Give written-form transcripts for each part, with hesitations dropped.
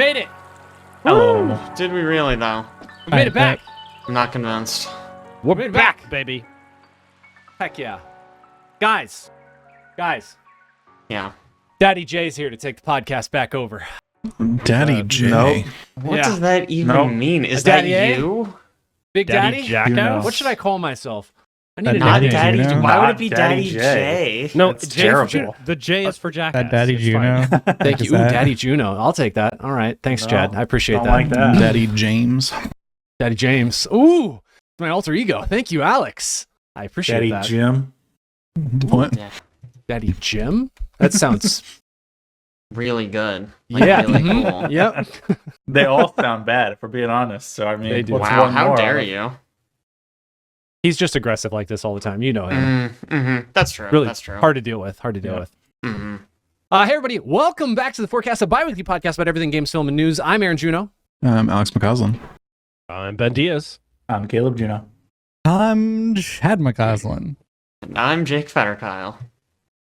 made it. Oh, Did we really, though? We made it back. I'm not convinced. We're made it back. baby. Heck yeah. Guys. Yeah. Daddy J's here to take the podcast back over. Daddy J. no. What Yeah. does that even Nope. mean? Is Daddy that A? you? Big Daddy Daddy? Jackass? What should I call myself? I need a Not nickname. Daddy. Juno? Why would Not it be Daddy Daddy J. J? No, It's J J for terrible. Ju- The J is for Jackass. That Daddy It's Juno. fine. Thank Is you. Ooh, that- Daddy Juno. I'll take that. All right. Thanks, No, Chad. I appreciate don't that. like that. Daddy James. Daddy James. Ooh, it's my alter ego. Thank you, Alex. I appreciate Daddy that. Jim. What? Yeah. Daddy Jim? That sounds... Really good. Like, yeah. Really mhm, cool. Yep. They all sound bad, if we're being honest. So, I mean, They do. what's Wow, one how more dare of it? you? He's just aggressive like this all the time. You know him. That's true. Really That's true. hard to deal with. Yeah. Mhm. Hey, everybody. Welcome back to the Forecast, a bi-weekly podcast about everything games, film, and news. I'm Aaron Juno. Alex McCausland. I'm Ben Diaz. I'm Caleb Juno. I'm Chad McCausland. And I'm Jake Fetterkyle.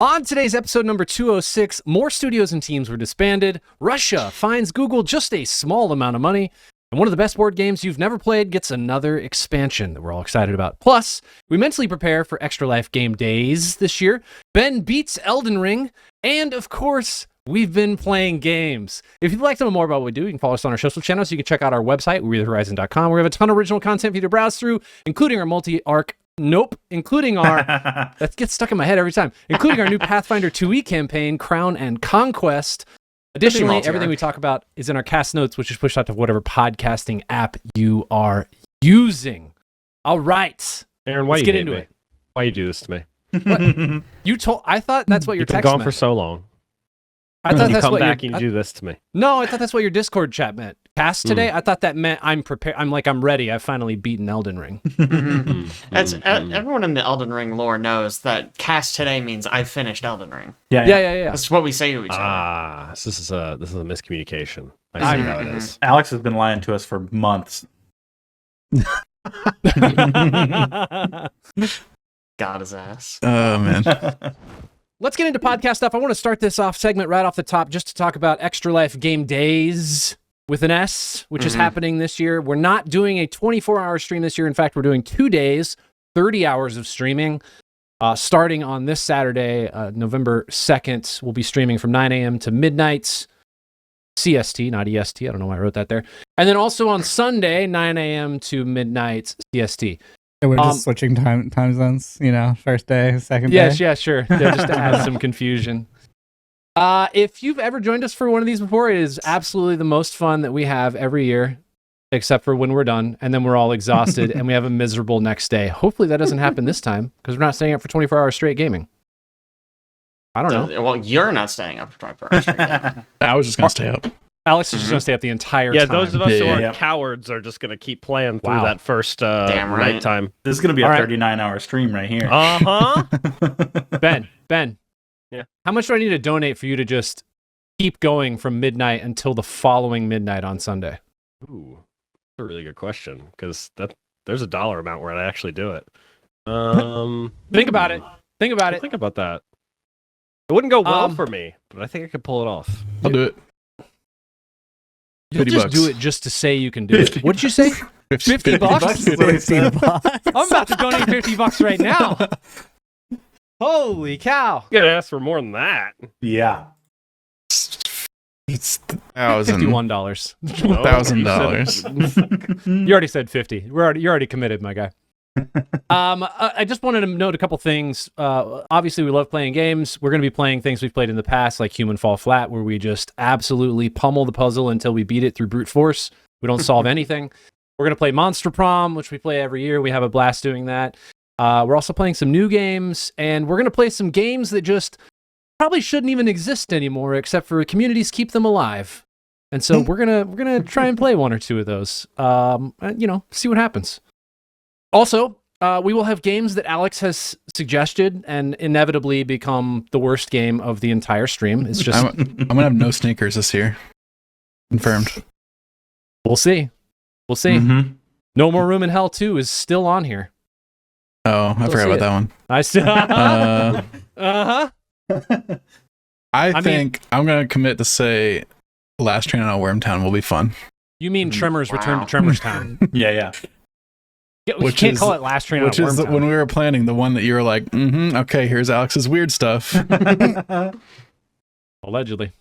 On today's episode number 206, more studios and teams were disbanded. Russia fines Google just a small amount of money. And one of the best board games you've never played gets another expansion that we're all excited about. Plus, we mentally prepare for Extra Life Game Days this year. Ben beats Elden Ring. And, of course, we've been playing games. If you'd like to know more about what we do, you can follow us on our social channels. You can check out our website, WHYBPL.com, where we have a ton of original content for you to browse through, including our multi-arc... including our... that gets stuck in my head every time. Including our new Pathfinder 2e campaign, Crown and Conquest. Additionally, multi-arc. everything we talk about is in our cast notes, which is pushed out to whatever podcasting app you are using. All right. Aaron, why Let's you get hate into me? it. Why you do this to me? I thought that's what your You've been text gone meant. for so long. I thought You that's come what back your, and you do this to me. No, I thought that's what your Discord chat meant. Cast today? I thought that meant I'm prepared. I'm ready. I've finally beaten Elden Ring. That's everyone in the Elden Ring lore knows that cast today means I finished Elden Ring. Yeah. That's what we say to each other. Ah, so this is a miscommunication. I see how it is. Alex has been lying to us for months. Got his ass. Oh, man. Let's get into podcast stuff. I want to start this off segment right off the top just to talk about Extra Life Game Days with an S, which is happening this year. We're not doing a 24-hour stream this year. In fact, we're doing 2 days, 30 hours of streaming. Starting on this Saturday, November 2nd, we'll be streaming from 9 a.m. to midnight. CST, not EST. I don't know why I wrote that there. And then also on Sunday, 9 a.m. to midnight CST. We're just switching time zones, first day, second day. Yes, yeah, sure. Yeah, just to add some confusion. If you've ever joined us for one of these before, it is absolutely the most fun that we have every year, except for when we're done, and then we're all exhausted, and we have a miserable next day. Hopefully that doesn't happen this time, because we're not staying up for 24 hours straight gaming. I don't know. Well, you're not staying up for 24 hours straight. I was just going to stay up. Alex is just going to stay up the entire Yeah, time. those of us who are Yeah. cowards are just going to keep playing through Wow. that first Damn right. nighttime. This is going to be All a right. 39-hour stream right here. Uh-huh. Ben. Yeah. How much do I need to donate for you to just keep going from midnight until the following midnight on Sunday? Ooh, that's a really good question, because there's a dollar amount where I'd actually do it. Think about it. Think about it. Think about that. It wouldn't go well Um, for me, but I think I could pull it off. I'll do it. You'll 50 just bucks. do it just to say you can do it. What'd you say? 50 bucks? is what he said. I'm about to donate $50 right now. Holy cow. You gotta ask for more than that. Yeah. It's $1,000. $51. $1,000. You already said 50. You're already committed, my guy. I just wanted to note a couple things. Obviously, we love playing games. We're going to be playing things we've played in the past, like Human Fall Flat, where we just absolutely pummel the puzzle until we beat it through brute force. We don't solve anything. We're going to play Monster Prom, which we play every year. We have a blast doing that. We're also playing some new games, and we're going to play some games that just probably shouldn't even exist anymore, except for communities keep them alive. And so we're gonna try and play one or two of those. See what happens. Also, we will have games that Alex has suggested and inevitably become the worst game of the entire stream. It's just I'm going to have no sneakers this year. Confirmed. we'll see. We'll see. Mhm. No More Room in Hell 2 is still on here. Oh, I Still forgot see about it. that one. I still I mean- think I'm going to commit to say Last Train Out of Wormtown will be fun. You mean Tremors Return Wow. to Tremors Town? Yeah. Yeah, we Which can't is- call it Last Train Out Which of is Wormtown. when we were planning the one that you were like, okay, here's Alex's weird stuff. Allegedly.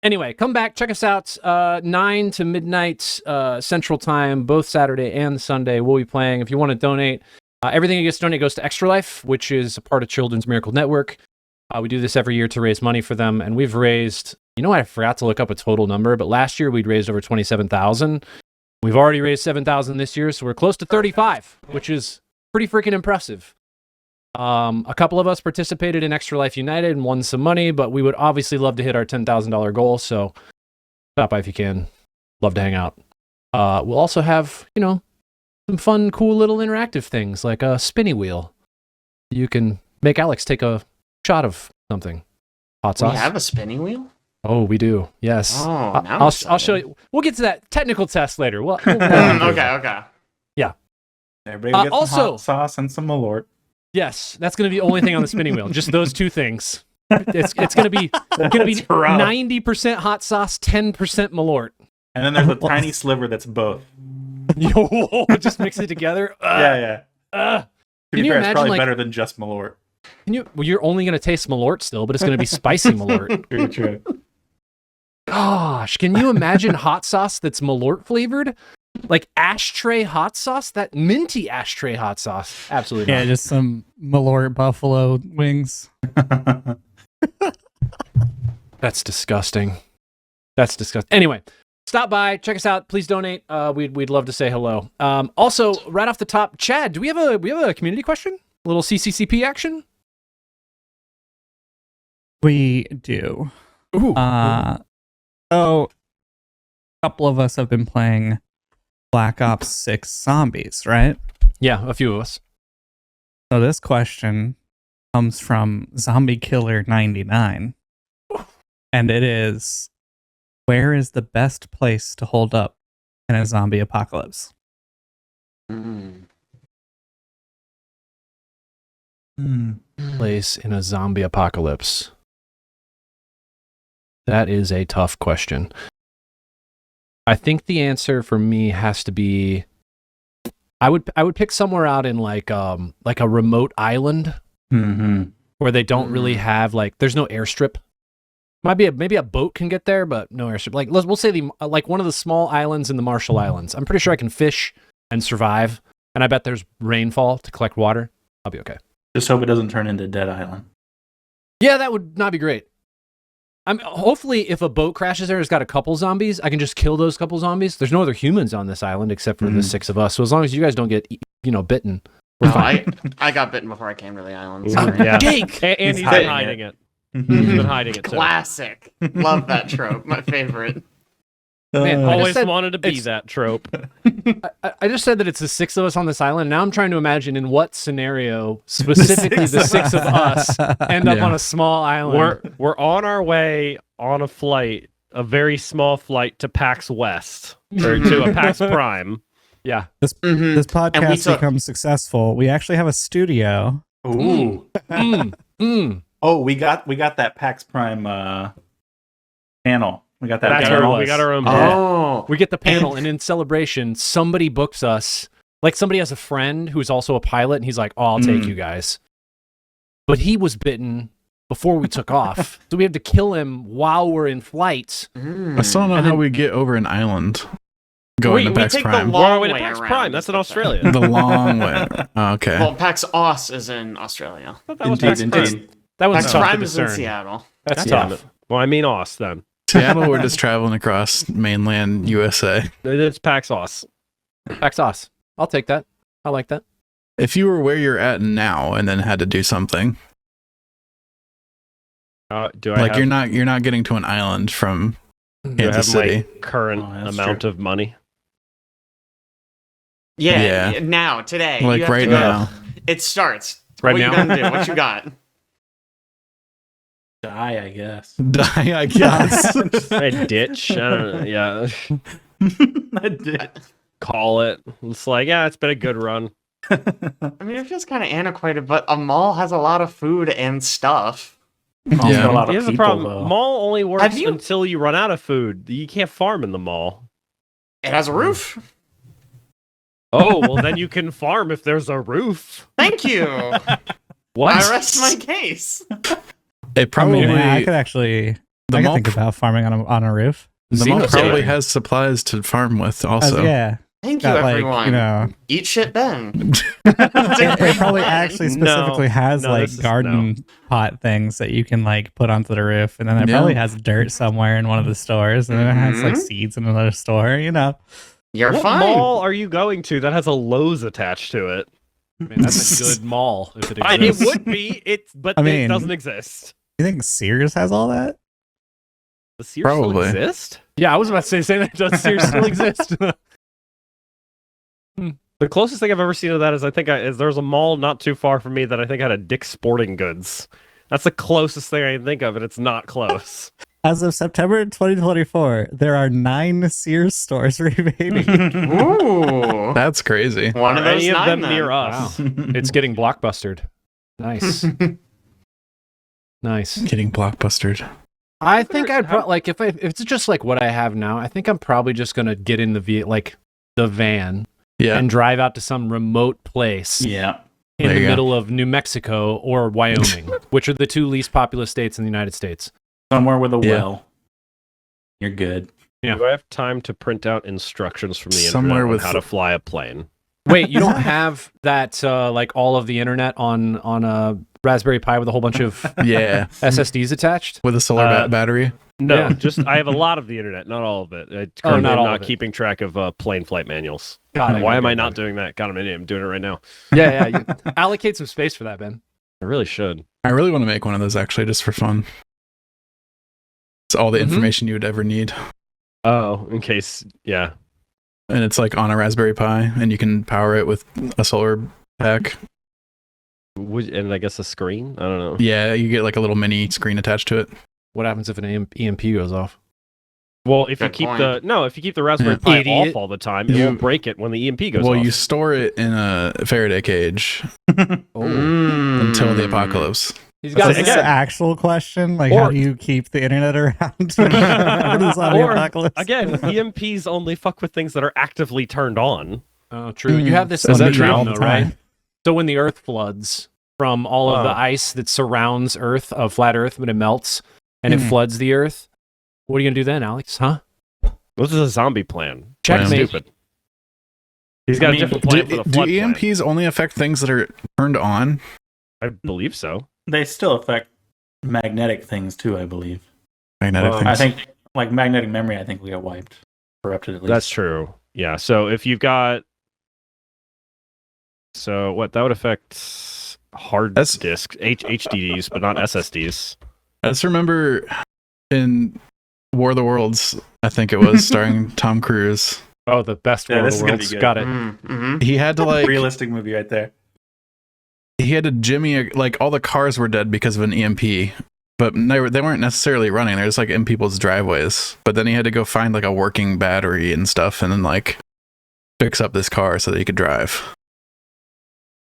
Anyway, come back, check us out 9 to midnight Central Time, both Saturday and Sunday. We'll be playing. If you want to donate, everything that gets donated goes to Extra Life, which is a part of Children's Miracle Network. We do this every year to raise money for them, and we've raised, I forgot to look up a total number, but last year we'd raised over 27,000. We've already raised 7,000 this year, so we're close to 35, which is pretty freaking impressive. A couple of us participated in Extra Life United and won some money, but we would obviously love to hit our $10,000 goal, so stop by if you can. Love to hang out. We'll also have, some fun, cool little interactive things like a spinny wheel. You can make Alex take a shot of something. Hot sauce. We have a spinning wheel? Oh, we do. Yes. Oh, now I'll show you. We'll get to that technical test later. Okay. Everybody gets some also- hot sauce and some Malort. Yes, that's going to be the only thing on the spinning wheel. Just those two things. It's going to be 90% hot sauce, 10% Malort. And then there's a tiny sliver that's both. Yo, just mix it together. Yeah. To Can be you fair, it's imagine, probably like- better than just Malort. Well, you're only going to taste Malort still, but it's going to be spicy Malort. True. Gosh, can you imagine hot sauce that's Malort flavored? Like ashtray hot sauce? That minty ashtray hot sauce. Absolutely Yeah, not. just some Malort buffalo wings. That's disgusting. Anyway, stop by, check us out. Please donate. We'd love to say hello. Also, right off the top, Chad, do we have a community question? A little CCCP action? We do. Ooh. So, a couple of us have been playing Black Ops 6 Zombies, right? Yeah, a few of us. So this question comes from Zombie Killer 99. And it is, where is the best place to hold up in a zombie apocalypse? Place in a zombie apocalypse. That is a tough question. I think the answer for me has to be I would pick somewhere out in like a remote island where they don't really have there's no airstrip. Maybe a boat can get there, but no airstrip. We'll say one of the small islands in the Marshall Islands. I'm pretty sure I can fish and survive, and I bet there's rainfall to collect water. I'll be okay. Just hope it doesn't turn into Dead Island. Yeah, that would not be great. Hopefully, if a boat crashes there, it's got a couple zombies. I can just kill those couple zombies. There's no other humans on this island except for the 6 of us. So as long as you guys don't get, bitten, we're fine. I got bitten before I came to the island. Ooh, Sorry. yeah. Jake! And he's hiding been hiding it. Mhm. He's been hiding it. Too. Classic. Love that trope. My favorite. Man, I Always just said wanted to be it's- that trope. I just said that it's the 6 of us on this island. Now I'm trying to imagine in what scenario specifically the 6 of us end up Yeah. on a small island. We're on our way on a flight, a very small flight to PAX West or to a PAX Prime. Yeah. This And we podcast took- becomes successful. We actually have a studio. Ooh. Oh, we got that PAX Prime panel. We got that That's We where it panel. was. got our own. Yeah. Oh. We get the panel, and in celebration, somebody books us. Like somebody has a friend who's also a pilot, and he's like, "Oh, I'll take you guys." But he was bitten before we took off, so we have to kill him while we're in flight. I still don't know And how then- we get over an island going to We PAX take the Prime. long We're on our way to way PAX around Prime. That's in is the thing. Australia. The long way. Oh, okay. Well, PAX Aus is in Australia. That was Indeed, PAX Prime. indeed. That was PAX tough to Prime is in discern. Seattle. That's Damn tough. it. Well, I mean Aus then. Seattle, we're just traveling across mainland USA. It's PAX Aus. PAX Aus. I'll take that. I like that. If you were where you're at now and then had to do something, Do I like have, you're not getting to an island from do I Kansas have City. my current Oh, that's amount true. of money? Yeah, Yeah. now, today. Like you have right to go. now. It starts. Right what now? you gonna do? What you got? Die, I guess. Die, I guess. A ditch? I don't know. Yeah. I did. Call it. It's like, yeah, it's been a good run. I mean, it feels kind of antiquated, but a mall has a lot of food and stuff. Also Yeah. a lot of Here's the people, problem. though. Mall only works Have you- until you run out of food. You can't farm in the mall. It has a roof. Oh, well, then you can farm if there's a roof. Thank you. What? I rest my case. It probably I could actually. the I could mall think about farming on a roof. the mall Xeno's probably here. has supplies to farm with also. Yeah, Thank you, got like everyone. Eat shit, Ben. it probably actually specifically has no, like this is- garden pot things that you can like put onto the roof, and then it Yeah. probably has dirt somewhere in one of the stores, and then it has like Mhm. seeds in another store. You know, You're What fine. mall are you going to that has a Lowe's attached to it? I mean, that's a good mall if it It exists. would be, but I it mean- doesn't exist. you think Sears has all that? Does Sears Probably. still exist? Yeah, I was about to say, that does Sears still exist? The closest thing I've ever seen of that is there's a mall not too far from me that I think had a Dick's Sporting Goods. That's the closest thing I can think of, and it's not close. As of September 2024, there are 9 Sears stores remaining. Ooh. That's crazy. One of Are those any of nine, them then. near us? It's getting blockbustered. Nice. Nice. Getting blockbustered. I think I'd like if it's just like what I have now. I think I'm probably just gonna get in the van Yeah. and drive out to some remote place Yeah. in There the you go. middle of New Mexico or Wyoming, which are the 2 least populous states in the United States. Somewhere with a Yeah. well. You're good. Yeah. Do I have time to print out instructions from the Somewhere internet on with- how to fly a plane? Wait, you don't have that like all of the internet on a Raspberry Pi with a whole bunch of Yeah. SSDs attached? With a solar battery. No, Yeah. just I have a lot of the internet, not all of it. I Oh, currently not am all not of it. keeping track of plane flight manuals. Got it, Why got am it, I got not it. doing that? God, I'm an idiot. I'm doing it right now. Yeah, yeah. Allocate some space for that, Ben. I really should. I really want to make one of those actually just for fun. It's all the Mhm. information you would ever need. Oh, in case, yeah. And it's like on a Raspberry Pi and you can power it with a solar pack. And I guess a screen? I don't know. Yeah, you get like a little mini screen attached to it. What happens if an EMP goes off? Well, if you Good keep point. the Raspberry Yeah. Pi Idiot. off all the time, it You- won't break it when the EMP goes Well, off. you store it in a Faraday cage Mm. until the apocalypse. He's got Is it this again. an actual question? Like, Or- how do you keep the internet around for the zombie Or, apocalypse? Again, EMPs only fuck with things that are actively turned on. Oh, true. You have this Is that illusion, true? all though, the right? time. So when the Earth floods from all of the Oh. ice that surrounds Earth, of flat Earth, when it melts and it Mhm. floods the Earth, what are you gonna do then, Alex? Huh? This is a zombie plan. Checkmate. Stupid. He's got I mean, a different plan for the Do flood plan. EMPs only affect things that are turned on? I believe so. They still affect magnetic things too, I believe. Magnetic things. I think like magnetic memory, I think we got wiped. Corrupted at least. That's true. Yeah. So if you've got, so what that would affect hard That's- disks, HDDs, but not SSDs. I just remember in War of the Worlds, I think it was, starring Tom Cruise. Oh, the best Yeah, War this of is the gonna be Worlds. good. Got it. Mm-hmm. He had to like Realistic movie right there. he had to jimmy like all the cars were dead because of an EMP, but they weren't necessarily running. They're just like in people's driveways. But then he had to go find like a working battery and stuff, and then like fix up this car so that he could drive.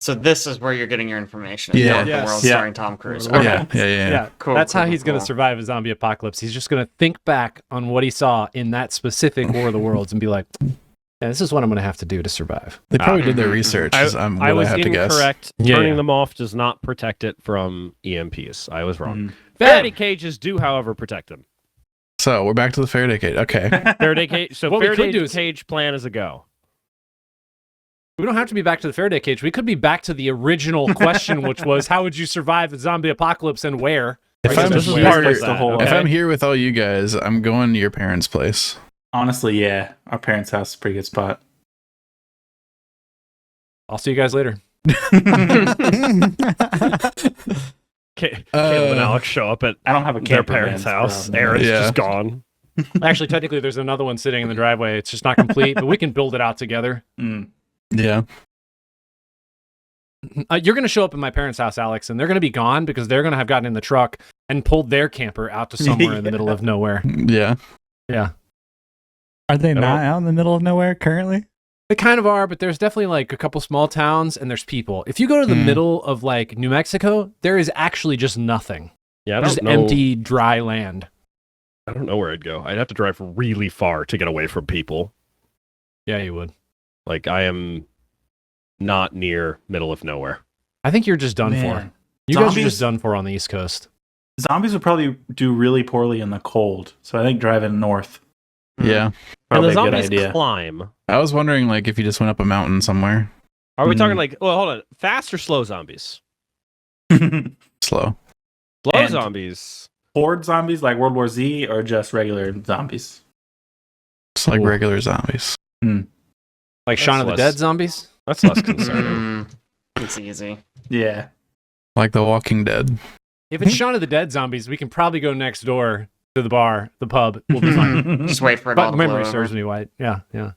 So this is where you're getting your information. Yeah. The Yes. world Yeah. starring Tom Cruise. Okay. Yeah. Cool. That's how cool, he's going to cool. survive a zombie apocalypse. He's just going to think back on what he saw in that specific War of the Worlds and be like, yeah, this is what I'm going to have to do to survive. They probably did their Mhm. research. I I was have to guess. incorrect. Yeah, Turning yeah. them off does not protect it from EMPs. I was wrong. Mm. Faraday cages do, however, protect them. So we're back to the Faraday cage. Okay. Faraday cage. So What we could Faraday do is- cage plan is a go. We don't have to be back to the Faraday cage. We could be back to the original question, which was, how would you survive the zombie apocalypse and where? If Right, I'm this is here- part of the that, whole- okay? If I'm here with all you guys, I'm going to your parents' place. Honestly, yeah. Our parents' house is a pretty good spot. I'll see you guys later. Caleb and Alex show up at I don't have a their camper parents' van, house. so- Aaron's Yeah. just gone. Actually, technically, there's another one sitting in the driveway. It's just not complete, but we can build it out together. Mm. Yeah. You're going to show up at my parents' house, Alex, and they're going to be gone because they're going to have gotten in the truck and pulled their camper out to somewhere in the middle of nowhere. Yeah. Yeah. Are they don't- not out in the middle of nowhere currently? They kind of are, but there's definitely like a couple small towns and there's people. If you go to the Hmm. middle of like New Mexico, there is actually just nothing. Yeah, I Just don't know. empty, dry land. I don't know where I'd go. I'd have to drive really far to get away from people. Yeah, you would. Like, I am not near middle of nowhere. I think you're just done for. Man. You guys are Zombies- just done for on the East Coast. Zombies would probably do really poorly in the cold, so I think driving north Yeah. And probably the a good zombies idea. climb. I was wondering like if you just went up a mountain somewhere. Are we Hmm. talking like, well, hold on, fast or slow zombies? Slow. Slow And- zombies. Horde zombies like World War Z, or just regular zombies? It's like Cool. regular zombies. Like Shaun of the less- Dead zombies? That's less concerning. It's easy. Yeah. Like The Walking Dead. If it's Shaun of the Dead zombies, we can probably go next door to the bar, the pub. We'll be fine. Just wait for it all But to memory blow serves over. me right. Yeah, yeah.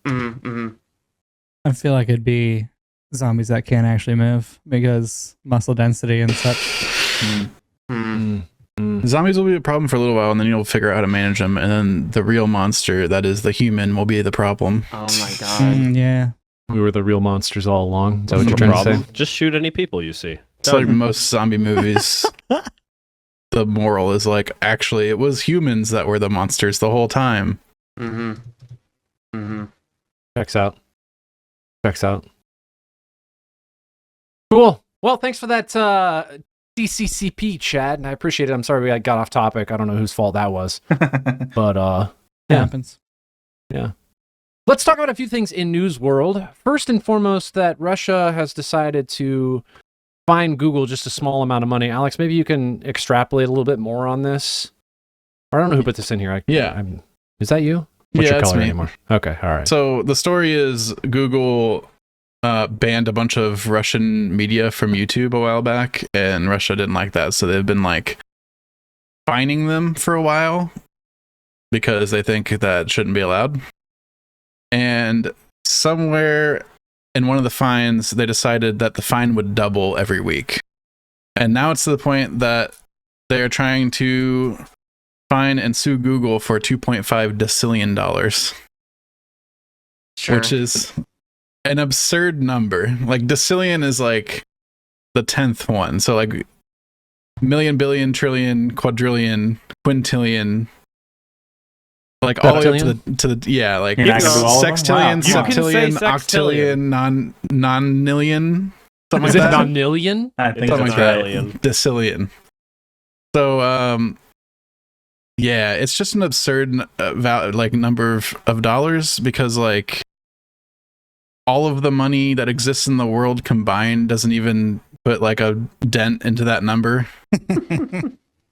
I feel like it'd be zombies that can't actually move because muscle density and such. Zombies will be a problem for a little while, and then you'll figure out how to manage them. And then the real monster, that is the human, will be the problem. Oh my god. Yeah. We were the real monsters all along. Is that what No you're trying to problem. say? Just shoot any people you see. It's like most zombie movies. The moral is like, actually, it was humans that were the monsters the whole time. Checks out. Checks out. Cool. Well, thanks for that CCCP, Chad. And I appreciate it. I'm sorry we got off topic. I don't know whose fault that was. But Yeah. Happens. let's talk about a few things in news world. First and foremost, that Russia has decided to fine Google just a small amount of money. Alex, maybe you can extrapolate a little bit more on this. Or I don't know who put this in here. Is that you? What's Yeah, your it's color me. anymore? Okay, all right. So the story is Google banned a bunch of Russian media from YouTube a while back, and Russia didn't like that, so they've been like fining them for a while because they think that shouldn't be allowed. And somewhere in one of the fines, they decided that the fine would double every week. And now it's to the point that they're trying to fine and sue Google for $2.5 decillion. Sure. Which is an absurd number. Like decillion is like the 10th one. So like million, billion, trillion, quadrillion, quintillion, like all the way up to the yeah, like You're not gonna do all of them? sextillion, Wow. You can say septillion, octillion, non-nillion, something Is like it that. nonillion? I think Something that's like that. right. Decillion. So yeah, it's just an absurd number of dollars, because like all of the money that exists in the world combined doesn't even put like a dent into that number.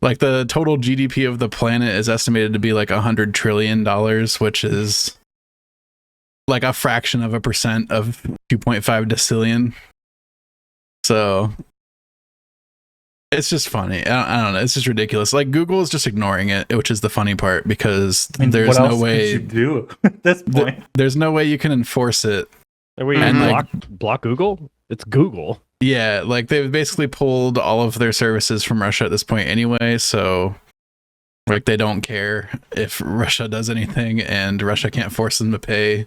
Like the total GDP of the planet is estimated to be like $100 trillion, which is like a fraction of a percent of 2.5 decillion. So it's just funny. I don't know. It's just ridiculous. Like Google is just ignoring it, which is the funny part, because I mean, there's what no else way could you do at this point. there's no way you can enforce it. Are we And, block Google? It's Google. Yeah, like they've basically pulled all of their services from Russia at this point anyway, so like they don't care if Russia does anything, and Russia can't force them to pay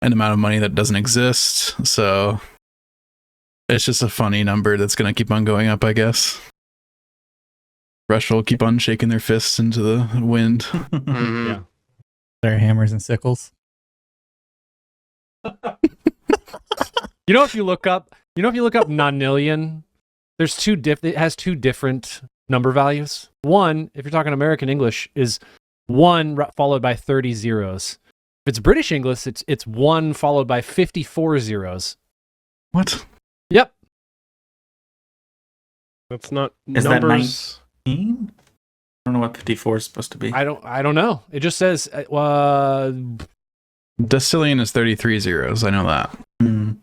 an amount of money that doesn't exist. So it's just a funny number that's going to keep on going up, I guess. Russia will keep on shaking their fists into the wind. Mhm. Yeah. Their hammers and sickles. If you look up nonillion, there's it has two different number values. One, if you're talking American English, is 1 followed by 30 zeros. If it's British English, it's 1 followed by 54 zeros. What? Yep. That's not Is that numbers. 19? I don't know what 54 is supposed to be. I don't know. It just says Decillion is 33 zeros. I know that. Mm.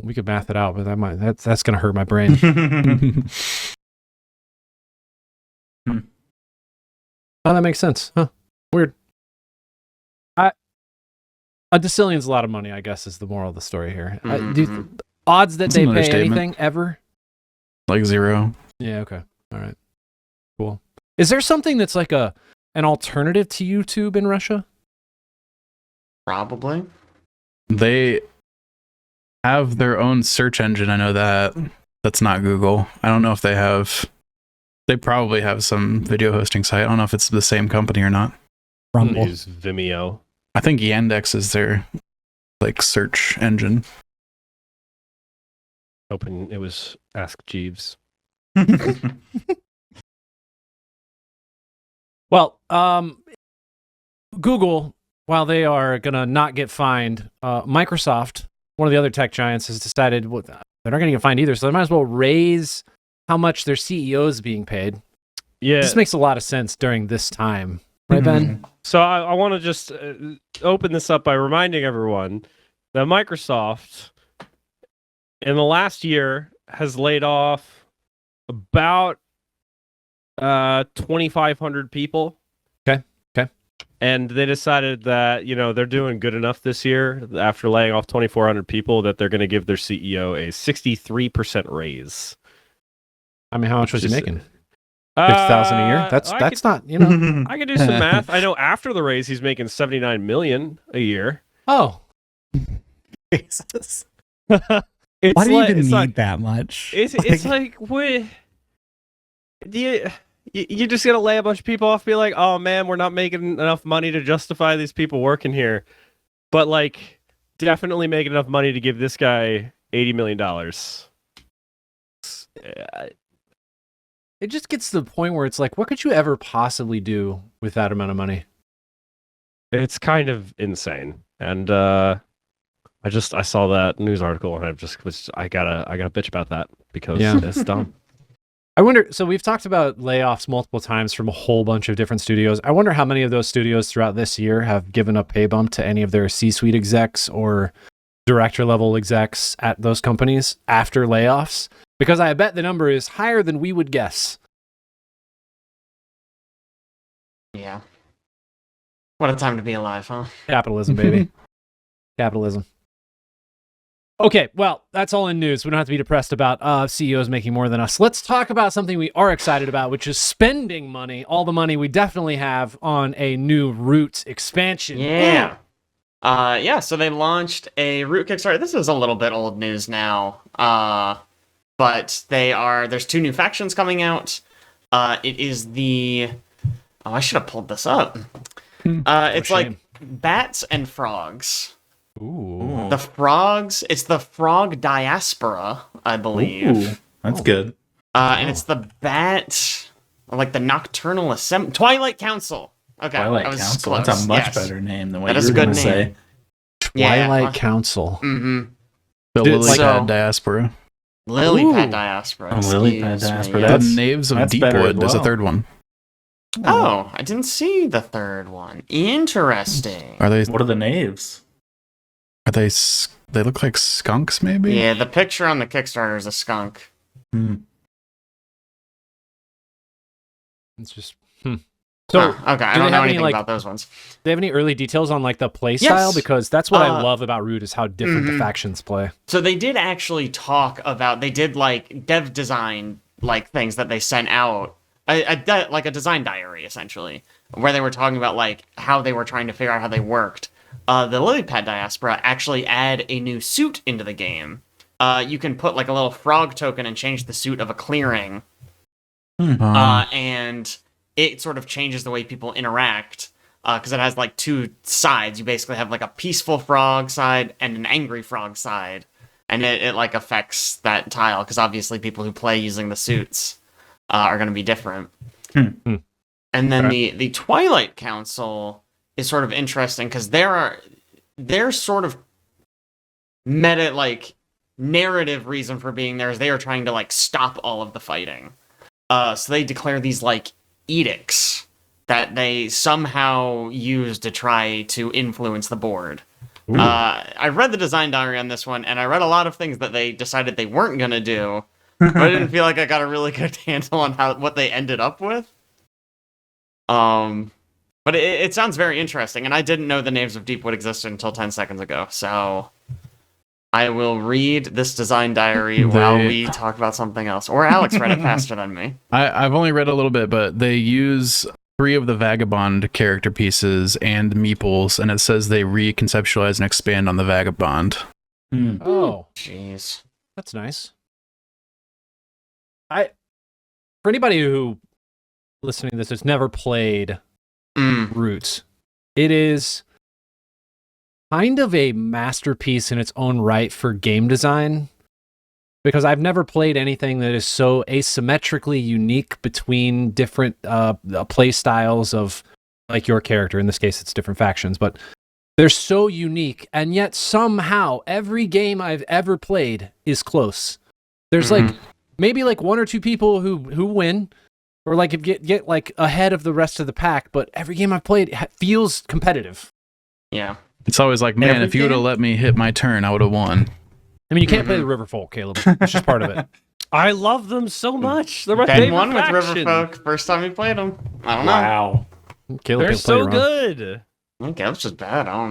we could math it out, but that's going to hurt my brain. Oh, that makes sense. Huh. Weird. A decillion's a lot of money, I guess, is the moral of the story here. Odds that That's they an pay understatement. anything ever? Like 0. Yeah, okay. All right. Cool. Is there something that's like an alternative to YouTube in Russia? Probably. They have their own search engine. I know that. That's not Google. I don't know if they have They probably have some video hosting site. I don't know if it's the same company or not. Rumble. Use Vimeo. I think Yandex is their like search engine. Hoping it was Ask Jeeves. Well, Google, while they are gonna not get fined, Microsoft, one of the other tech giants, has decided they're not gonna get fined either. So they might as well raise how much their CEO is being paid. Yeah. This makes a lot of sense during this time, right, Ben? So I want to just open this up by reminding everyone that Microsoft, in the last year, has laid off about 2,500 people. Okay. And they decided that, they're doing good enough this year after laying off 2,400 people that they're going to give their CEO a 63% raise. I mean, how much was he making? 50,000 50,000 a year? That's not, I can do some math. I know after the raise, he's making 79 million a year. Oh. Jesus. It's Why do you even it's need that much? It's like, what? You just gotta lay a bunch of people off, be like, oh man, we're not making enough money to justify these people working here, but like, definitely making enough money to give this guy $80 million. It just gets to the point where it's like, what could you ever possibly do with that amount of money? It's kind of insane, and I saw that news article, and I gotta bitch about that because it's dumb. I wonder, so we've talked about layoffs multiple times from a whole bunch of different studios. I wonder how many of those studios throughout this year have given a pay bump to any of their C-suite execs or director level execs at those companies after layoffs, because I bet the number is higher than we would guess. Yeah. What a time to be alive, huh? Capitalism, baby. Capitalism. Okay, well, that's all in news. We don't have to be depressed about CEOs making more than us. Let's talk about something we are excited about, which is spending money, all the money we definitely have on a new Root expansion. Yeah. So they launched a Root Kickstarter. This is a little bit old news now. But there's 2 new factions coming out. It is I should have pulled this up. It's like bats and frogs. Ooh. The frogs, it's the frog diaspora, I believe. Ooh, that's good. And it's the bat, like the Nocturnal Assembly, Twilight Council. Okay, Twilight I was Council. close. That's a much Yes. better name than what That you is were a good going to say. name. Twilight Council. Mm-hmm. The Dude, Lily so- Pad Diaspora. Lily Ooh. Pad Diaspora. Oh, Lily Pad excuse me, Diaspora. yes. The That's- Knaves of that's better as Deepwood. There's a well. third one. Oh, I didn't see the third one. Interesting. Are they? What are the knaves? Are they? They look like skunks, maybe. Yeah, the picture on the Kickstarter is a skunk. Hmm. It's just, So, okay, I do they don't know have any, anything like- about those ones. do they have any early details on like the play Yes. style? Because that's what I Uh, love about Root is how different the factions play. So they did actually talk about, they did like dev design like things that they sent out, like a design diary essentially, where they were talking about like how they were trying to figure out how they worked. The Lilypad Diaspora actually add a new suit into the game. You can put like a little frog token and change the suit of a clearing, and it sort of changes the way people interact. Because it has like 2 sides. You basically have like a peaceful frog side and an angry frog side. And it like affects that tile, because obviously people who play using the suits are going to be different. And then the Twilight Council is sort of interesting, because their sort of meta, like, narrative reason for being there is they are trying to, like, stop all of the fighting. So they declare these, like, edicts that they somehow use to try to influence the board. I read the design diary on this one, and I read a lot of things that they decided they weren't going to do, but I didn't feel like I got a really good handle on what they ended up with. But it sounds very interesting, and I didn't know the Knaves of Deepwood existed until 10 seconds ago, so I will read this design diary while we talk about something else. Or Alex read it faster than me. I've only read a little bit, but they use 3 of the Vagabond character pieces and meeples, and it says they reconceptualize and expand on the Vagabond. Oh, Jeez. that's nice. for anybody who listening to this has never played Roots, it is kind of a masterpiece in its own right for game design, because I've never played anything that is so asymmetrically unique between different play styles of like your character. In this case, it's different factions, but they're so unique, and yet somehow every game I've ever played is close. There's like maybe like one or two people who win, or like get like ahead of the rest of the pack, but every game I've played feels competitive. Yeah. It's always like, man, Every if you would have game? let me hit my turn, I would have won. I mean, you can't play the Riverfolk, Caleb. It's just part of it. I love them so much. They're my Ben favorite won with faction. Riverfolk first time he played them. I don't know. Wow. Caleb They're can play so around. good. I think Caleb's just bad. I don't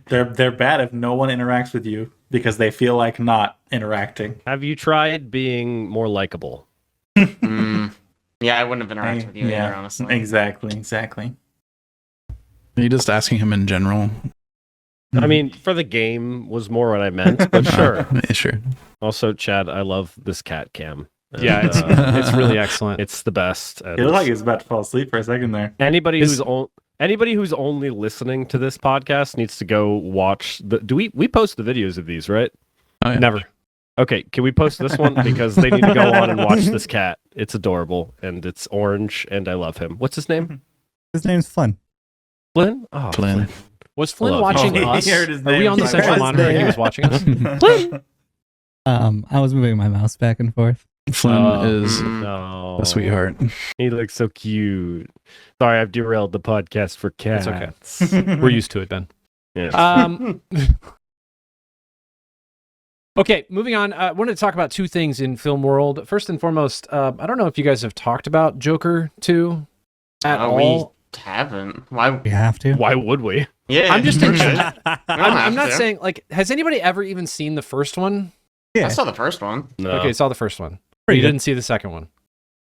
know. They're bad if no one interacts with you because they feel like not interacting. Have you tried being more likable? Yeah, I wouldn't have interacted with you either, honestly. Exactly. Are you just asking him in general? I mean, for the game was more what I meant, but sure. Yeah, sure. Also, Chad, I love this cat cam. And, Yeah, it's really excellent. it's the best. It looked like he was about to fall asleep for a second there. Anybody who's only listening to this podcast needs to go watch the. Do we post the videos of these, right? Oh, yeah. Never. Okay, can we post this one because they need to go on and watch this cat? It's adorable and it's orange and I love him. What's his name? His name's Flynn. Flynn. Oh, Flynn. Was Flynn Love watching you. us? He heard his Are we name. on the He's central like, monitor and he "What's was watching us? Flynn. I was moving my mouse back and forth. Flynn is No, a sweetheart. He looks so cute. Sorry, I've derailed the podcast for cats. It's okay. We're used to it, Ben. Yeah. Okay, moving on. I wanted to talk about two things in film world. First and foremost, I don't know if you guys have talked about Joker 2 at all. We haven't. Why? You have to. Why would we? Yeah. I'm just we interested. should. I'm not to. saying, like, has anybody ever even seen the first one? Yeah. I saw the first one. No. Okay, saw the first one. But Pretty you good. didn't see the second one.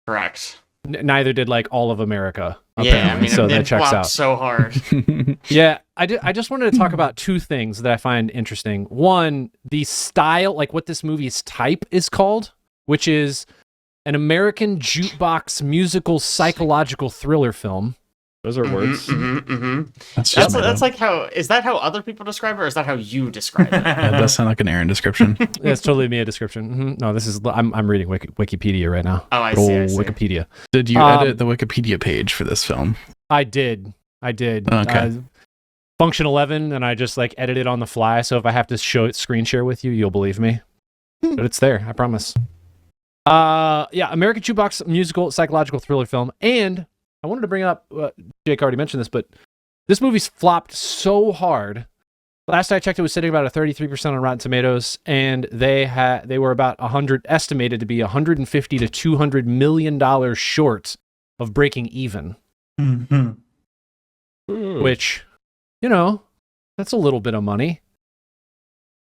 Correct. Neither did, like, all of America, Yeah, apparently, I mean, so it that checks flopped out. so hard. Yeah, I just wanted to talk about two things that I find interesting. One, the style, like what this movie's type is called, which is an American jukebox musical psychological thriller film. Those are words. That's just That's like how. Is that how other people describe it, or is that how you describe it? that does sound like an Aaron description. That's totally me a description. No, this is I'm reading Wikipedia right now. Oh, I Good see. I old see. Wikipedia. Did you edit the Wikipedia page for this film? I did. Okay. Function 11, and I just like edited on the fly. So if I have to show it screen share with you, you'll believe me. But it's there, I promise. Yeah, American Jukebox musical psychological thriller film, and I wanted to bring up. Jake already mentioned this, but this movie's flopped so hard. Last I checked, it was sitting about a 33% on Rotten Tomatoes, and they were about estimated to be 150 to 200 million dollars short of breaking even. Which, you know, that's a little bit of money.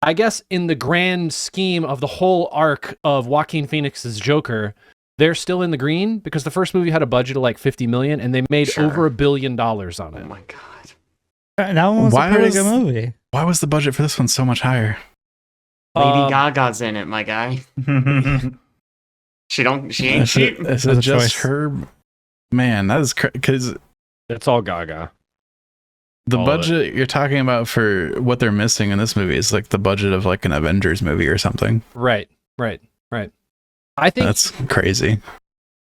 I guess in the grand scheme of the whole arc of Joaquin Phoenix's Joker, they're still in the green because the first movie had a budget of like 50 million and they made Sure. over $1 billion on Oh it. my god. That one was Why a pretty was- good movie. Why was the budget for this one so much higher? Lady Gaga's in it, my guy. She ain't cheap. Is That's it a just choice. her? Man, that is because It's all Gaga. the All of budget you're talking about for what they're missing in this movie is like the budget of like an Avengers movie or something. Right. I think That's crazy.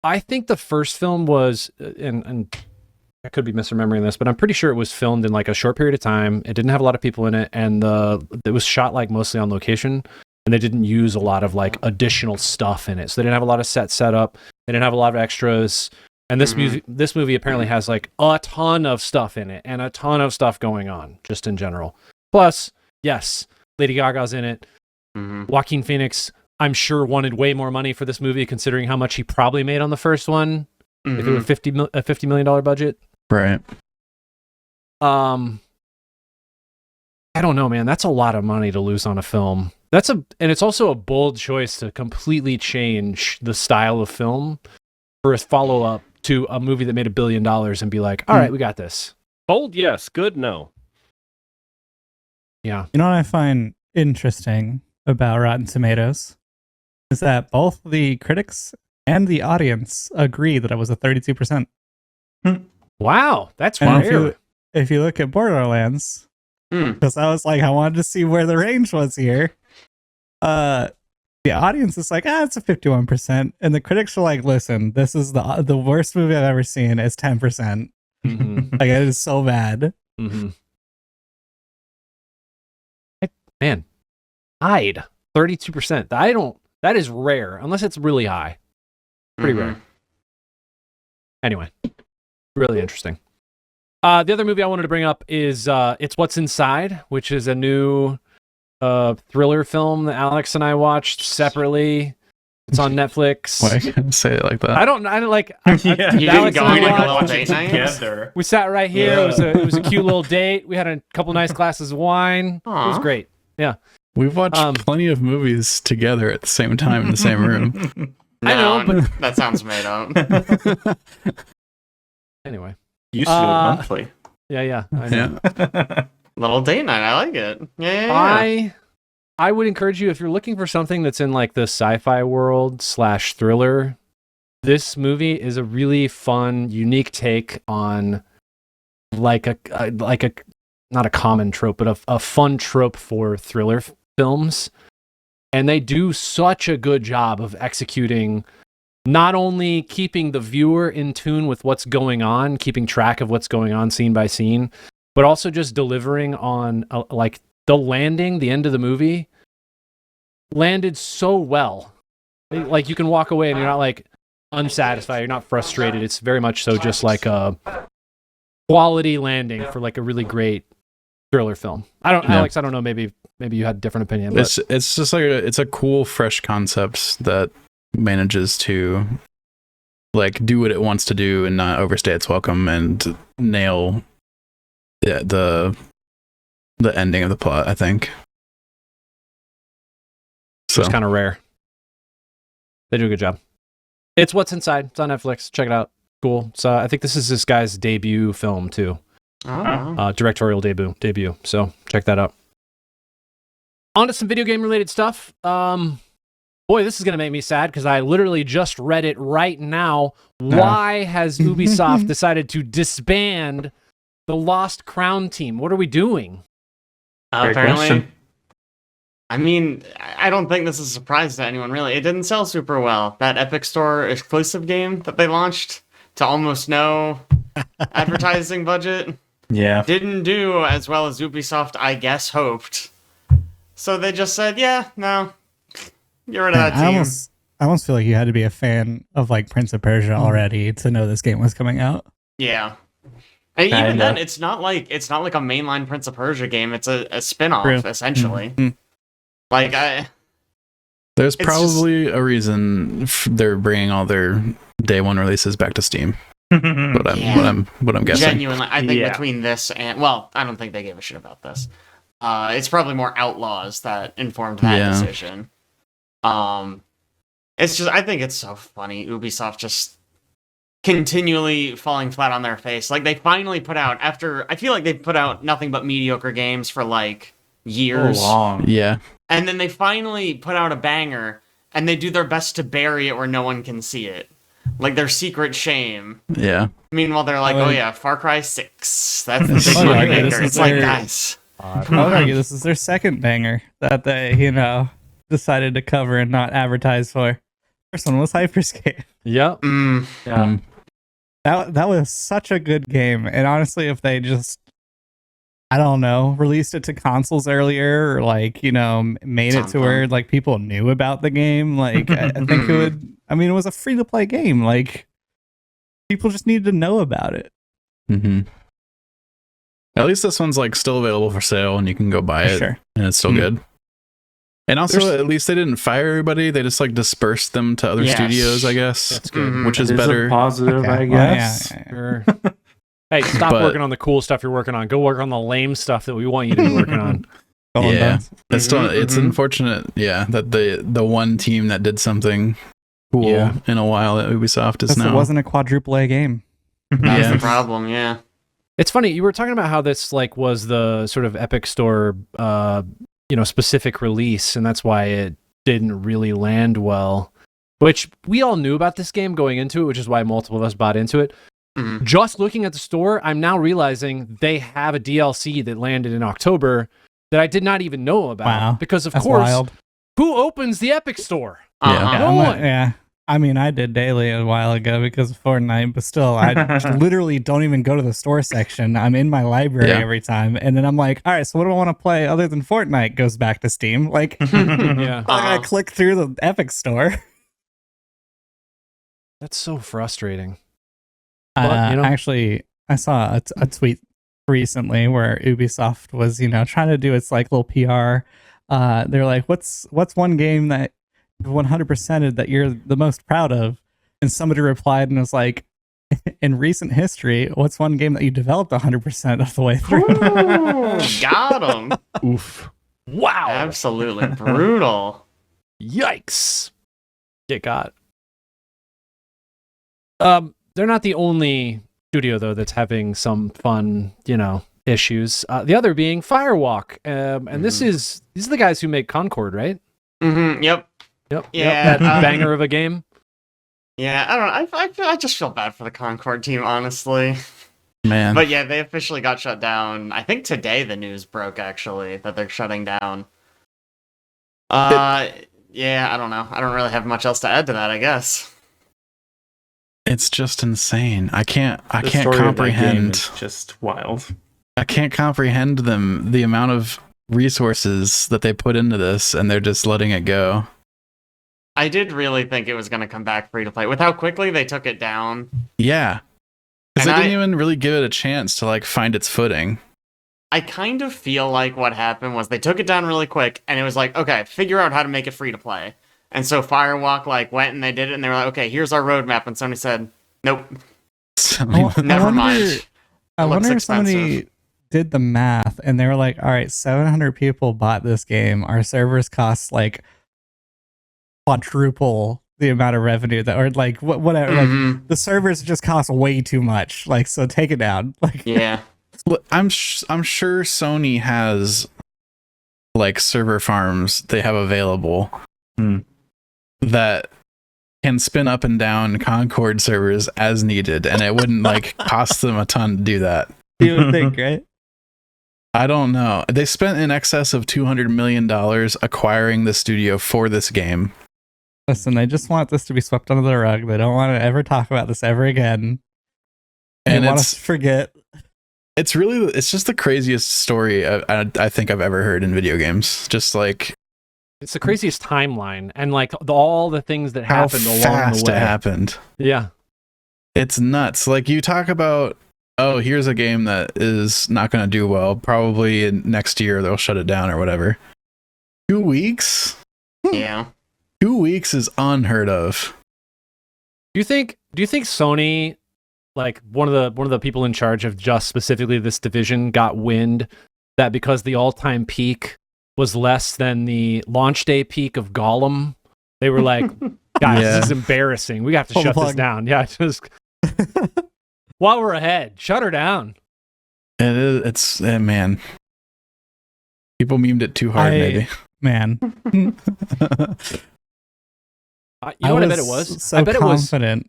the first film was, and I could be misremembering this, but I'm pretty sure it was filmed in like a short period of time. It didn't have a lot of people in it, and it was shot like mostly on location, and they didn't use a lot of like additional stuff in it. So they didn't have a lot of set setup. They didn't have a lot of extras. And this movie apparently has like a ton of stuff in it and a ton of stuff going on just in general. Plus, yes, Lady Gaga's in it. Joaquin Phoenix, I'm sure, wanted way more money for this movie considering how much he probably made on the first one. If it were a $50 million budget. Right. I don't know, man. That's a lot of money to lose on a film. And it's also a bold choice to completely change the style of film for a follow-up to a movie that made $1 billion and be like, all right, we got this. Bold, yes. Good, no. Yeah. You know what I find interesting about Rotten Tomatoes is that both the critics And the audience agreed that it was a 32%. Wow, that's And rare. if you look at Borderlands, Hmm. because I was like, I wanted to see where the range was here. The audience is like, it's a 51%, and the critics are like, listen, this is the worst movie I've ever seen. It's 10%. Mhm. Like, it is so bad. Mm-hmm. Man, tied 32%. That is rare, unless it's really high. Pretty rare. Anyway, really interesting. The other movie I wanted to bring up is It's What's Inside, which is a new thriller film that Alex and I watched separately. It's on Netflix. Why can't I say it like that? I don't like. Yeah. You Alex didn't go and I on like a watched- little date night? together. We sat right here. Yeah. It was a cute little date. We had a couple nice glasses of wine. It was Aw. great. We've watched plenty of movies together at the same time in the same room. I know, No, but- that sounds made up. Anyway, Used to do it monthly. yeah. I know. Yeah. Little date night. I like it. Yeah. I would encourage you, if you're looking for something that's in like the sci-fi world / thriller, this movie is a really fun, unique take on like a not a common trope, but a fun trope for thriller films. And they do such a good job of executing, not only keeping the viewer in tune with what's going on, keeping track of what's going on scene by scene, but also just delivering on like the landing, the end of the movie landed so well. Like you can walk away and you're not like unsatisfied, you're not frustrated. It's very much so just like a quality landing for like a really great thriller film. Alex, I don't know, maybe you had a different opinion, but It's just like it's a cool, fresh concept that manages to like do what it wants to do and not overstay its welcome and nail the ending of the plot, I think. So it's kind of rare. They do a good job. It's What's Inside. It's on Netflix. Check it out. Cool. So I think this is this guy's debut film too. Oh. Directorial debut. So check that out. On to some video game related stuff. Boy, this is gonna make me sad because I literally just read it right now. Why has Ubisoft decided to disband the Lost Crown team? What are we doing? Great Apparently. question. I mean, I don't think this is a surprise to anyone, really. It didn't sell super well. That Epic Store exclusive game that they launched to almost no advertising budget Yeah. didn't do as well as Ubisoft, I guess, hoped. So they just said, yeah, no, get rid of that team. I almost feel like you had to be a fan of like Prince of Persia already to know this game was coming out. Yeah. And even Kinda. then, it's not like a mainline Prince of Persia game. It's a spin-off, True. essentially. Mhm. Like, there's it's probably a reason they're bringing all their day one releases back to Steam. What I'm guessing. genuinely, I think Yeah. between this and, well, I don't think they gave a shit about this. It's probably more Outlaws that informed that Yeah. decision. It's just, I think it's so funny. Ubisoft just continually falling flat on their face. Like, they finally put out, I feel like they've put out nothing but mediocre games for like years. long. Yeah. And then they finally put out a banger, and they do their best to bury it where no one can see it. Like their secret shame. Yeah. Meanwhile, they're like, Oh, oh yeah. yeah, Far Cry 6. That's the big Oh, money yeah, this maker. is It's like, their- guys. I would argue this is their second banger that they, decided to cover and not advertise for. First one was Hyperscape. Yep. Mm, Yeah. That was such a good game. And honestly, if they just, I don't know, released it to consoles earlier or like, made it to where like people knew about the game, like I think it would, it was a free to play game. Like people just needed to know about it. Mm-hmm. At least this one's like still available for sale and you can go buy it Sure. and it's still Mhm. good. And also, at least they didn't fire everybody. They just like dispersed them to other Yes. studios, I guess. That's good. Mhm. Which is It better. a positive, Okay. I Well, guess. yeah. Sure. Hey, stop But- working on the cool stuff you're working on. Go work on the lame stuff that we want you to be working on. Golden Yeah. Bones. It's still, it's Mhm. unfortunate, yeah, that the one team that did something cool Yeah. in a while at Ubisoft is Plus, now. it wasn't a quadruple A game. that's Yeah. the problem, yeah. It's funny, you were talking about how this like was the sort of Epic Store specific release, and that's why it didn't really land well. which we all knew about this game going into it, which is why multiple of us bought into it. Mhm. Just looking at the store, I'm now realizing they have a DLC that landed in October that I did not even know about. Wow. Because, of That's course, wild. who opens the Epic Store? Uh-huh. No one. Yeah. I mean, I did daily a while ago because of Fortnite, but still, I literally don't even go to the store section. I'm in my library Yeah. every time, and then I'm like, all right, so what do I want to play other than Fortnite? Goes back to Steam. Like, Yeah. I gotta click through the Epic Store. That's so frustrating. But, you know- Actually, I saw a tweet recently where Ubisoft was, trying to do its like little PR. They're like, what's one game that 100%ed that you're the most proud of? And somebody replied and was like, in recent history, what's one game that you developed 100% of the way through? Ooh, got him. Oof. Wow. Absolutely brutal. Yikes. Get got. They're not the only studio, though, that's having some fun, issues. The other being Firewalk. And these are the guys who make Concord, right? Mm-hmm. Yep. Yep. Yeah, That banger of a game. Yeah, I don't know. I just feel bad for the Concord team, honestly. Man. But yeah, they officially got shut down. I think today the news broke, actually, that they're shutting down. Yeah, I don't know. I don't really have much else to add to that, I guess. It's just insane. I can't The story of that game comprehend. is just wild. I can't comprehend the amount of resources that they put into this, and they're just letting it go. I did really think it was going to come back free to play. With how quickly they took it down. Yeah, because And they didn't even really give it a chance to like find its footing. I kind of feel like what happened was they took it down really quick, and it was like, okay, figure out how to make it free to play. And so Firewalk went and they did it, and they were like, okay, here's our roadmap. And Sony said, nope, So, never mind. I Looks wonder if somebody expensive. did the math and they were like, all right, 700 people bought this game. Our servers cost like quadruple the amount of revenue that, or like whatever. Like Mhm. the servers just cost way too much. Like, so take it down. Like, Yeah. Look, I'm sure Sony has like server farms they have available Hmm. that can spin up and down Concord servers as needed, and it wouldn't like cost them a ton to do that. you would think, right? I don't know. They spent in excess of $200 million acquiring the studio for this game. Listen, they just want this to be swept under the rug. They don't want to ever talk about this ever again. They And want us to forget. it's just the craziest story I think I've ever heard in video games. Just like It's the craziest timeline, and like all the things that how happened along fast the way. it happened. Yeah. It's nuts. Like you talk about, oh, here's a game that is not going to do well. Probably next year they'll shut it down or whatever. 2 weeks? Yeah. 2 weeks is unheard of. Do you think Sony, like one of the people in charge of just specifically this division, got wind that because the all-time peak was less than the launch day peak of Gollum, they were like, guys, Yeah. this is embarrassing. We have to Pull the shut this plug. down. Yeah, just while we're ahead, shut her down. Man. People memed it too hard, maybe. Man, You know what I bet it was? So I bet it was confident.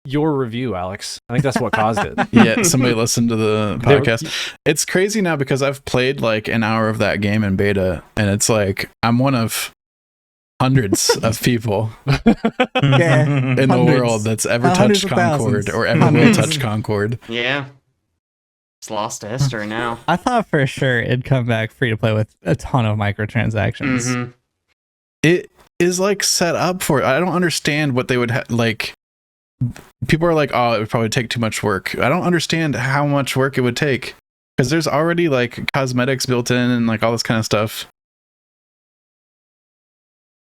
your review, Alex. I think that's what caused it. Yeah, somebody listened to the They were- podcast. It's crazy now because I've played like an hour of that game in beta, and it's like I'm one of hundreds of people Yeah. in the Hundreds. world that's ever Hundreds touched of Concord thousands. or ever will Hundreds. touch Concord. Yeah. It's lost to history now. I thought for sure it'd come back free to play with a ton of microtransactions. Mhm. It is like set up for it. I don't understand what they would like. People are like, oh, it would probably take too much work. I don't understand how much work it would take because there's already like cosmetics built in and like all this kind of stuff.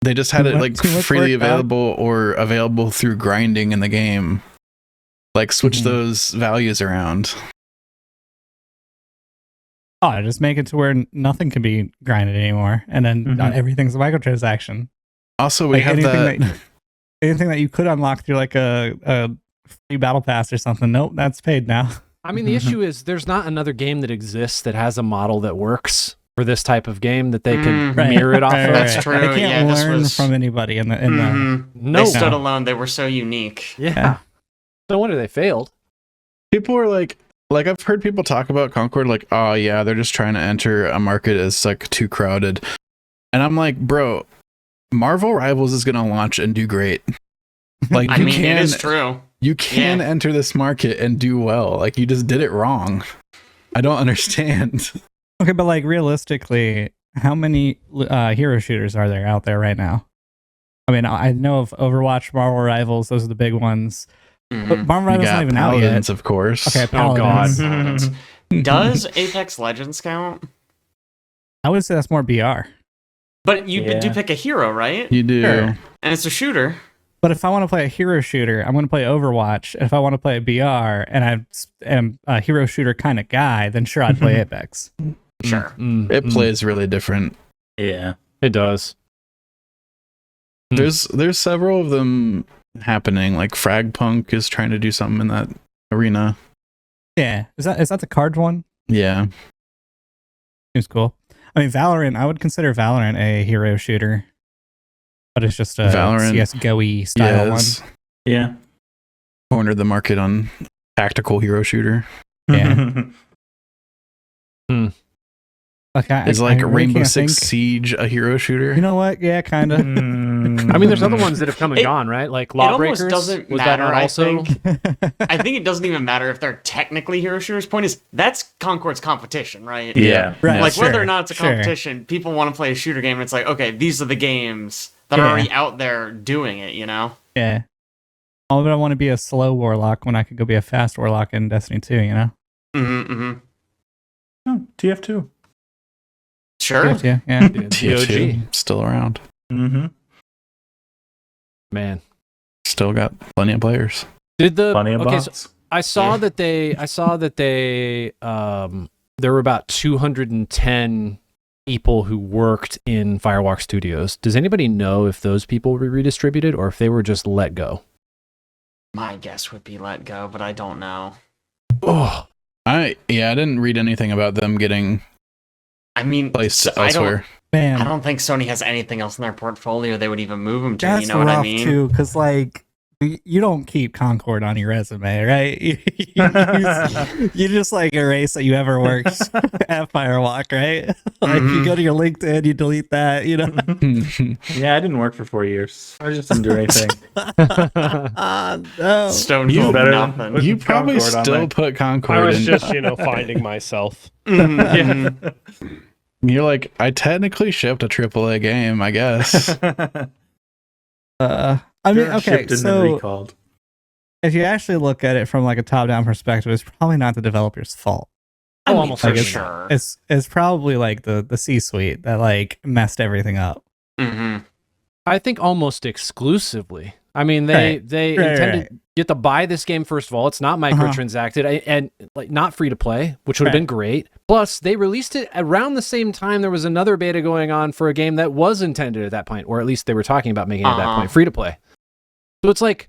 They just had Too it much- like too much freely work, Doc. available or available through grinding in the game. Like switch Mhm. those values around. Oh, just make it to where nothing can be grinded anymore, and then Mhm. everything's a microtransaction. Also, we Like have anything that. Anything that you could unlock through like a free battle pass or something, nope, that's paid now. I mean, the issue is there's not another game that exists that has a model that works for this type of game that they could Right. mirror it off of. That's true. They can't Yeah, this learn was- from anybody in the. No, They stood alone. They were so unique. yeah. No wonder they failed. People are like I've heard people talk about Concord like, oh yeah, they're just trying to enter a market that's like too crowded. And I'm like, bro, Marvel Rivals is gonna launch and do great. Like I you mean, can it is true. you can Yeah. enter this market and do well. Like you just did it wrong. I don't understand. Okay, but like realistically, how many hero shooters are there out there right now? I mean, I know of Overwatch, Marvel Rivals; those are the big ones. But Mhm. Marvel You Rivals got not even out yet. Paladins, of course. Okay, Oh, God. Paladins. Does Apex Legends count? I would say that's more BR. But you Yeah. do pick a hero, right? You do. Sure. And it's a shooter. But if I want to play a hero shooter, I'm going to play Overwatch. If I want to play a BR and I am a hero shooter kind of guy, then sure, I'd play Apex. Sure. It plays really different. Yeah. It does. There's several of them happening. Like Fragpunk is trying to do something in that arena. Yeah, is that the cards one? Yeah. Seems cool. I mean, Valorant. I would consider Valorant a hero shooter, but it's just a Valorant, CS:GO-y style one. Yeah. Cornered the market on tactical hero shooter. Yeah. Like Is I like really Rainbow can't Six think. Siege a hero shooter? You know what? Yeah, kind of. I mean, there's other ones that have come and It- gone, right? Like almost Lawbreakers. doesn't Was that matter, not I also? think. I think it doesn't even matter if they're technically hero shooters. Point is, that's Concord's competition, right? Yeah. Right. Like whether sure, or not it's a sure. competition, people want to play a shooter game. And it's like, okay, these are the games that are Yeah. already out there doing it. You know? Yeah. Why would I want to be a slow warlock when I could go be a fast warlock in Destiny 2, you know? Mm-hmm, mm-hmm. Oh, TF2. Sure. Yeah. TF2 still around. Mm-hmm. Man. Still got plenty of players. Did the Plenty of okay? bots. So I saw that they. There were about 210 people who worked in Firewalk Studios. Does anybody know if those people were redistributed or if they were just let go? My guess would be let go, but I don't know. Oh, I didn't read anything about them getting I mean, placed so- elsewhere. I Man, don't think Sony has anything else in their portfolio they would even move them to. that's You know what I rough mean? too, because like you don't keep Concord on your resume, right? You just like erase that you ever worked at Firewalk, right? Like you go to your LinkedIn, you delete that, you know. Yeah, I didn't work for 4 years. I just didn't do anything. No. Stone You Cold better nothing. than- You probably Concord on still there. put Concord I was in. just, finding myself. Mhm. You're like, I technically shipped a AAA game, I guess. I mean, okay, Shipped and then so recalled. if you actually look at it from like a top-down perspective, it's probably not the developer's fault. I mean, almost for certainly. sure. It's probably like the C-suite that like messed everything up. Mhm. I think almost exclusively. I mean, they Right. intended right. you have to buy this game first of all. It's not microtransacted and like not free to play, which would have Right. been great. Plus, they released it around the same time there was another beta going on for a game that was intended at that point, or at least they were talking about making it at that point free to play. So it's like,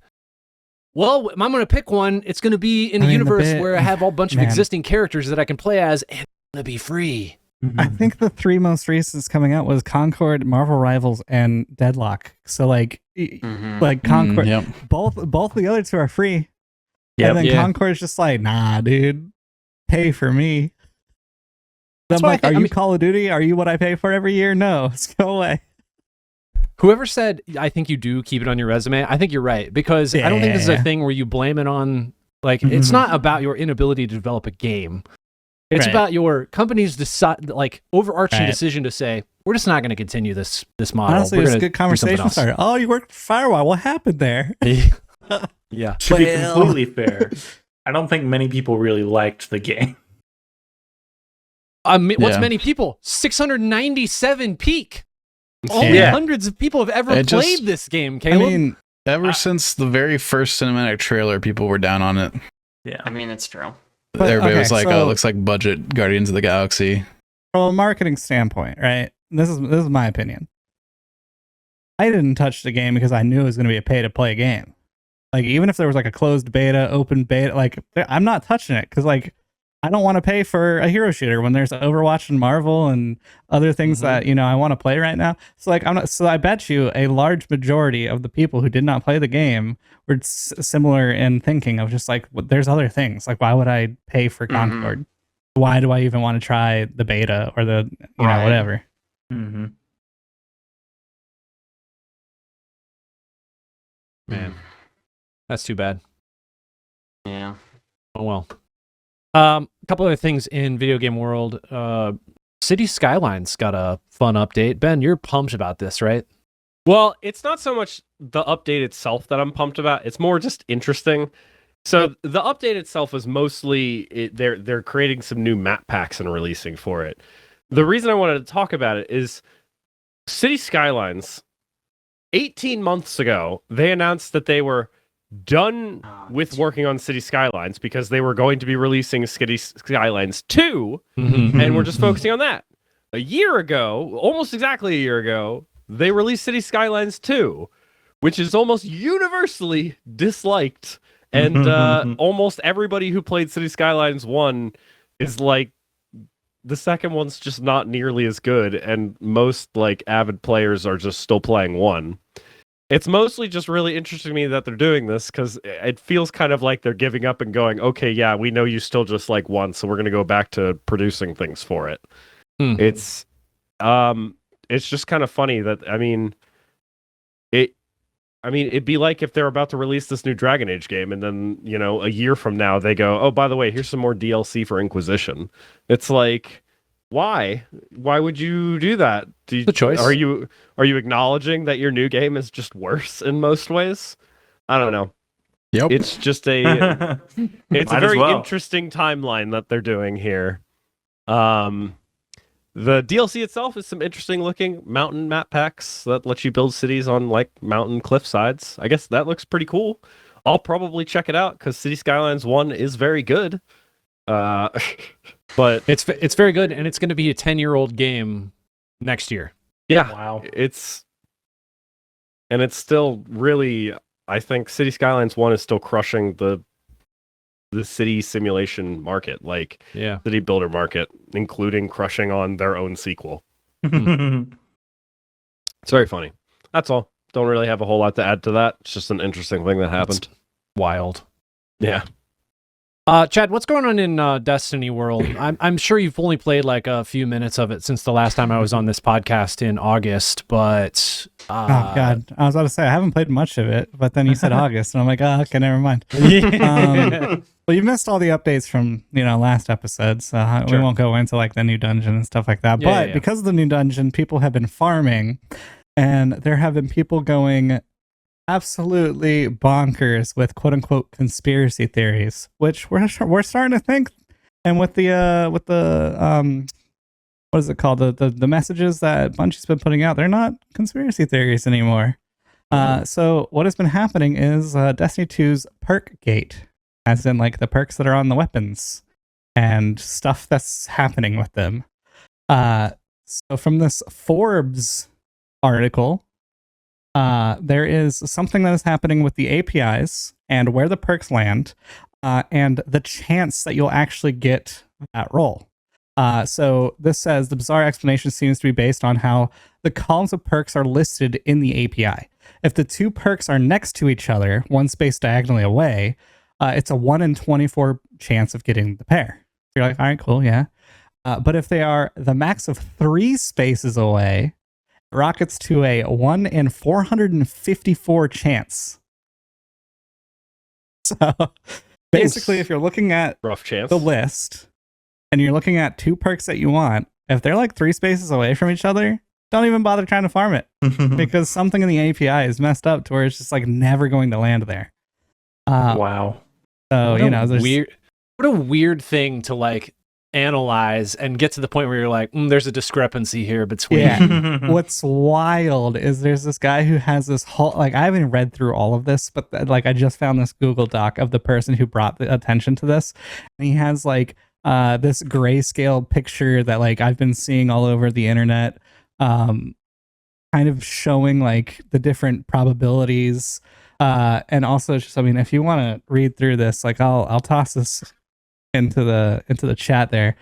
well, if I'm going to pick one, it's going to be in a I mean, the universe bit- where I have a bunch of man. existing characters that I can play as, and it's going to be free. I think the three most recent coming out was Concord, Marvel Rivals, and Deadlock. So like, Mhm. like Concord, Yep. both the other two are free. Yep. And then Yeah. Concord's just like, nah, dude, pay for me. That's I'm why I like, think- are I you mean- Call of Duty? Are you what I pay for every year? No, let's go away. Whoever said, I think you do keep it on your resume, I think you're right. Because I don't think this is a Yeah. thing where you blame it on, like, it's Mhm. not about your inability to develop a game. It's Right. about your company's overarching Right. decision to say, we're just not going to continue this model. Honestly, we're it's a gonna good do something conversation else." starter. Oh, you worked for Firewall. What happened there? Yeah. To be Well. completely fair, I don't think many people really liked the game. What's Yeah. many people? 697 peak. Only Yeah. hundreds of people have ever It just- played this game, I Caleb. mean, Ever since the very first cinematic trailer, people were down on it. Yeah. I mean, it's true. But, Everybody okay, was like, "Oh, so- it looks like budget Guardians of the Galaxy." from a marketing standpoint, right? This is my opinion. I didn't touch the game because I knew it was going to be a pay to play game. Like even if there was like a closed beta, open beta, like I'm not touching it because like I don't want to pay for a hero shooter when there's Overwatch and Marvel and other things that, I want to play right now. So like, I bet you a large majority of the people who did not play the game were similar in thinking of just like, there's other things. Like, why would I pay for Concord? Why do I even want to try the beta or the, whatever? Mm-hmm. Man, that's too bad. Yeah. Oh well. A couple other things in video game world. City Skylines got a fun update. Ben, you're pumped about this, right? Well, it's not so much the update itself that I'm pumped about. It's more just interesting. So the update itself is mostly they're creating some new map packs and releasing for it. The reason I wanted to talk about it is City Skylines. 18 months ago, they announced that they were done with working on City Skylines because they were going to be releasing City Skylines 2, and we're just focusing on that. A year ago, almost exactly a year ago, they released City Skylines 2, which is almost universally disliked, and almost everybody who played City Skylines 1 is like, the second one's just not nearly as good, and most like avid players are just still playing 1. It's mostly just really interesting to me that they're doing this because it feels kind of like they're giving up and going, okay, yeah, we know you still just like 1, so we're going to go back to producing things for it. It's just kind of funny that, it'd be like if they're about to release this new Dragon Age game and then, a year from now they go, oh, by the way, here's some more DLC for Inquisition. It's like, why? Why would you do that? The choice. Are you acknowledging that your new game is just worse in most ways? I don't know. Yep. It's just a very well. interesting timeline that they're doing here. The DLC itself is some interesting looking mountain map packs that let you build cities on like mountain cliff sides. I guess that looks pretty cool. I'll probably check it out because City Skylines 1 is very good. But it's very good, and it's going to be a 10-year-old game next year. Yeah, Wow. it's still really, I think City Skylines 1 is still crushing the city simulation market, like city builder market, including crushing on their own sequel. It's very funny. That's all. Don't really have a whole lot to add to that. It's just an interesting thing that happened. That's wild. Yeah. Chad, what's going on in Destiny world? I'm sure you've only played like a few minutes of it since the last time I was on this podcast in August, but oh god, I was about to say I haven't played much of it, but then you said August, and I'm like, oh, okay, never mind. Well, you missed all the updates from last episode, so we won't go into like the new dungeon and stuff like that. But because of the new dungeon, people have been farming, and there have been people going absolutely bonkers with quote unquote conspiracy theories, which we're starting to think, and with the what is it called, the messages that Bungie's been putting out, they're not conspiracy theories anymore. So what has been happening is Destiny 2's perk gate, as in like the perks that are on the weapons and stuff that's happening with them. So from this Forbes article, there is something that is happening with the APIs and where the perks land, and the chance that you'll actually get that role. So this says the bizarre explanation seems to be based on how the columns of perks are listed in the API. If the two perks are next to each other, one space diagonally away, it's a 1 in 24 chance of getting the pair. You're like, all right, cool, yeah. But if they are the max of 3 spaces away, rockets to a 1 in 454 chance. So basically, if you're looking at Rough chance. the list and you're looking at 2 perks that you want, if they're like 3 spaces away from each other, don't even bother trying to farm it because something in the API is messed up to where it's just like never going to land there. Wow. So there's what a weird thing to like analyze and get to the point where you're like, there's a discrepancy here between. What's wild is there's this guy who has this whole, like, I haven't read through all of this, but like I just found this Google Doc of the person who brought the attention to this, and he has like this grayscale picture that like I've been seeing all over the internet, kind of showing like the different probabilities, and also just, I mean, if you want to read through this, like I'll toss this into the chat there.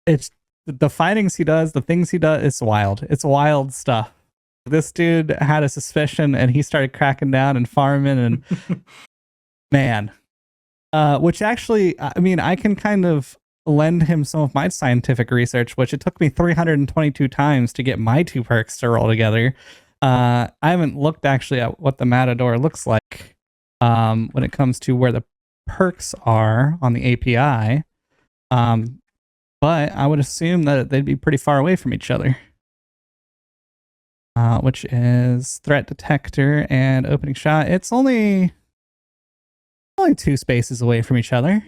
It's the findings he does, the things he does. It's wild. It's wild stuff. This dude had a suspicion, and he started cracking down and farming, and man, which actually, I mean, I can kind of lend him some of my scientific research, which it took me 322 times to get my 2 perks to roll together. I haven't looked actually at what the Matador looks like when it comes to where the perks are on the API, but I would assume that they'd be pretty far away from each other. Which is threat detector and opening shot. It's only 2 spaces away from each other.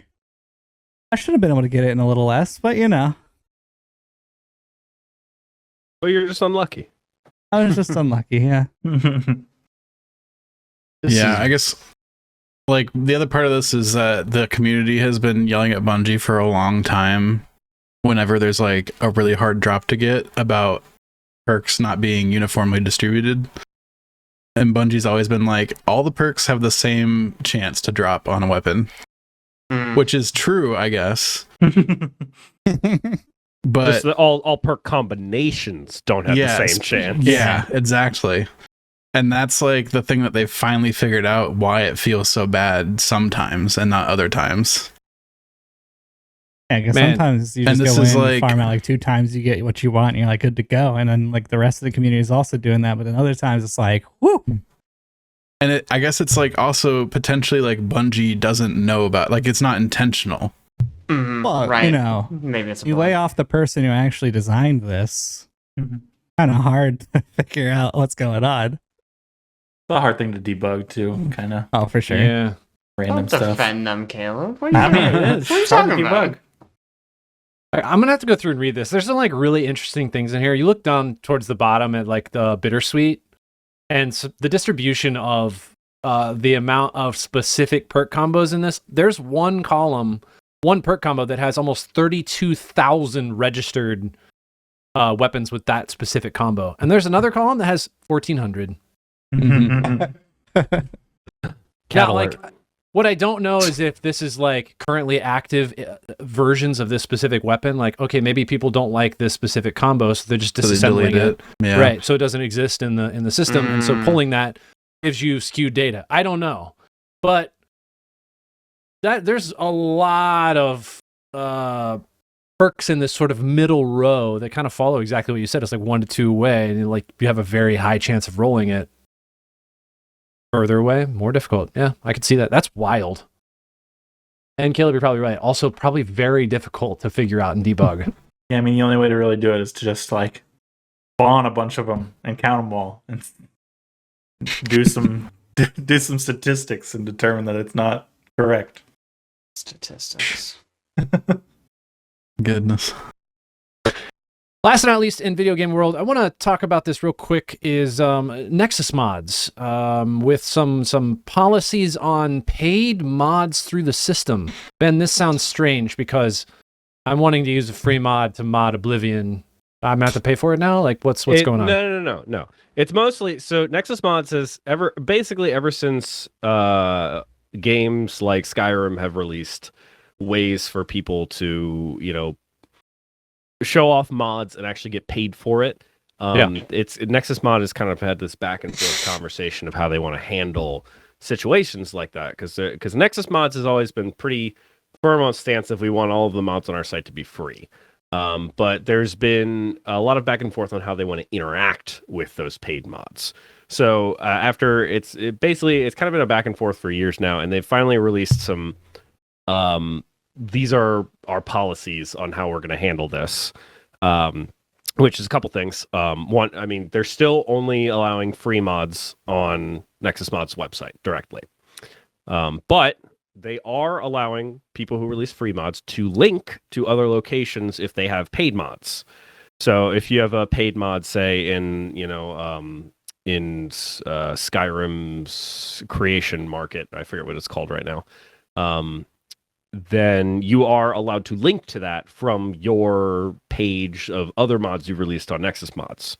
I should have been able to get it in a little less, but you know. Well, you're just unlucky. I was just unlucky, yeah. I guess like the other part of this is that the community has been yelling at Bungie for a long time whenever there's like a really hard drop to get about perks not being uniformly distributed. And Bungie's always been like, all the perks have the same chance to drop on a weapon. Which is true, I guess. But just all perk combinations don't have the same chance. Yeah, exactly. And that's like the thing that they've finally figured out, why it feels so bad sometimes and not other times. Yeah, because sometimes you just go in and farm out like 2 times, you get what you want, and you're like good to go. And then like the rest of the community is also doing that, but then other times it's like, whoo. And I guess it's like also potentially like Bungie doesn't know about, like it's not intentional. Well, right. you know, Maybe it's you lay off the person who actually designed this. Kind of hard to figure out what's going on. It's a hard thing to debug too, kind of. Oh, for sure. Yeah. Random Don't stuff. defend them, Caleb. What are you I mean, talking it about? is. What are you It's hard to talking about? debug. I'm gonna have to go through and read this. There's some like really interesting things in here. You look down towards the bottom at like the bittersweet, and so the distribution of the amount of specific perk combos in this. There's one perk combo that has almost 32,000 registered weapons with that specific combo, and there's another column that has 1,400. Now, like, what I don't know is if this is like currently active versions of this specific weapon. Like, okay, maybe people don't like this specific combo, so they're just disassembling it. Yeah. Right, so it doesn't exist in the system, and so pulling that gives you skewed data. I don't know, but that there's a lot of perks in this sort of middle row that kind of follow exactly what you said. It's like 1 to 2 away, and like you have a very high chance of rolling it. Further away, more difficult. Yeah, I could see that. That's wild. And Caleb, you're probably right. Also, probably very difficult to figure out and debug. Yeah, I mean, the only way to really do it is to just like spawn a bunch of them and count them all and do some statistics and determine that it's not correct. Statistics. Goodness. Last but not least, in video game world, I want to talk about this real quick. Is Nexus mods with some policies on paid mods through the system. Ben, this sounds strange because I'm wanting to use a free mod to mod Oblivion. I'm gonna have to pay for it now. Like, what's going on? No. It's mostly so Nexus mods has ever since games like Skyrim have released ways for people to show off mods and actually get paid for it. Nexus mod has kind of had this back and forth conversation of how they want to handle situations like that, because Nexus mods has always been pretty firm on stance if we want all of the mods on our site to be free. But there's been a lot of back and forth on how they want to interact with those paid mods. So after it's kind of been a back and forth for years now, and they've finally released some. These are our policies on how we're going to handle this, which is a couple things. One, I mean, they're still only allowing free mods on Nexus Mods' website directly, but they are allowing people who release free mods to link to other locations if they have paid mods. So if you have a paid mod, say in Skyrim's creation market, I forget what it's called right now. Then you are allowed to link to that from your page of other mods you've released on Nexus Mods.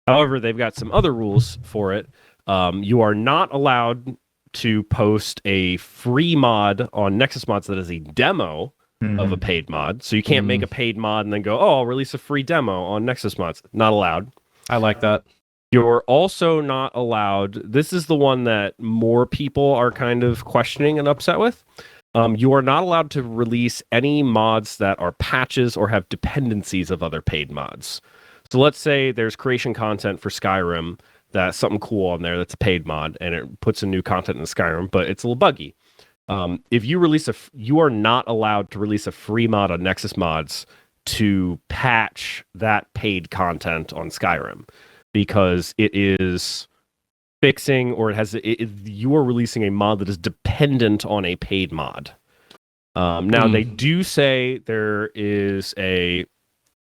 However, they've got some other rules for it. You are not allowed to post a free mod on Nexus Mods that is a demo of a paid mod. So you can't make a paid mod and then go, oh, I'll release a free demo on Nexus mods. Not allowed. I like that. You're also not allowed. This is the one that more people are kind of questioning and upset with. You are not allowed to release any mods that are patches or have dependencies of other paid mods. So let's say there's creation content for Skyrim that's something cool on there that's a paid mod, and it puts in new content in Skyrim, but it's a little buggy. If you release you are not allowed to release a free mod on Nexus Mods to patch that paid content on Skyrim, because it is fixing, or you are releasing a mod that is dependent on a paid mod. Now they do say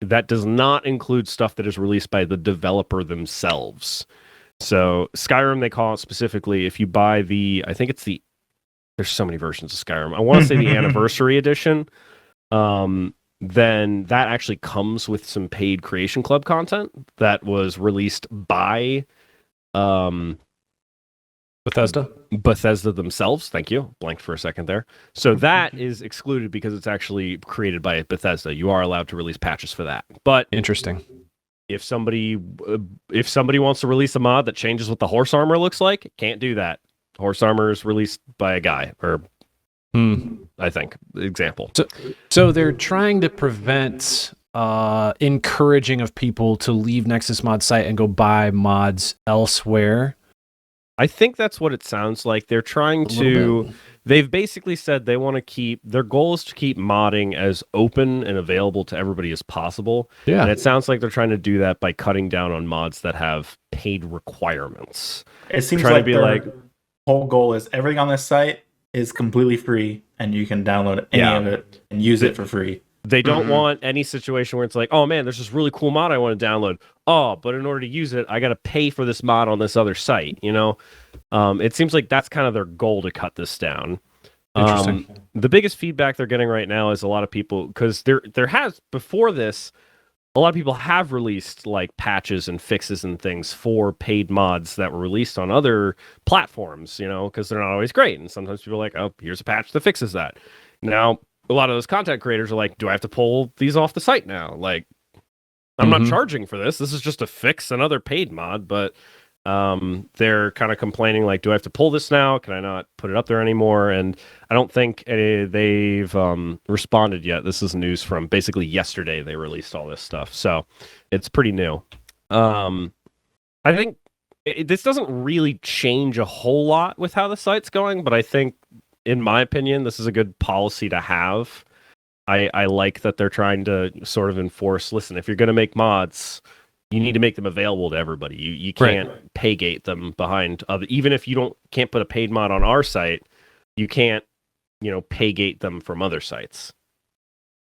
that does not include stuff that is released by the developer themselves. So Skyrim, they call it specifically, if you buy there's so many versions of Skyrim. I want to say the anniversary edition, then that actually comes with some paid Creation Club content that was released by Bethesda themselves. Thank you. Blanked for a second there. So that is excluded because it's actually created by Bethesda. You are allowed to release patches for that. But Interesting. if somebody wants to release a mod that changes what the horse armor looks like, can't do that. Horse armor is released by a guy, or I think, example. So they're trying to prevent encouraging of people to leave Nexus Mod site and go buy mods elsewhere. I think that's what it sounds like. They're trying to. They've basically said they want to keep. Their goal is to keep modding as open and available to everybody as possible. Yeah. And it sounds like they're trying to do that by cutting down on mods that have paid requirements. It seems Trying like to be their like, whole goal is everything on this site is completely free, and you can download any of it and use it for free. They don't want any situation where it's like, oh man, there's this really cool mod I want to download. Oh, but in order to use it, I got to pay for this mod on this other site. You know, it seems like that's kind of their goal to cut this down. Interesting. The biggest feedback they're getting right now is a lot of people, because there has before this, a lot of people have released like patches and fixes and things for paid mods that were released on other platforms. You know, because they're not always great, and sometimes people are like, oh, here's a patch that fixes that. Now, a lot of those content creators are like, do I have to pull these off the site now? Like, I'm not charging for this. This is just to fix another paid mod, but they're kind of complaining like, do I have to pull this now? Can I not put it up there anymore? And I don't think they've responded yet. This is news from basically yesterday. They released all this stuff. So it's pretty new. I think this doesn't really change a whole lot with how the site's going, but I think, in my opinion, this is a good policy to have. I like that they're trying to sort of enforce, listen, if you're going to make mods, you need to make them available to everybody. You can't pay gate them behind other, even if you can't put a paid mod on our site, you can't, pay gate them from other sites.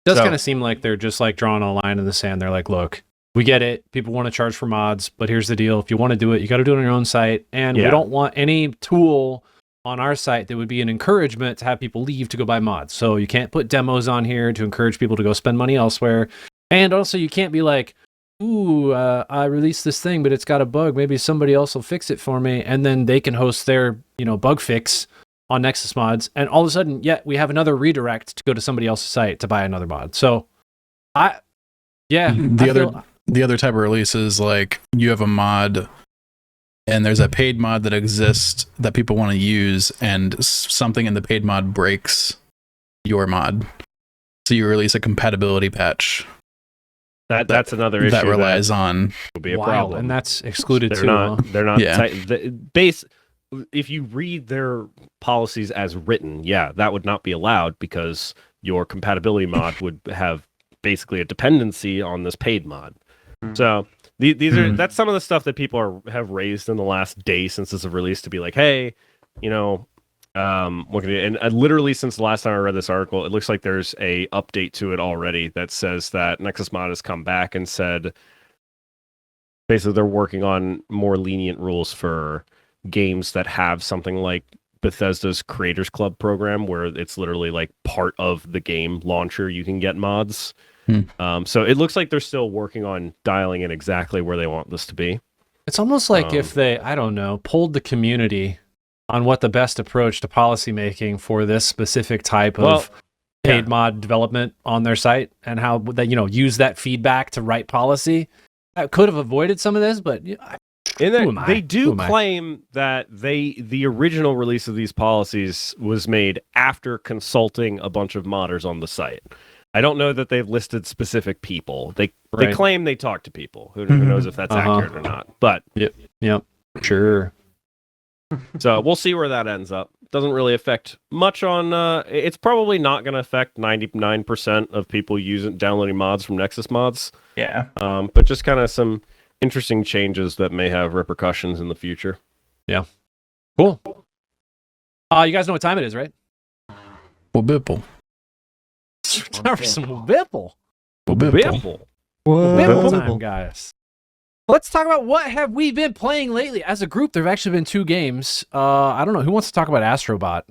It does kind of seem like they're just like drawing a line in the sand. They're like, look, we get it. People want to charge for mods, but here's the deal. If you want to do it, you got to do it on your own site. And we don't want any tool on our site that would be an encouragement to have people leave to go buy mods. So you can't put demos on here to encourage people to go spend money elsewhere. And also you can't be like, ooh, I released this thing, but it's got a bug. Maybe somebody else will fix it for me. And then they can host their, bug fix on Nexus Mods. And all of a sudden, we have another redirect to go to somebody else's site to buy another mod. So the other type of release is like you have a mod and there's a paid mod that exists that people want to use, and something in the paid mod breaks your mod. So you release a compatibility patch. That's another issue that relies on. Will be a problem, and that's excluded they're too. They're not. Yeah. If you read their policies as written, that would not be allowed because your compatibility mod would have basically a dependency on this paid mod. So these are that's some of the stuff that people have raised in the last day since this was released, to be like, hey, what can you, and literally since the last time I read this article, it looks like there's a update to it already that says that Nexus Mod has come back and said basically they're working on more lenient rules for games that have something like Bethesda's Creators Club program, where it's literally like part of the game launcher you can get mods. So it looks like they're still working on dialing in exactly where they want this to be. It's almost like if they, I don't know, polled the community on what the best approach to policymaking for this specific type of paid mod development on their site and how that use that feedback to write policy. I could have avoided some of this, but They do claim that the original release of these policies was made after consulting a bunch of modders on the site. I don't know that they've listed specific people. They claim they talk to people. Who knows if that's accurate or not? But yep, sure. So we'll see where that ends up. Doesn't really affect much on. It's probably not going to affect 99% of people downloading mods from Nexus Mods. Yeah. But just kind of some interesting changes that may have repercussions in the future. Yeah. Cool. You guys know what time it is, right? WHYBPL. Time for some WHYBPL. WHYBPL. WHYBPL time, guys. Let's talk about what have we been playing lately. As a group, there have actually been 2 games. I don't know. Who wants to talk about Astrobot?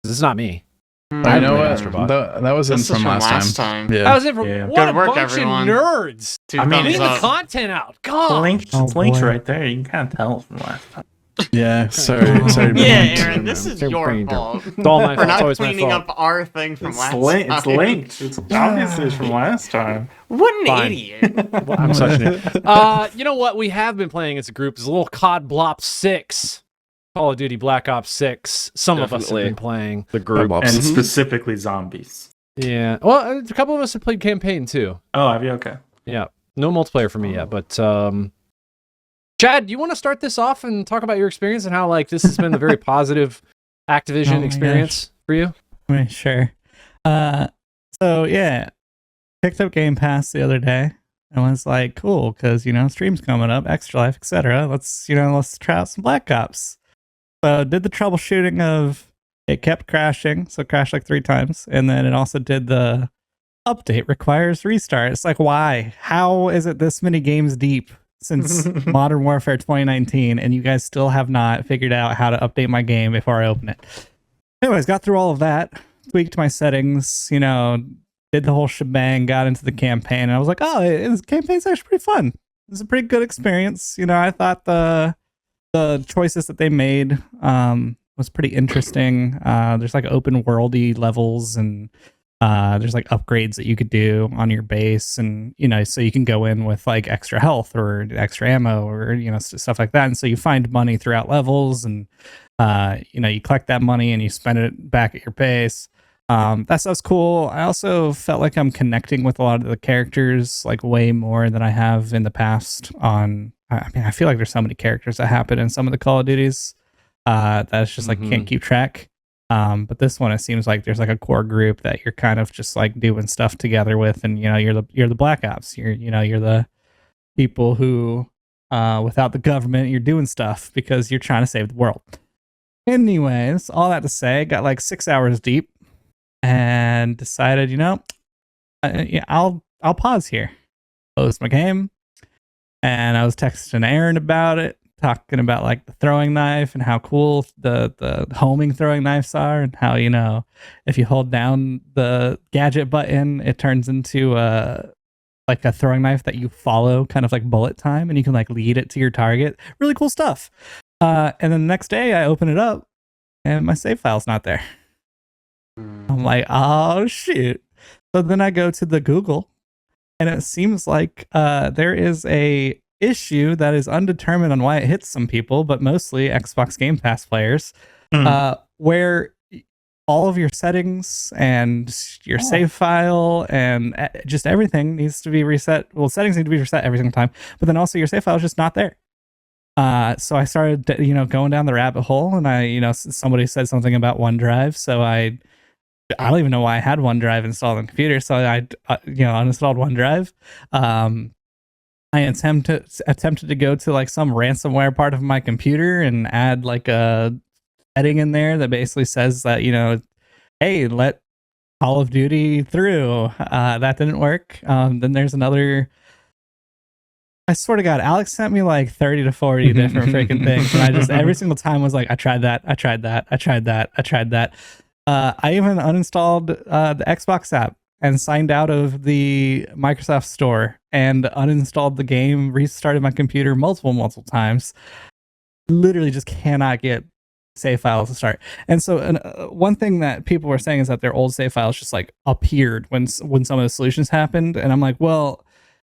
This is not me. I know what. Astrobot. That was in from last time. Yeah. That was it from Yeah. what Good a work, bunch everyone. of nerds. I mean, Leave the up. content out. God. Link's boy. right there. You can kind of tell from last time. Yeah. Sorry. to be Yeah, late. Aaron, this is your fault. It's all my For fault. It's not always my cleaning fault. up our thing from last It's time. linked. It's obviously from last time. What an Fine. idiot. Well, I'm such an idiot. You know what we have been playing as a group is a little COD Blop 6. Call of Duty Black Ops 6. Some of us have Definitely. been playing. The group. And specifically zombies. Yeah. Well, a couple of us have played campaign too. Oh, have you? Okay. Yeah. No multiplayer for me yet, but Chad, you want to start this off and talk about your experience and how this has been a very positive Activision Oh my experience for you? Sure. So yeah, picked up Game Pass the other day and was like, cool, because stream's coming up, Extra Life, etc. Let's try out some Black Ops. So did the troubleshooting of it kept crashing, so it crashed like 3 times, and then it also did the update requires restart. It's like, why? How is it this many games deep since Modern Warfare 2019, and you guys still have not figured out how to update my game before I open it? Anyways, got through all of that, tweaked my settings, did the whole shebang, got into the campaign, and I was like, oh, this campaign's actually pretty fun. It was a pretty good experience. I thought the choices that they made was pretty interesting. There's open worldy levels, and there's upgrades that you could do on your base, and so you can go in with extra health or extra ammo or stuff like that. And so you find money throughout levels, and you collect that money and you spend it back at your base. That stuff's cool. I also felt like I'm connecting with a lot of the characters way more than I have in the past. I feel like there's so many characters that happen in some of the Call of Duties that it's just can't keep track. But this one, it seems like there's a core group that you're kind of just doing stuff together with, and you're the Black Ops. You're the people who, without the government, you're doing stuff because you're trying to save the world. Anyways, all that to say, got 6 hours deep, and decided, I'll pause here, close my game, and I was texting Aaron about it, talking about the throwing knife and how cool the homing throwing knives are, and how if you hold down the gadget button, it turns into a throwing knife that you follow, kind of like bullet time, and you can lead it to your target. Really cool stuff. And then the next day I open it up and my save file's not there. I'm like, oh shoot. So then I go to the Google, and it seems like there is a issue that is undetermined on why it hits some people, but mostly Xbox Game Pass players, where all of your settings and your save file and just everything needs to be reset. Well, settings need to be reset every single time, but then also your save file is just not there. So I started, going down the rabbit hole, and somebody said something about OneDrive, so I don't even know why I had OneDrive installed on the computer, so I uninstalled OneDrive. I attempted to go to some ransomware part of my computer and add a setting in there that basically says that, hey, let Call of Duty through. That didn't work. Then there's another. I swear to God, Alex sent me 30 to 40 different freaking things, and I just every single time was I tried that. I even uninstalled the Xbox app and signed out of the Microsoft Store and uninstalled the game, restarted my computer multiple times. Literally just cannot get save files to start. And so one thing that people were saying is that their old save files just like appeared when some of the solutions happened. And I'm like, well,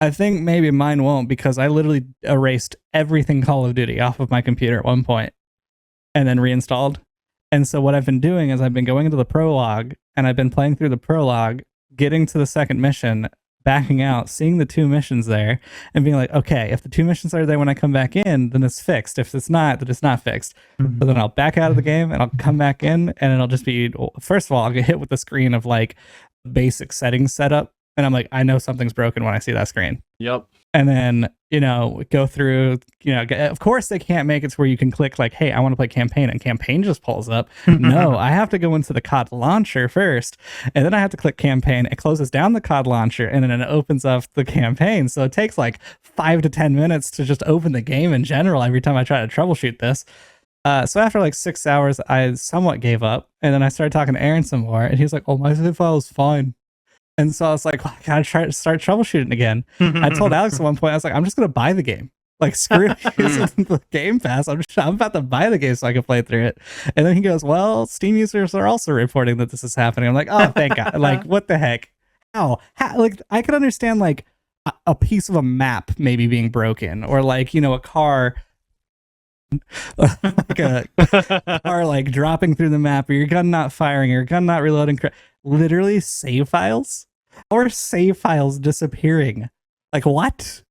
I think maybe mine won't, because I literally erased everything Call of Duty off of my computer at one point and then reinstalled. And so what I've been doing is I've been going into the prologue, and I've been playing through the prologue, getting to the second mission, backing out, seeing the 2 missions there, and being like, okay, if the 2 missions are there when I come back in, then it's fixed. If it's not, then it's not fixed. Mhm. But then I'll back out of the game and I'll come back in, and it'll just be, first of all, I'll get hit with the screen of like basic settings setup. And I'm like, I know something's broken when I see that screen. Yep. And then, go through, of course they can't make it to where you can click like, hey, I want to play campaign, and campaign just pulls up. No, I have to go into the COD launcher first, and then I have to click campaign. It closes down the COD launcher, and then it opens up the campaign. So it takes like 5 to 10 minutes to just open the game in general every time I try to troubleshoot this. So after like 6 hours, I somewhat gave up, and then I started talking to Aaron some more, and he was like, oh, my save file is start And so I was like, well, I gotta try to start troubleshooting again. I told Alex at one point, I was like, I'm just gonna buy the game. Like, screw the Game Pass. I'm about to buy the game so I can play through it. And then he goes, well, Steam users are also reporting that this is happening. I'm like, oh, thank God. Like, what the heck? How? Like, I could understand like a piece of a map maybe being broken, or like, a car. Like a car like dropping through the map, or your gun not firing, or your gun not reloading. Literally save files, or save files disappearing. Like, what?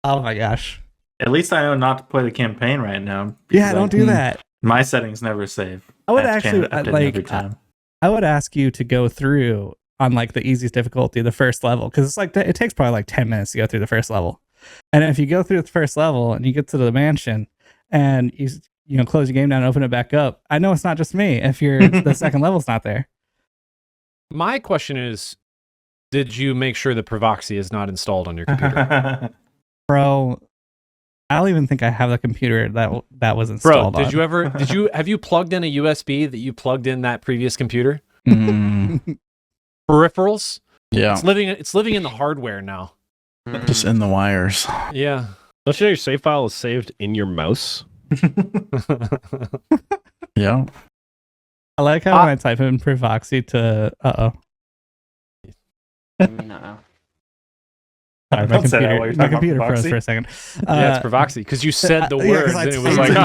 Oh my gosh. At least I know not to play the campaign right now. Yeah, don't do that. My settings never save. I would That's actually every time. I would ask you to go through on like the easiest difficulty, the first level, because it's like it takes probably like 10 minutes to go through the first level. And if you go through the first level and you get to the mansion and you close your game down and open it back up, I know it's not just me if the second level's not there. My question is, did you make sure the Provoxy is not installed on your computer? Bro, I don't even think I have the computer that was installed. Bro, have you plugged in a USB that you plugged in that previous computer? Peripherals? Yeah. It's living in the hardware now. Just in the wires. Yeah. Don't you know your save file is saved in your mouse? Yeah. I like how when I type in Provoxy to No. Sorry, my computer froze for a second. Yeah, it's Provoxy, because you said the Yeah, word, 'cause I and it was typed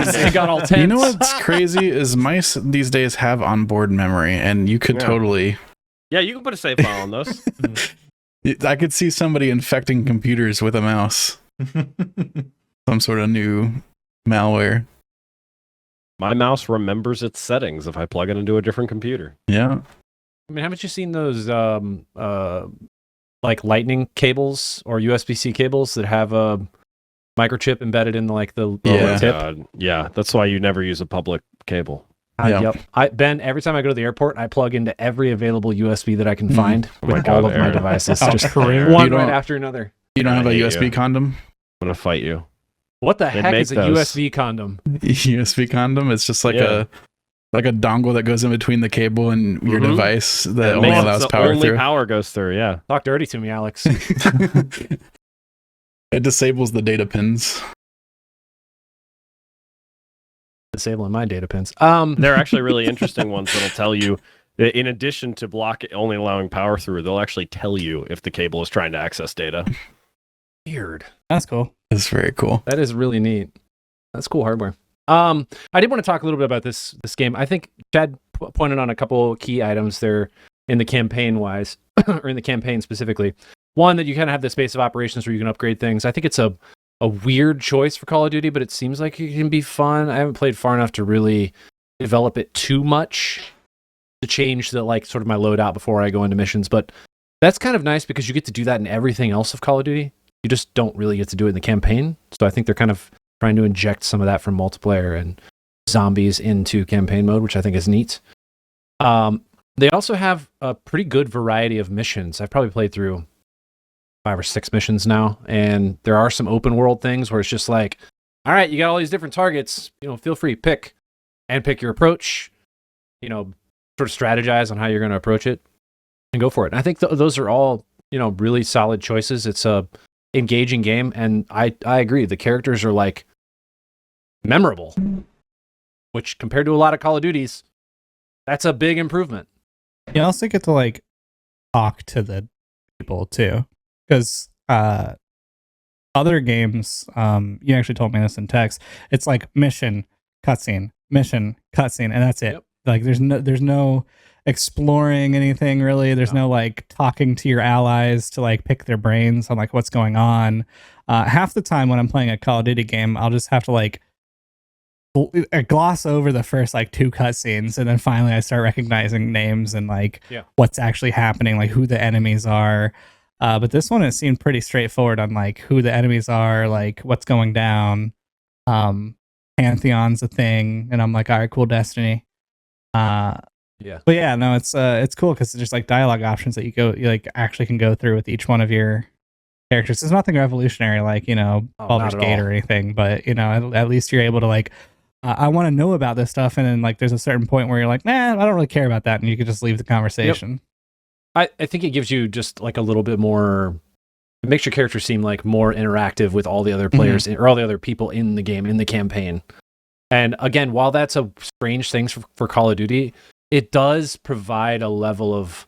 like, it. it got all tense. You know what's crazy is mice these days have onboard memory, and you could totally. Yeah, you can put a save file on those. I could see somebody infecting computers with a mouse. Some sort of new malware. My mouse remembers its settings if I plug it into a different computer. Yeah. I mean, haven't you seen those like lightning cables or USB-C cables that have a microchip embedded in the tip? God. Yeah, that's why you never use a public cable. Yep. Ben, every time I go to the airport, I plug into every available USB that I can find with all of my devices. Just one right after another. You don't have a USB condom? I'm going to fight you. What the heck make is a those. USB condom? USB condom? It's just like a dongle that goes in between the cable and your device that only allows power only through. Power goes through, yeah. Talk dirty to me, Alex. It disables the data pins. Disabling my data pins. They're actually really interesting ones that'll tell you, in addition to only allowing power through, they'll actually tell you if the cable is trying to access data. Weird. That's cool. That's very cool. That is really neat. That's cool hardware. I did want to talk a little bit about this game. I think Chad pointed on a couple key items there in the campaign wise, or in the campaign specifically. One, that you kind of have the space of operations where you can upgrade things. I think it's a weird choice for Call of Duty, but it seems like it can be fun. I haven't played far enough to really develop it too much to change the sort of my loadout before I go into missions. But that's kind of nice because you get to do that in everything else of Call of Duty. You just don't really get to do it in the campaign. So I think they're kind of trying to inject some of that from multiplayer and zombies into campaign mode, which I think is neat. They also have a pretty good variety of missions. I've probably played through 5 or 6 missions now, and there are some open world things where it's just like, all right, you got all these different targets, feel free, pick your approach, sort of strategize on how you're going to approach it and go for it. And I think those are all, really solid choices. It's a engaging game, and I agree. The characters are memorable. which compared to a lot of Call of Duties, that's a big improvement. You also get to like talk to the people too, because other games, you actually told me this in text. It's like mission, cutscene, and that's it. Yep. Like there's no exploring anything really. There's no like talking to your allies to like pick their brains on like what's going on. Half the time when I'm playing a Call of Duty game, I'll just have to like gloss over the first like 2 cutscenes, and then finally I start recognizing names and like what's actually happening, like who the enemies are. But this one, it seemed pretty straightforward on like who the enemies are, like what's going down. Pantheon's a thing, and I'm like, all right, cool, Destiny. But yeah, no, it's cool because it's just like dialogue options that you like actually can go through with each one of your characters. There's nothing revolutionary like Baldur's Gate or anything, but at least you're able to like. I want to know about this stuff, and then like there's a certain point where you're like, nah, I don't really care about that, and you can just leave the conversation. Yep. I think it gives you just like a little bit more. It makes your character seem like more interactive with all the other players or all the other people in the game, in the campaign. And again, while that's a strange thing for Call of Duty, it does provide a level of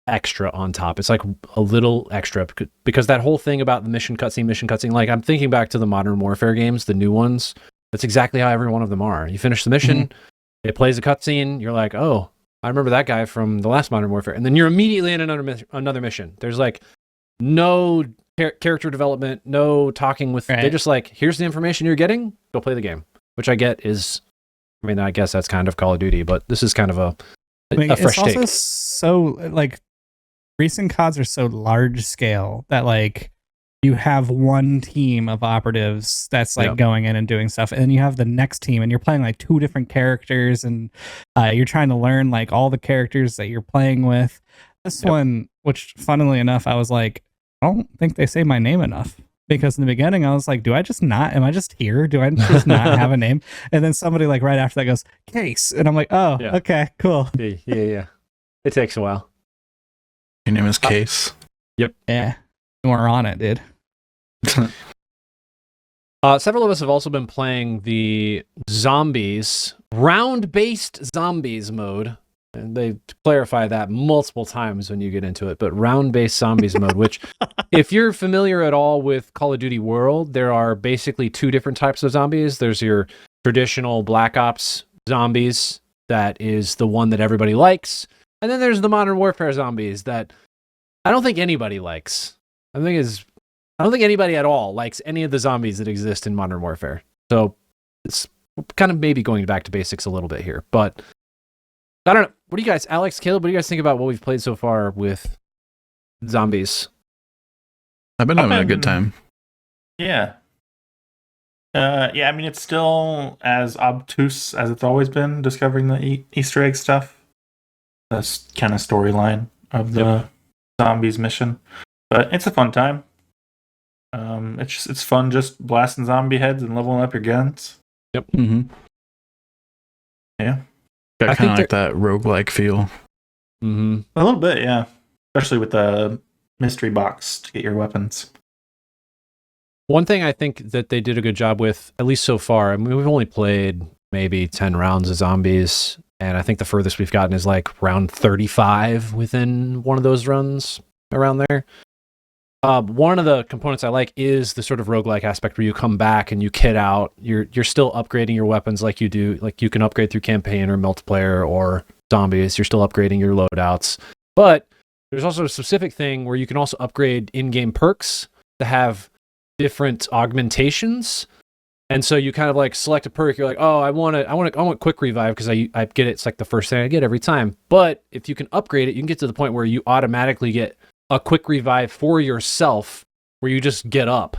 extra on top. It's like a little extra because that whole thing about the mission cutscene, like I'm thinking back to the Modern Warfare games, the new ones. That's exactly how every one of them are. You finish the mission, it plays a cutscene, you're like, oh, I remember that guy from the last Modern Warfare. And then you're immediately in another mission. There's like no character development, no talking with... They're just like, here's the information you're getting, go play the game. Which I get is... I mean, I guess that's kind of Call of Duty, but this is kind of a fresh take. It's also so, like, recent CODs are so large scale that, like, you have one team of operatives that's like going in and doing stuff, and then you have the next team, and you're playing like 2 different characters, and you're trying to learn like all the characters that you're playing with. This one, which funnily enough, I was like, I don't think they say my name enough, because in the beginning I was like, am I just here? Do I just not have a name? And then somebody like right after that goes, Case, and I'm like, oh, okay, cool. Yeah. It takes a while. Your name is Case. Yep. Yeah. We're on it, dude. Several of us have also been playing the zombies, round-based zombies mode. And they clarify that multiple times when you get into it, but round-based zombies mode, which if you're familiar at all with Call of Duty World, there are basically 2 different types of zombies. There's your traditional Black Ops zombies, that is the one that everybody likes. And then there's the Modern Warfare zombies that I don't think anybody likes. I don't think anybody at all likes any of the zombies that exist in Modern Warfare. So it's kind of maybe going back to basics a little bit here. But I don't know. What do you guys, Alex, Caleb, what do you guys think about what we've played so far with zombies? I've been having a good time. Yeah. I mean, it's still as obtuse as it's always been, discovering the Easter egg stuff. That's kind of storyline of the zombies mission. But it's a fun time. It's fun just blasting zombie heads and leveling up your guns. Yep. Mm-hmm. Yeah. Got kind of like that roguelike feel. Mm-hmm. A little bit, yeah. Especially with the mystery box to get your weapons. One thing I think that they did a good job with, at least so far, I mean, we've only played maybe 10 rounds of zombies, and I think the furthest we've gotten is like round 35 within one of those runs around there. One of the components I like is the sort of roguelike aspect where you come back and you kit out. You're still upgrading your weapons like you do. Like you can upgrade through campaign or multiplayer or zombies. You're still upgrading your loadouts. But there's also a specific thing where you can also upgrade in-game perks to have different augmentations. And so you kind of like select a perk. You're like, oh, I want quick revive because I get it. It's like the first thing I get every time. But if you can upgrade it, you can get to the point where you automatically get a quick revive for yourself where you just get up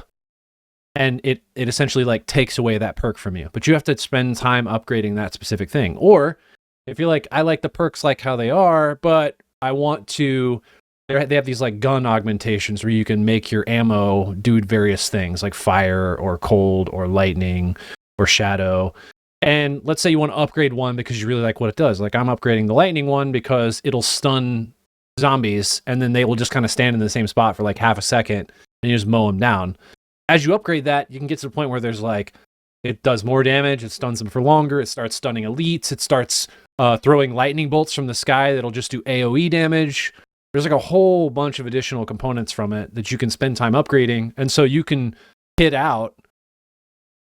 and it essentially like takes away that perk from you, but you have to spend time upgrading that specific thing. Or if you're like, I like the perks like how they are, but I want to, they have these like gun augmentations where you can make your ammo do various things like fire or cold or lightning or shadow. And let's say you want to upgrade one because you really like what it does. Like I'm upgrading the lightning one because it'll stun zombies and then they will just kind of stand in the same spot for like half a second and you just mow them down. As you upgrade that, you can get to the point where there's like it does more damage. It stuns them for longer. It starts stunning elites. It starts throwing lightning bolts from the sky that'll just do AoE damage. There's like a whole bunch of additional components from it that you can spend time upgrading. And so you can hit out.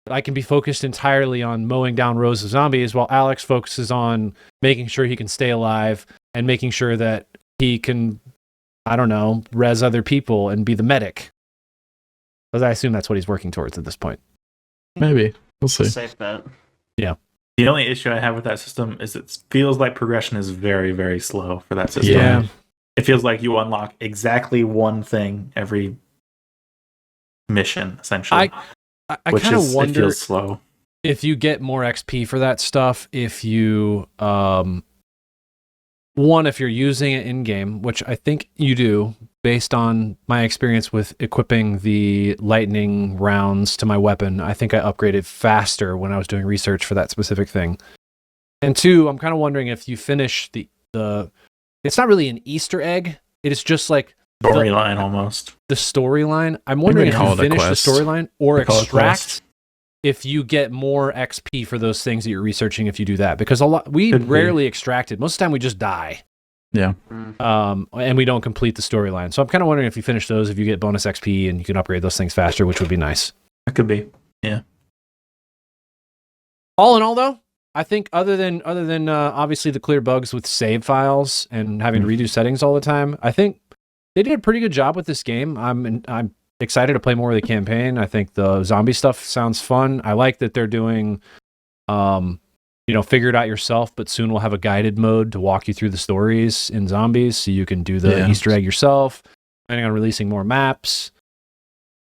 I can be focused entirely on mowing down rows of zombies while Alex focuses on making sure he can stay alive and making sure that he can, I don't know, res other people and be the medic. Because I assume that's what he's working towards at this point. Maybe. We'll see. Safe bet. The only issue I have with that system is it feels like progression is very, very slow for that system. Yeah. It feels like you unlock exactly one thing every mission, essentially. I kind of wonder, it feels slow. if you get more XP for that stuff, if you if you're using it in game, which I think you do based on my experience with equipping the lightning rounds to my weapon. I think I upgraded faster when I was doing research for that specific thing. And two, I'm kind of wondering if you finish the it's not really an Easter egg. It is just like Storyline almost. the storyline. I'm wondering if call you it a finish the quest. storyline or They call it extract quest. if you get more XP for those things that you're researching if you do that. Because we Could be. rarely extracted. Most of the time we just die. Yeah. And we don't complete the storyline. So I'm kind of wondering if you finish those, if you get bonus XP and you can upgrade those things faster, which would be nice. That could be. All in all, though, I think other than obviously the clear bugs with save files and having to redo settings all the time, I think they did a pretty good job with this game. I'm excited to play more of the campaign. I think the zombie stuff sounds fun. I like that they're doing, figure it out yourself, but soon we'll have a guided mode to walk you through the stories in zombies, so you can do the Easter egg yourself. Planning on releasing more maps.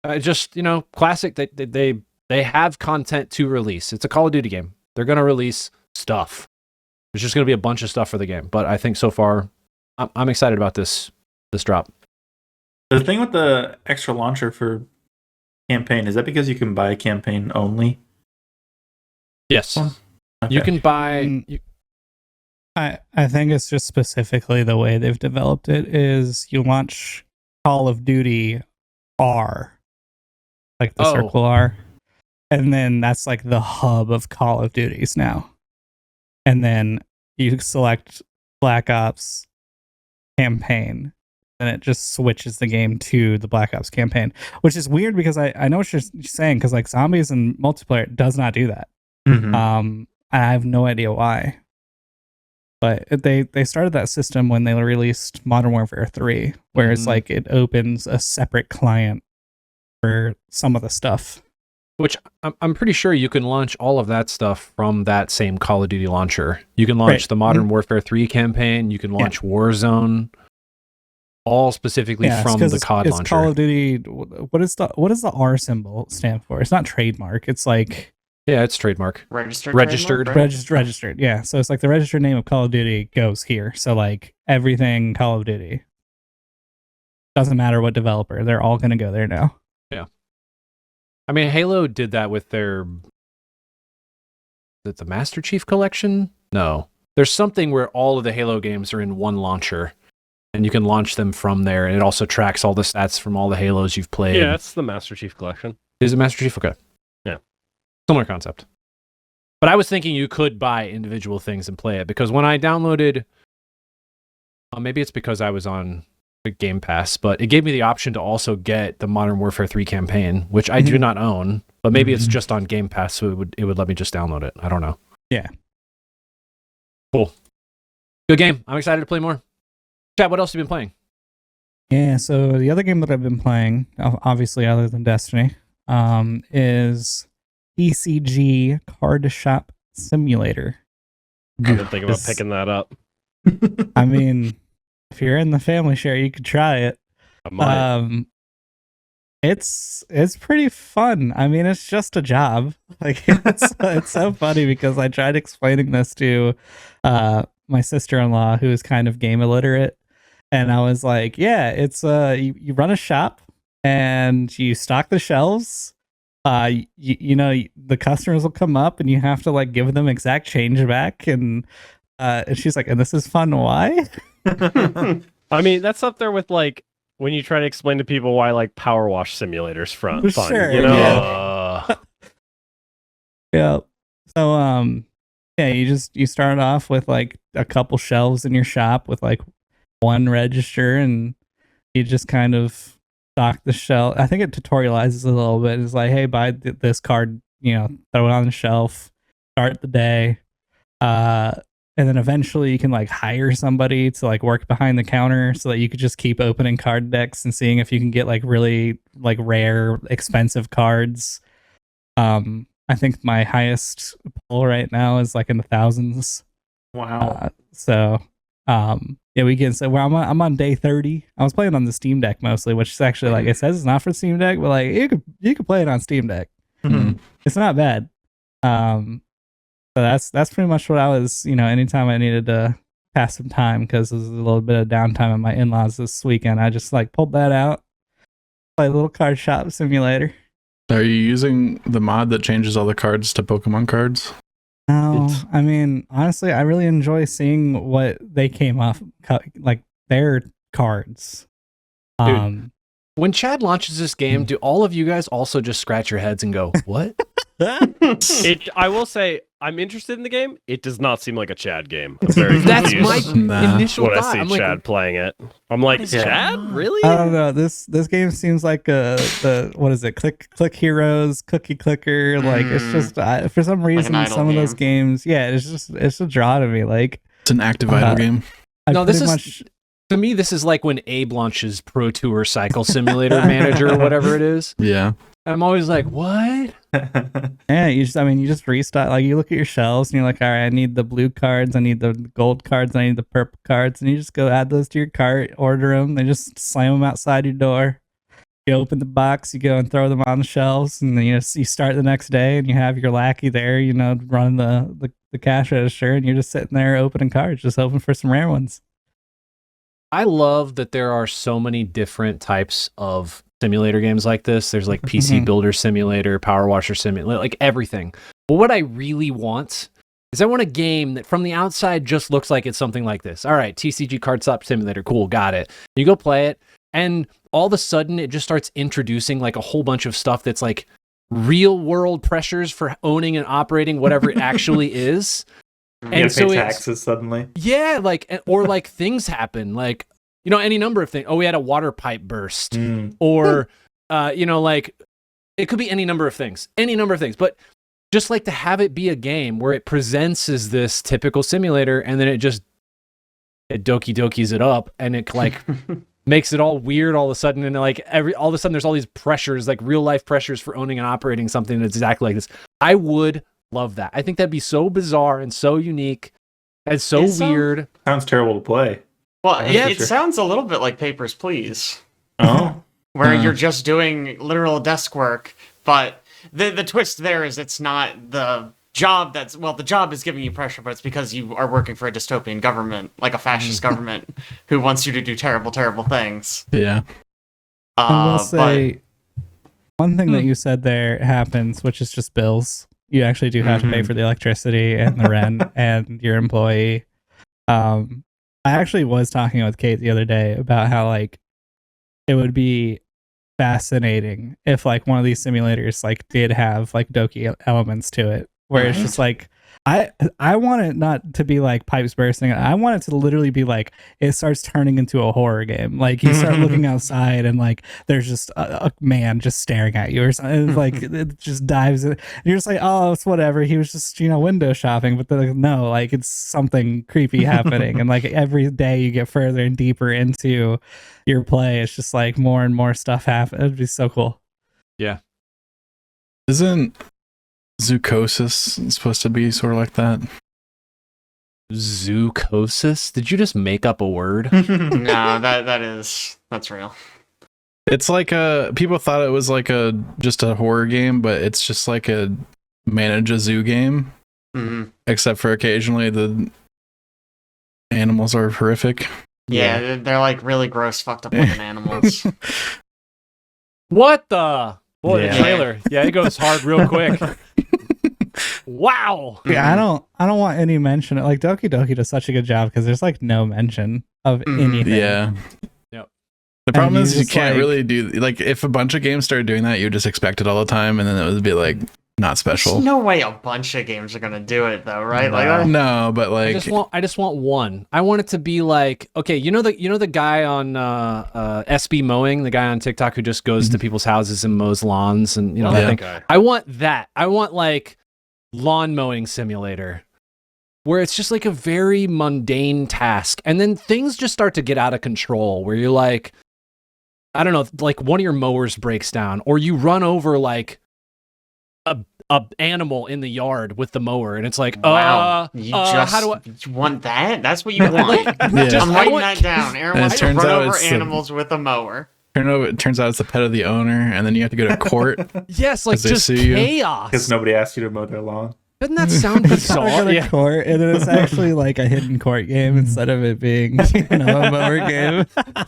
Classic. They have content to release. It's a Call of Duty game. They're going to release stuff. There's just going to be a bunch of stuff for the game. But I think so far, I'm excited about this drop. The thing with the extra launcher for campaign, is that because you can buy campaign only? Yes. Okay. You can buy... I think it's just specifically the way they've developed it is you launch Call of Duty R, like the circle R, and then that's like the hub of Call of Duties now. And then you select Black Ops campaign, and it just switches the game to the Black Ops campaign, which is weird because I know what you're saying, because like zombies and multiplayer does not do that. Mm-hmm. I have no idea why. But they started that system when they released Modern Warfare 3, where it's like it opens a separate client for some of the stuff. Which I'm pretty sure you can launch all of that stuff from that same Call of Duty launcher. You can launch the Modern Warfare 3 campaign. You can launch Warzone, all specifically from the COD launcher. It's Call of Duty. What does the R symbol stand for? It's not trademark. It's like... Yeah, it's trademark. Registered. Registered. Yeah. So it's like the registered name of Call of Duty goes here. So like everything Call of Duty. Doesn't matter what developer. They're all going to go there now. Yeah. I mean, Halo did that with their... Is it the Master Chief Collection? No. There's something where all of the Halo games are in one launcher. And you can launch them from there. And it also tracks all the stats from all the Halos you've played. Yeah, that's the Master Chief Collection. Is it Master Chief? Okay. Yeah. Similar concept. But I was thinking you could buy individual things and play it, because when I downloaded, maybe it's because I was on the Game Pass, but it gave me the option to also get the Modern Warfare 3 campaign, which I do not own, but maybe it's just on Game Pass, so it would let me just download it. I don't know. Yeah. Cool. Good game. I'm excited to play more. Chad, what else have you been playing? Yeah, so the other game that I've been playing, obviously other than Destiny, is ECG Card Shop Simulator. I've been thinking about picking that up. I mean, if you're in the family share, you could try it. I might. It's pretty fun. I mean, it's just a job. Like it's so funny because I tried explaining this to my sister-in-law, who is kind of game illiterate, and I was like, "Yeah, it's you run a shop and you stock the shelves. The customers will come up and you have to like give them exact change back." And she's like, "And this is fun. Why?" I mean, that's up there with like when you try to explain to people why like Power Wash Simulators fun. Sure, You know. yeah. Yeah. So yeah, you start off with like a couple shelves in your shop with like one register, and you just kind of stock the shelf. I think it tutorializes a little bit. It's like, hey, buy this card, throw it on the shelf, start the day. And then eventually you can like hire somebody to like work behind the counter so that you could just keep opening card decks and seeing if you can get like really like rare, expensive cards. I think my highest pull right now is like in the thousands. Wow. Yeah, we can say, well, I'm on day 30. I was playing on the Steam Deck mostly, which is actually like, it says it's not for Steam Deck, but like you could play it on Steam Deck. Mhm. It's not bad. So that's pretty much what I was, anytime I needed to pass some time because there was a little bit of downtime at my in-laws this weekend, I just like pulled that out, play a little card shop simulator. Are you using the mod that changes all the cards to Pokemon cards? No, I mean, honestly, I really enjoy seeing what they came off, like their cards. Dude, when Chad launches this game, do all of you guys also just scratch your heads and go, what? I will say, I'm interested in the game. It does not seem like a Chad game. I'm very That's confused my initial when I thought. see I'm like, Chad playing it. I'm like, Chad? Really? I don't know. This game seems like the what is it? Click Heroes, Cookie Clicker. Like it's just for some reason idle some of those games, yeah, it's a draw to me. Like It's an active idle game. No, this is to me. This is like when Abe launches Pro Tour Cycle Simulator Manager or whatever it is. Yeah. I'm always like, what? Yeah, you just restock. Like you look at your shelves and you're like, all right, I need the blue cards, I need the gold cards, I need the purple cards, and you just go add those to your cart, order them, they just slam them outside your door. You open the box, you go and throw them on the shelves, and then you start the next day, and you have your lackey there, running the cash register, and you're just sitting there opening cards, just hoping for some rare ones. I love that there are so many different types of simulator games like this. There's like PC Builder Simulator, Power Washer Simulator, like everything. But what I really want is I want a game that from the outside just looks like it's something like this. All right, TCG Card Stop Simulator, cool, got it. You go play it, and all of a sudden it just starts introducing like a whole bunch of stuff that's like real world pressures for owning and operating whatever it actually is. And so pay taxes suddenly. Yeah, like or like things happen, like any number of things. Oh, we had a water pipe burst, or like it could be any number of things. But just like to have it be a game where it presents as this typical simulator, and then it Doki Doki's it up, and it like makes it all weird all of a sudden, and like all of a sudden there's all these pressures, like real life pressures for owning and operating something that's exactly like this. I would love that. I think that'd be so bizarre and so unique and so weird. Sounds terrible to play. Well, it sounds a little bit like Papers, Please. Oh. Where you're just doing literal desk work, but the twist there is it's not the job the job is giving you pressure, but it's because you are working for a dystopian government, like a fascist government, who wants you to do terrible, terrible things. Yeah. I will say, one thing that you said there happens, which is just bills. You actually do have to pay for the electricity and the rent and your employee. I actually was talking with Kate the other day about how like it would be fascinating if like one of these simulators like did have like Doki elements to it, where it's just like I want it not to be like pipes bursting. I want it to literally be like it starts turning into a horror game. Like you start looking outside and like there's just a man just staring at you or something. Like it just dives in. And you're just like, oh, it's whatever. He was just window shopping. But like, no, like it's something creepy happening. And like every day you get further and deeper into your play, it's just like more and more stuff happen. It'd be so cool. Yeah. Isn't Zoocosis supposed to be sort of like that? Zoocosis? Did you just make up a word? No, that's real. It's like people thought it was like just a horror game, but it's just like a manage a zoo game. Except for occasionally the animals are horrific. Yeah, they're like really gross, fucked up looking animals. What the? Boy, the trailer. Yeah, it goes hard real quick. Wow. Yeah, I don't want any mention. Like Doki Doki does such a good job because there's like no mention of anything. Yeah. Yep. The problem is you can't really do like if a bunch of games started doing that, you just expect it all the time, and then it would be like not special. There's no way a bunch of games are gonna do it though, right? Like, No, but like I just want one. I want it to be like, okay, you know the guy on SB Mowing, the guy on TikTok who just goes to people's houses and mows lawns and that thing. Okay. I want that. I want like lawn mowing simulator where it's just like a very mundane task, and then things just start to get out of control where you're like, I don't know, like one of your mowers breaks down, or you run over like a animal in the yard with the mower, and it's like, wow, how do I? You want that? That's what you want. Yeah. I'm writing that down. Aaron And wants it to turns run out over it's the- animals with a mower. it turns out it's the pet of the owner, and then you have to go to court. Yes, like 'Cause they just sue you. chaos. Because nobody asked you to mow their lawn. Doesn't that sound Go bizarre? to Yeah. court, and then it's actually like a hidden court game instead of it being a mower game.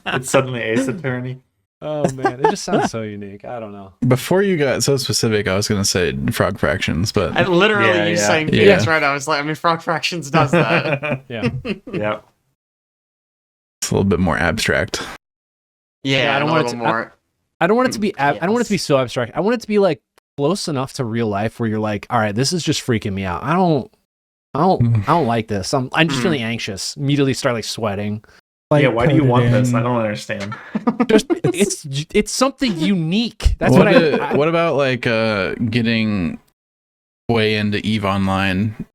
It's suddenly Ace Attorney. Oh man, it just sounds so unique. I don't know. Before you got so specific, I was going to say Frog Fractions, but And literally, Yeah, you yeah. saying Yeah. Phoenix right? I was like, I mean, Frog Fractions does that. Yeah. Yeah. it's a little bit more abstract. Yeah, I don't a want it little to- more. I don't want it to be. I don't want it to be Yes. so abstract. I want it to be like close enough to real life where you're like, all right, this is just freaking me out. I don't like this. I'm just feeling anxious. Immediately start like sweating. Like, Yeah, why do you coded want this? in- I don't understand. Just it's something unique. That's what, what what about like getting way into EVE Online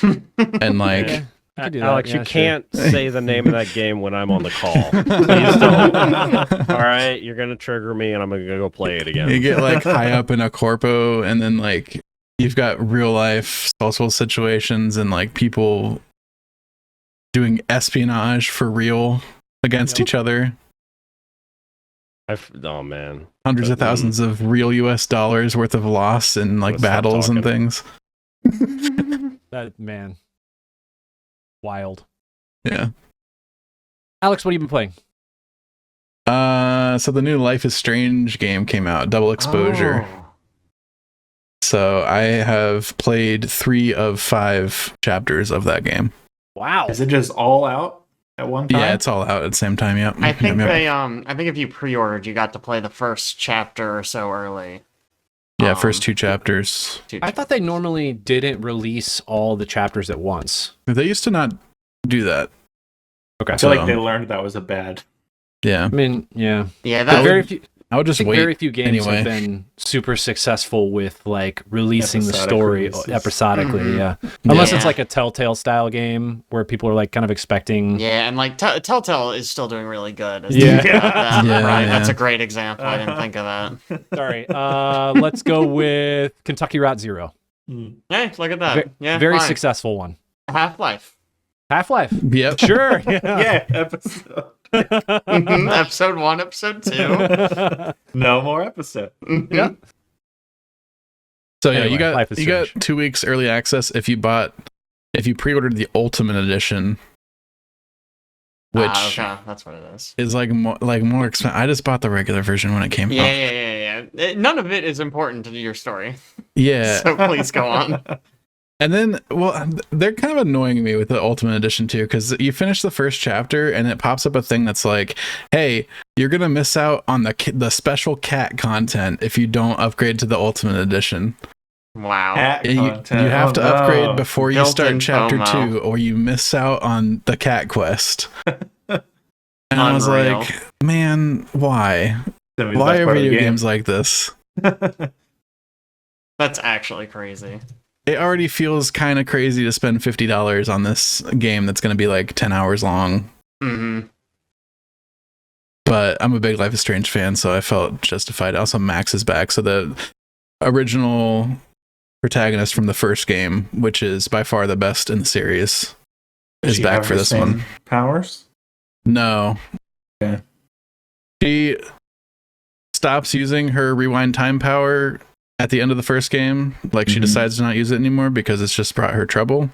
and like Yeah, I could do that. Alex, Yeah, you sure. can't say the name of that game when I'm on the call. Please don't. All right, you're gonna trigger me, and I'm gonna go play it again. you get like high up in a corpo, and then like you've got real life social situations and like people doing espionage for real against Yep. each other. Oh man, Hundreds of But, thousands of real US dollars worth of loss in like Let's stop battles and talking. things. That man, wild. Yeah. Alex, what have you been playing? So the new Life is Strange game came out, Double Exposure. Oh. So I have played 3 of 5 chapters of that game. Wow. Is it just all out at one time? Yeah, it's all out at the same time. Yep. I think Yep, yep. I think if you pre-ordered, you got to play the first chapter or so early. Yeah, first 2 chapters. I thought they normally didn't release all the chapters at once. They used to not do that. Okay. I feel like So- they learned that was a bad. Yeah. I mean, yeah. Yeah, But that very few. I would I just think wait. very few games anyway. have been super successful with like releasing the Episodic story releases. episodically. Mhm. Yeah, unless it's Yeah. like a Telltale style game where people are like kind of expecting. Yeah, and like Telltale is still doing really good. as Yeah. they do that, Yeah, right. yeah. That's a great example. I didn't think of that. Sorry. Let's go with Kentucky Route Zero. Hey, look at that. Yeah, Very fine. successful one. Half-Life. Half-Life. Yep. Sure. Yeah, episode. Mhm, episode 1, episode 2. No more episode. Mhm. Yeah. So yeah, Anyway, you Life is got Strange. 2 weeks early access if you pre-ordered the Ultimate Edition, which Okay, that's what it is. is like more expensive. I just bought the regular version when it came Yeah, out. yeah. None of it is important to your story. Yeah. So please go on. And then, well, they're kind of annoying me with the Ultimate Edition too, because you finish the first chapter and it pops up a thing that's like, "Hey, you're gonna miss out on the special cat content if you don't upgrade to the Ultimate Edition. Wow. Cat You content. have to Oh, no. upgrade before you start Built-in chapter FOMO. 2, or you miss out on the cat quest." And I was Unreal. like, "Man, why? That'd be the Why best are part of the video game. games like this?" That's actually crazy. It already feels kind of crazy to spend $50 on this game that's going to be like 10 hours long. Mm-hmm. But I'm a big Life is Strange fan, so I felt justified. Also, Max is back. So the original protagonist from the first game, which is by far the best in the series, Does is she back have for her this same one. Powers? No. Okay. She stops using her rewind time power at the end of the first game. Like, she Mhm. decides to not use it anymore because it's just brought her trouble.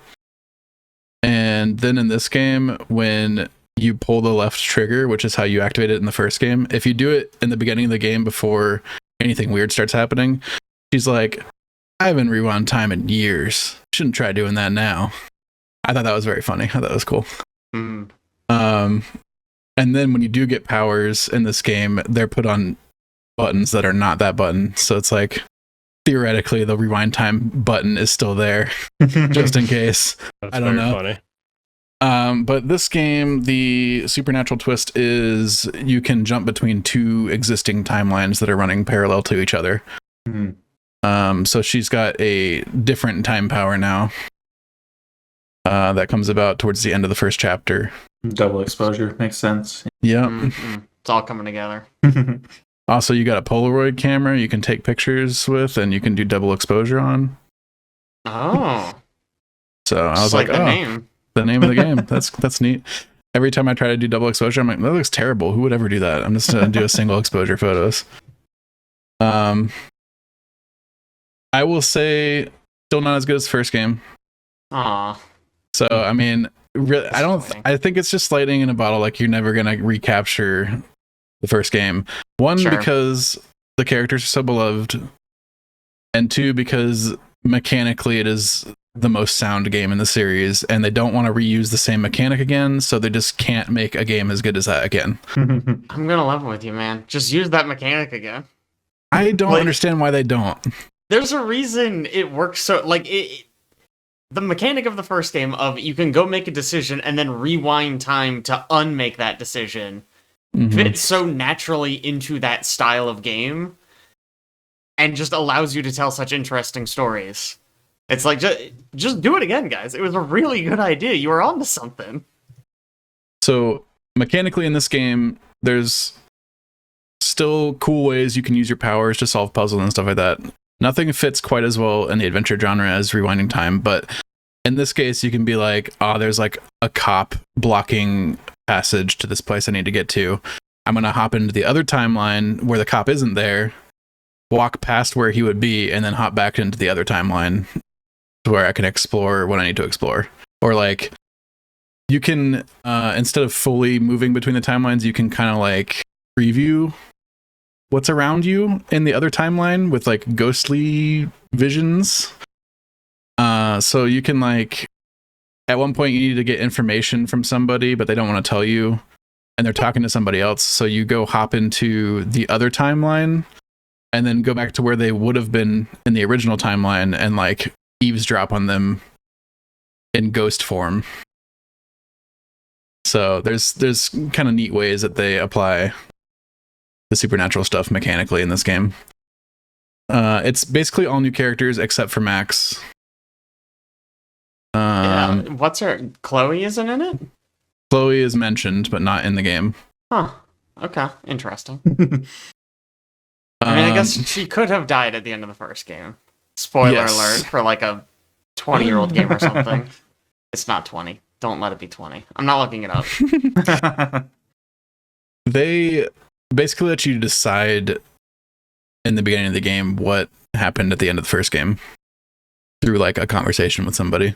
And then in this game, when you pull the left trigger, which is how you activate it in the first game, if you do it in the beginning of the game before anything weird starts happening, she's like, "I haven't rewound time in years. Shouldn't try doing that now." I thought that was very funny. I thought that was cool. Mm. And then when you do get powers in this game, they're put on buttons that are not that button. So it's like, theoretically the rewind time button is still there, just in case. That's I don't very know. funny. But this game, the supernatural twist is you can jump between two existing timelines that are running parallel to each other. So she's got a different time power now. That comes about towards the end of the first chapter. Double exposure makes sense. Yep. It's all coming together. Also, you got a Polaroid camera you can take pictures with, and you can do double exposure on. Oh. So I was Just like, the oh, name. the name of the game. That's neat. Every time I try to do double exposure, I'm like, that looks terrible. Who would ever do that? I'm just gonna do a single exposure photos. I will say, still not as good as the first game. Aw. So I mean, really, I think it's just lightning in a bottle. Like, you're never gonna recapture the first game. One, Sure. because the characters are so beloved, and two, because mechanically it is the most sound game in the series, and they don't want to reuse the same mechanic again, so they just can't make a game as good as that again. I'm gonna level with you, man. Just use that mechanic again. I don't Like- understand why they don't. There's a reason it works so the mechanic of the first game of you can go make a decision and then rewind time to unmake that decision fits so naturally into that style of game and just allows you to tell such interesting stories. It's like, just do it again, guys. It was a really good idea. You were onto something. So mechanically in this game, there's still cool ways you can use your powers to solve puzzles and stuff like that. Nothing fits quite as well in the adventure genre as rewinding time, but in this case, you can be like, oh, there's like a cop blocking passage to this place I need to get to. I'm going to hop into the other timeline where the cop isn't there, walk past where he would be, and then hop back into the other timeline to where I can explore what I need to explore. Or like, you can, instead of fully moving between the timelines, you can kind of like preview what's around you in the other timeline with like ghostly visions. So you can like, at one point you need to get information from somebody, but they don't want to tell you, and they're talking to somebody else. So you go hop into the other timeline and then go back to where they would have been in the original timeline and like eavesdrop on them in ghost form. So there's kind of neat ways that they apply the supernatural stuff mechanically in this game. It's basically all new characters except for Max. Yeah. What's her? Chloe isn't in it? Chloe is mentioned, but not in the game. Huh. Okay. Interesting. I mean, I guess she could have died at the end of the first game. Spoiler Yes. alert for like a 20-year-old game or something. It's not 20. Don't let it be 20. I'm not looking it up. They basically let you decide in the beginning of the game what happened at the end of the first game through like a conversation with somebody.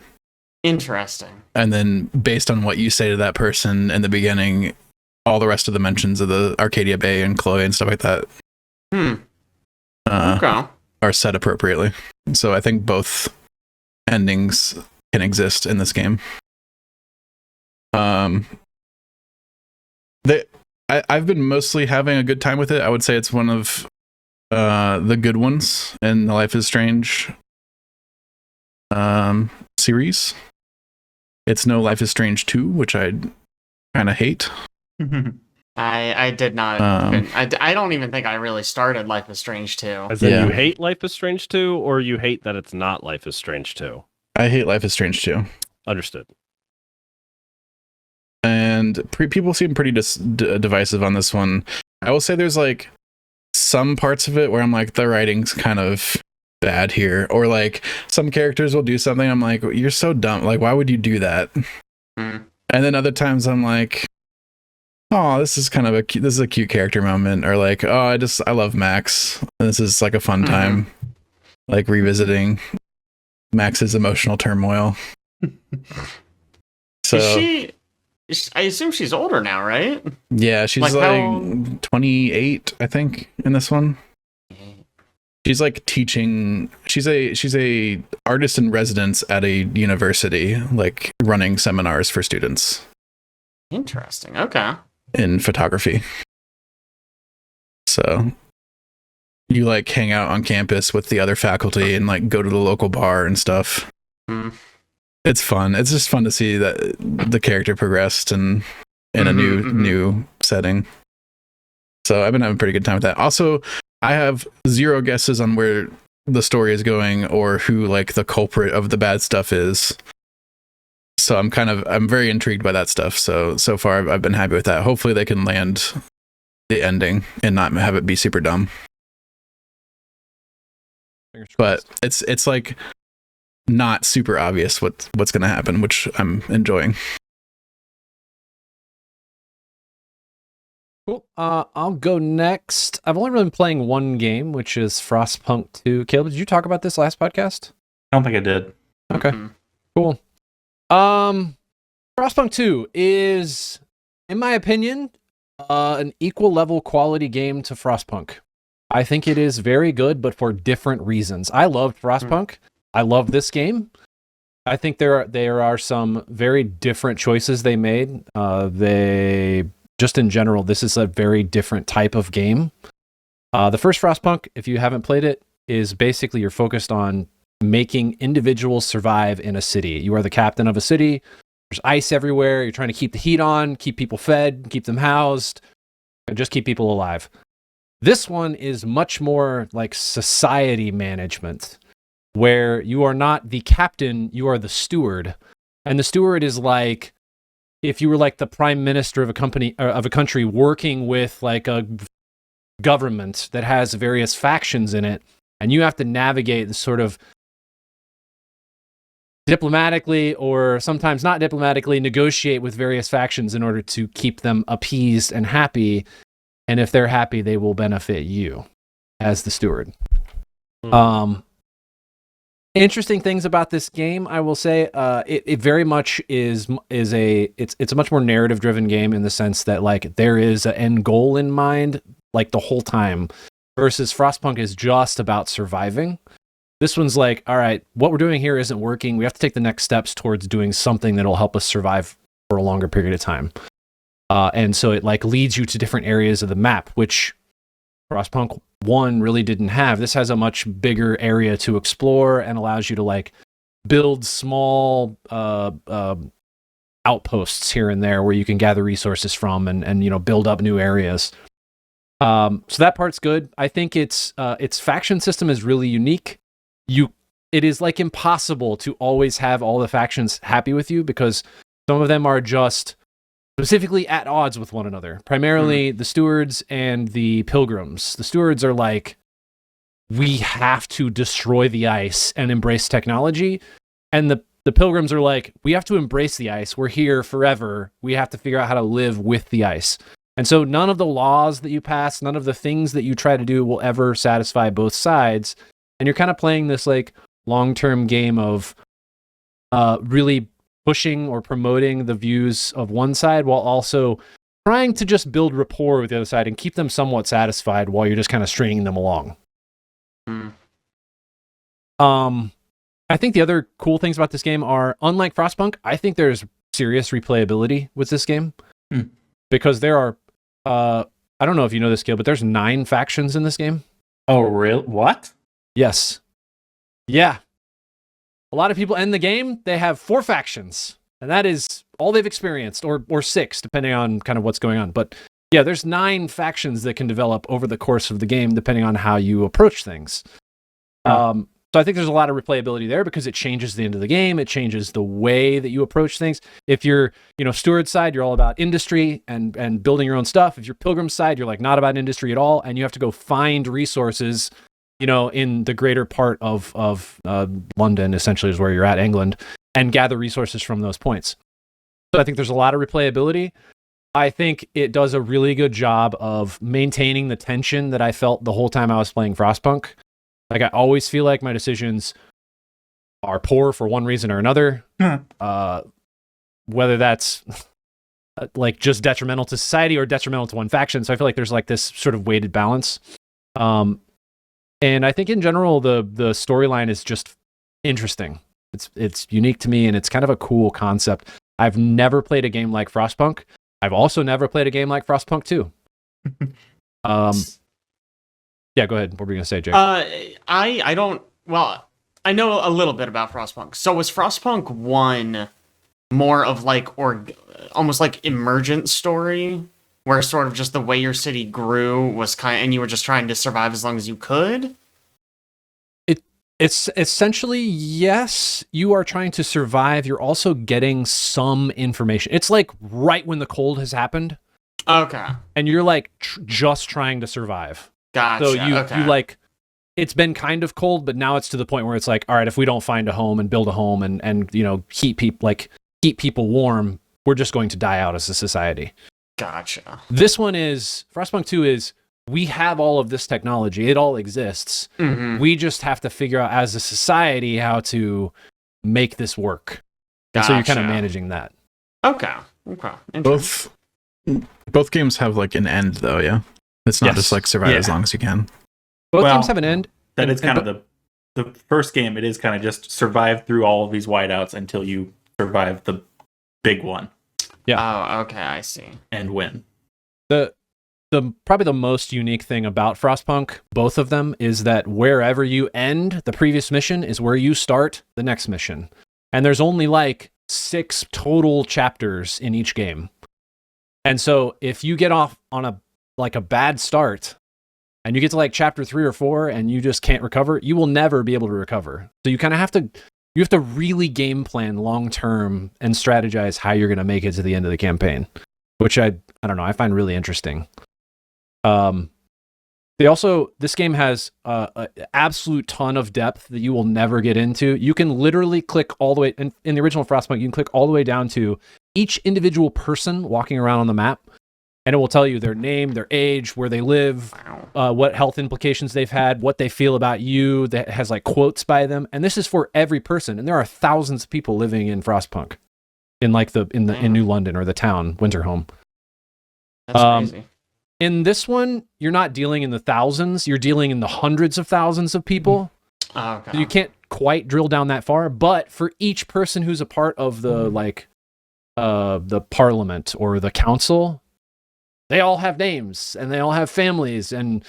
Interesting. And then based on what you say to that person in the beginning, all the rest of the mentions of the Arcadia Bay and Chloe and stuff like that Okay. are set appropriately. So I think both endings can exist in this game. I've been mostly having a good time with it. I would say it's one of the good ones in the Life is Strange series. It's no Life is Strange 2, which I kind of hate. I did not. I don't even think I really started Life is Strange 2. As in, Yeah. you hate Life is Strange 2, or you hate that it's not Life is Strange 2? I hate Life is Strange 2. Understood. And people seem pretty divisive on this one. I will say there's like some parts of it where I'm like, the writing's kind of bad here, or like some characters will do something I'm like, you're so dumb, like why would you do that? And then other times I'm like, oh, this is kind of a cute character moment, or like, oh, I love Max, and this is like a fun time, like revisiting Max's emotional turmoil. So I assume she's older now, right? yeah, she's Like 28, I think, in this one. She's like teaching. She's a artist in residence at a university, like running seminars for students Interesting. Okay. in photography. So you like hang out on campus with the other faculty and like go to the local bar and stuff. Mm. It's fun. It's just fun to see that the character progressed and in a new setting. So I've been having a pretty good time with that. Also, I have zero guesses on where the story is going or who like the culprit of the bad stuff is. So I'm very intrigued by that stuff. So far I've been happy with that. Hopefully they can land the ending and not have it be super dumb. But it's like not super obvious what's going to happen, which I'm enjoying. Cool. I'll go next. I've only really been playing one game, which is Frostpunk 2. Caleb, did you talk about this last podcast? I don't think I did. Okay. Mhm. Cool. Frostpunk 2 is, in my opinion, an equal level quality game to Frostpunk. I think it is very good, but for different reasons. I loved Frostpunk. I love this game. I think there are some very different choices they made. Just in general, this is a very different type of game. The first Frostpunk, if you haven't played it, is basically you're focused on making individuals survive in a city. You are the captain of a city. There's ice everywhere. You're trying to keep the heat on, keep people fed, keep them housed, and just keep people alive. This one is much more like society management, where you are not the captain, you are the steward. And the steward is like if you were like the prime minister of a country working with like a government that has various factions in it, and you have to navigate the sort of diplomatically or sometimes not diplomatically negotiate with various factions in order to keep them appeased and happy. And if they're happy, they will benefit you as the steward. Interesting things about this game, I will say, it very much it's a much more narrative driven game in the sense that like there is an end goal in mind like the whole time, versus Frostpunk is just about surviving. This one's like, all right, what we're doing here isn't working. We have to take the next steps towards doing something that'll help us survive for a longer period of time. And so it like leads you to different areas of the map, which Frostpunk 1 really didn't have. This has a much bigger area to explore and allows you to like build small outposts here and there where you can gather resources from and build up new areas. So that part's good. I think its faction system is really unique. It is like impossible to always have all the factions happy with you because some of them are just specifically at odds with one another. Primarily the stewards and the pilgrims. The stewards are like, we have to destroy the ice and embrace technology. And the pilgrims are like, we have to embrace the ice. We're here forever. We have to figure out how to live with the ice. And so none of the laws that you pass, none of the things that you try to do will ever satisfy both sides. And you're kind of playing this like long-term game of really pushing or promoting the views of one side while also trying to just build rapport with the other side and keep them somewhat satisfied while you're just kind of stringing them along. I think the other cool things about this game are, unlike Frostpunk, I think there's serious replayability with this game because there are, I don't know if you know this, Gil, but there's 9 factions in this game. Oh, real? What? Yes. Yeah. A lot of people end the game, they have 4 factions, and that is all they've experienced, or 6, depending on kind of what's going on. But yeah, there's 9 factions that can develop over the course of the game, depending on how you approach things. So I think there's a lot of replayability there because it changes the end of the game. It changes the way that you approach things. If you're, steward side, you're all about industry and building your own stuff. If you're pilgrim side, you're like not about industry at all, and you have to go find resources in the greater part of London, essentially is where you're at, England, and gather resources from those points. So I think there's a lot of replayability. I think it does a really good job of maintaining the tension that I felt the whole time I was playing Frostpunk. Like, I always feel like my decisions are poor for one reason or another. Whether that's like just detrimental to society or detrimental to one faction. So I feel like there's like this sort of weighted balance. And I think in general, the storyline is just interesting. It's unique to me, and it's kind of a cool concept. I've never played a game like Frostpunk. I've also never played a game like Frostpunk 2. Yeah, go ahead. What were you gonna say, Jake? I don't. Well, I know a little bit about Frostpunk. So was Frostpunk 1 more of like almost like emergent story, where sort of just the way your city grew was and you were just trying to survive as long as you could? It's essentially, yes, you are trying to survive. You're also getting some information. It's like right when the cold has happened. Okay. And you're like just trying to survive. Gotcha. So you okay. it's been kind of cold, but now it's to the point where it's like, all right, if we don't find a home and build a home and keep people warm, we're just going to die out as a society. Gotcha. This one is Frostpunk 2 is we have all of this technology. It all exists. Mm-hmm. We just have to figure out as a society how to make this work. And so you're kind of managing that. Okay. Both games have like an end though, yeah. It's not just like survive as long as you can. Both games have an end. That is kind of the first game. It is kind of just survive through all of these whiteouts until you survive the big one. Yeah. Oh, okay, I see. And win. The probably the most unique thing about Frostpunk, both of them, is that wherever you end the previous mission is where you start the next mission. And there's only like 6 total chapters in each game. And so if you get off on a bad start and you get to like chapter 3 or 4 and you just can't recover, you will never be able to recover. So you kind of have to really game plan long term and strategize how you're going to make it to the end of the campaign, which I don't know, I find really interesting. This game has an absolute ton of depth that you will never get into. You can literally click all the way in the original Frostpunk, you can click all the way down to each individual person walking around on the map, and it will tell you their name, their age, where they live, what health implications they've had, what they feel about you. That has like quotes by them, and this is for every person. And there are thousands of people living in Frostpunk, in like in New London or the town Winterhome. That's crazy. In this one, you're not dealing in the thousands; you're dealing in the hundreds of thousands of people. Okay. So you can't quite drill down that far, but for each person who's a part of the the parliament or the council, they all have names and they all have families, and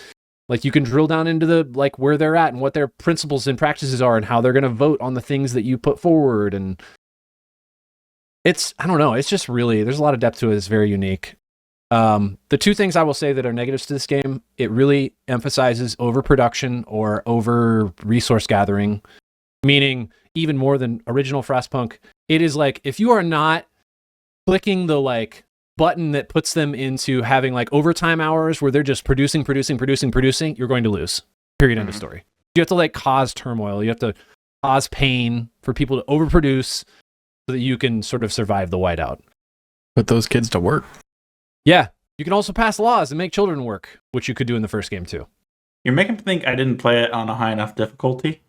like you can drill down into the like where they're at and what their principles and practices are and how they're going to vote on the things that you put forward. And I don't know, it's just really, there's a lot of depth to it. It's very unique. The 2 things I will say that are negatives to this game, it really emphasizes overproduction or over resource gathering, meaning even more than original Frostpunk. It is like, if you are not clicking the like button that puts them into having like overtime hours where they're just producing, you're going to lose. Period. End of story. You have to like cause turmoil. You have to cause pain for people to overproduce so that you can sort of survive the whiteout. Put those kids to work. Yeah. You can also pass laws and make children work, which you could do in the first game too. You're making me think I didn't play it on a high enough difficulty.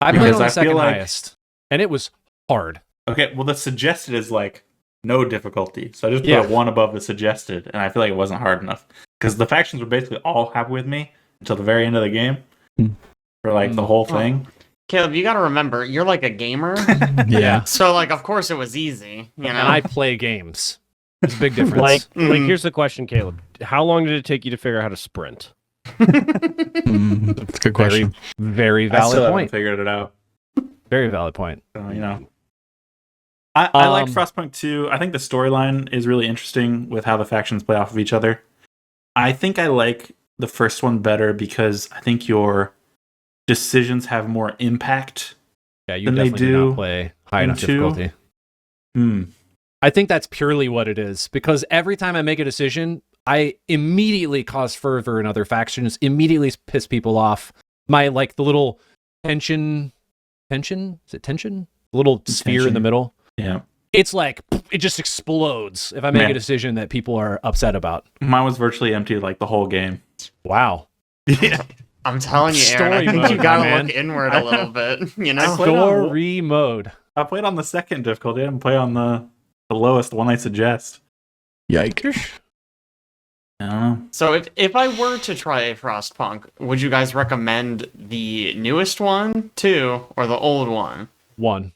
I played on the second highest, and it was hard. Okay, well the suggested is like no difficulty. So I just put a 1 above the suggested, and I feel like it wasn't hard enough. Because the factions were basically all happy with me until the very end of the game. For like the whole thing. Caleb, you gotta remember, you're like a gamer. Yeah. So like of course it was easy, you know. And I play games. There's a big difference. Like here's the question, Caleb. How long did it take you to figure out how to sprint? That's a good question. Very I still valid haven't point. figured it out. Very valid point. So, I like Frostpunk 2. I think the storyline is really interesting with how the factions play off of each other. I think I like the first one better because I think your decisions have more impact. Yeah, you than definitely they do do not play high enough in 2. difficulty. I think that's purely what it is, because every time I make a decision, I immediately cause fervor in other factions, immediately piss people off. My like the little tension? Is it tension? The little sphere in the middle. Yeah. It's like it just explodes if I make a decision that people are upset about. Mine was virtually empty like the whole game. Wow. Yeah. I'm telling you, Aaron, I think you gotta look inward a little bit, you know? Story mode. I played on the second difficulty. I didn't play on the lowest one I suggest. Yikes. I don't know. So if I were to try Frostpunk, would you guys recommend the newest one, 2, or the old one? 1.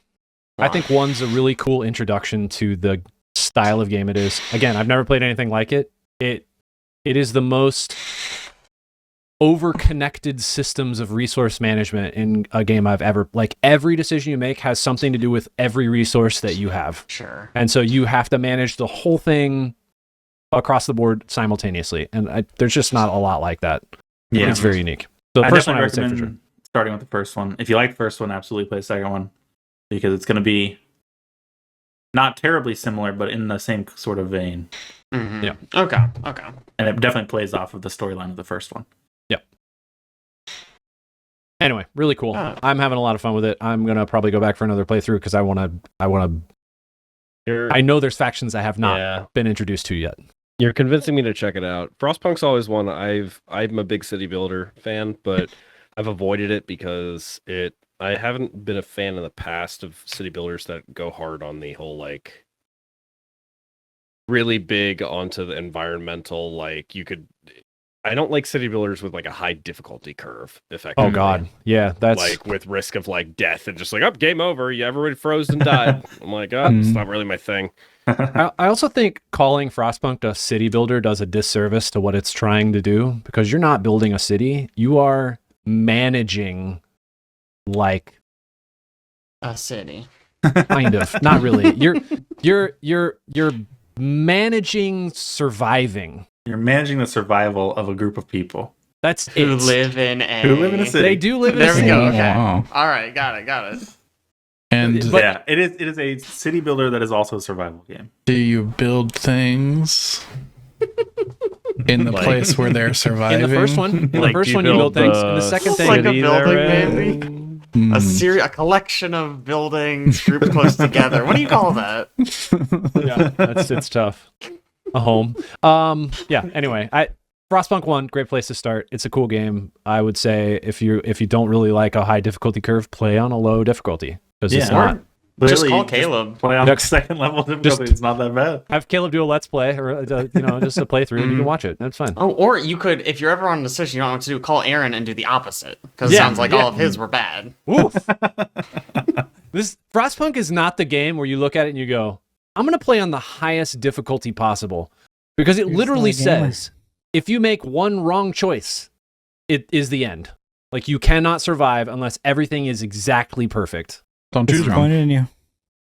I think 1's a really cool introduction to the style of game it is. Again, I've never played anything like it. It is the most over-connected systems of resource management in a game I've ever, like, every decision you make has something to do with every resource that you have. Sure. And so you have to manage the whole thing across the board simultaneously. And there's just not a lot like that. Yeah. It's very unique. So the I first one definitely I would say for recommend sure. starting with the first one. If you like the first one, absolutely play the second one because it's going to be not terribly similar, but in the same sort of vein. Mm-hmm. Yeah. Okay. And it definitely plays off of the storyline of the first one. Anyway, really cool. I'm having a lot of fun with it. I'm going to probably go back for another playthrough because I know there's factions I have not been introduced to yet. You're convincing me to check it out. Frostpunk's always one I'm a big city builder fan, but I've avoided it because I haven't been a fan in the past of city builders that go hard on the whole, like, really big onto the environmental, like, I don't like city builders with, like, a high difficulty curve, effectively. Oh God. Yeah, that's like with risk of, like, death and just like, oh, game over, everybody froze and died. I'm like, it's not really my thing. I also think calling Frostpunk a city builder does a disservice to what it's trying to do because you're not building a city. You are managing, like, A city. kind of, not really. You're managing surviving. You're managing the survival of a group of people. That's Who it. live in a city. They do live in There a we city. go. Okay. Wow. All right. Got it. And But- Yeah, it is a city builder that is also a survival game. do you build things in the Like- place where they're surviving? In the first one, Like, do you you build build things. the In the second thing, like a city building, they're maybe? in? A collection of buildings grouped close together. What do you call that? yeah, it's tough. A home. Yeah. Anyway, Frostpunk 1, great place to start. It's a cool game. I would say if you don't really like a high difficulty curve, play on a low difficulty because it's not. Just Literally, call Caleb. Play on Next- second level difficulty. It's not that bad. Have Caleb do a let's play or just a playthrough, and you can watch it. That's fine. Oh, or you could, if you're ever on a decision you don't know what to do, call Aaron and do the opposite. Because it Yeah, sounds like yeah. all of his were bad. Woof. This Frostpunk is not the game where you look at it and you go, "I'm going to play on the highest difficulty possible," because it You're literally still a gamer. says if you make one wrong choice, it is the end. Like you cannot survive unless everything is exactly perfect. Don't choose wrong. Disappointed in you.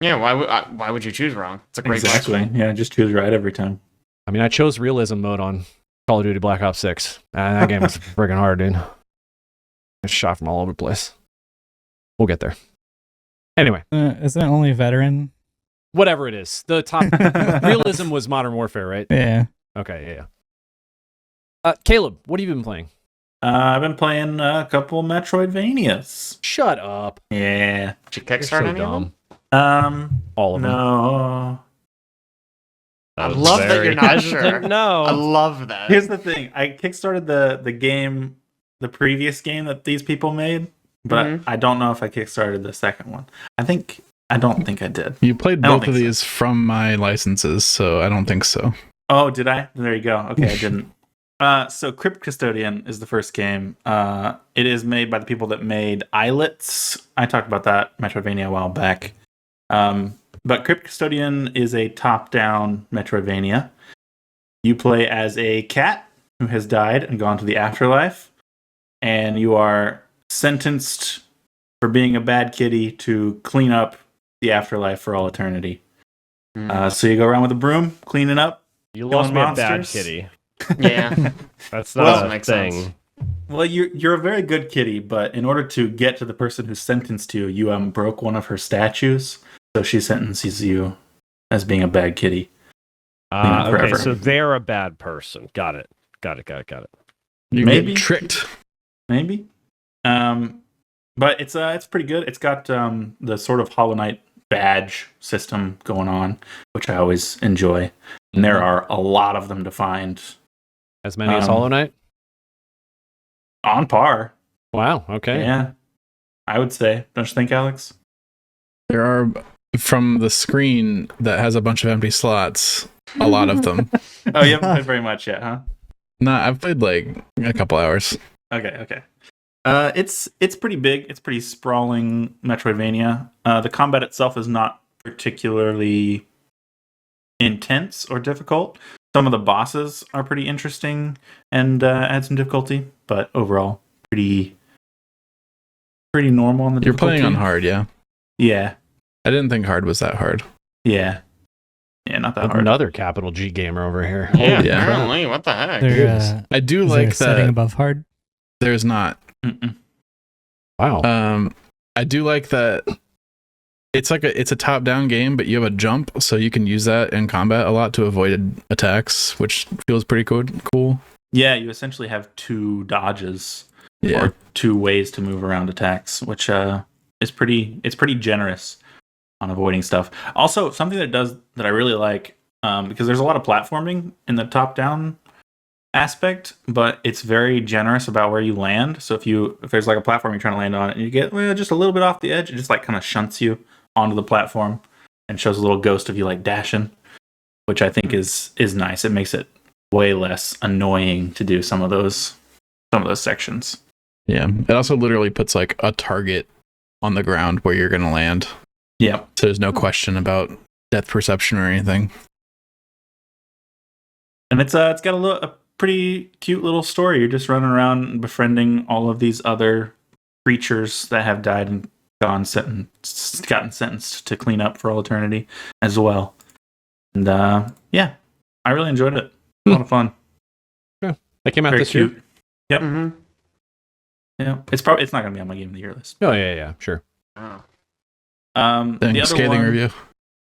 Yeah, why would you choose wrong? It's a great Exactly. question. Yeah, just choose right every time. I mean, I chose realism mode on Call of Duty Black Ops 6. And that game was friggin' hard, dude. It's shot from all over the place. We'll get there. Anyway, Isn't it only veteran? whatever it is. The top realism was Modern Warfare, right? Yeah. Okay, yeah. Caleb, what have you been playing? I've been playing a couple Metroidvanias. Shut up. Yeah. Did you You're kickstart so any of them? dumb. All of them. No. I was love that very you're not hesitant. sure. No. I love that. Here's the thing. I kickstarted the game, the previous game that these people made, but Mhm. I don't know if I kickstarted the second one. I don't think I did. You played I don't both of think so. these from my licenses, so I don't think so. Oh, did I? There you go. Okay, I didn't. So Crypt Custodian is the first game. It is made by the people that made Islets. I talked about that Metroidvania a while back. But Crypt Custodian is a top-down Metroidvania. You play as a cat who has died and gone to the afterlife, and you are sentenced for being a bad kitty to clean up the afterlife for all eternity. So you go around with a broom, cleaning up. You lost me killing a bad monsters. kitty. Yeah. That's Well, not doesn't a make thing. sense. Well, you're a very good kitty, but in order to get to the person who's sentenced you, you broke one of her statues, so she sentences you as being a bad kitty. Okay, forever. so they're a bad person. Got it. You Maybe. get tricked. Maybe, but it's pretty good. It's got the sort of Hollow Knight badge system going on, which I always enjoy. And there are a lot of them to find As many as Hollow Knight? on par. Wow, okay. Yeah, I would say. Don't you think, Alex? There are, from the screen that has a bunch of empty slots, a lot of them. Oh, you haven't played very much yet, huh? Nah, I've played like a couple hours. Okay. It's pretty big. It's pretty sprawling Metroidvania. The combat itself is not particularly intense or difficult, Some of the bosses are pretty interesting and add some difficulty, but overall pretty normal on the You're difficulty. playing on hard, yeah. Yeah. I didn't think hard was that hard. Yeah. Yeah, not that hard. Another capital G gamer over here. Yeah, Yeah. apparently. What the heck? I do is like there a setting that above hard? there's not. Mm-mm. Wow. I do like that it's a top-down game, but you have a jump, so you can use that in combat a lot to avoid attacks, which feels pretty cool. Yeah, you essentially have 2 dodges Yeah. or 2 ways to move around attacks, which is pretty generous on avoiding stuff. Also, something that I really like, because there's a lot of platforming in the top-down aspect, but it's very generous about where you land. So if there's like a platform you're trying to land on and you get just a little bit off the edge, it just like kind of shunts you onto the platform and shows a little ghost of you like dashing, which I think is nice. It makes it way less annoying to do some of those sections. Yeah. It also literally puts like a target on the ground where you're going to land. Yeah. So there's no question about depth perception or anything. And it's got a pretty cute little story. You're just running around befriending all of these other creatures that have died and gotten sentenced to clean up for all eternity as well. And yeah, I really enjoyed it. A lot of fun. Yeah, that came out Very this cute. year. Yep. Mm-hmm. Yeah, it's not going to be on my game of the year list. Oh yeah, sure. Oh. Dang, The other scathing one, review.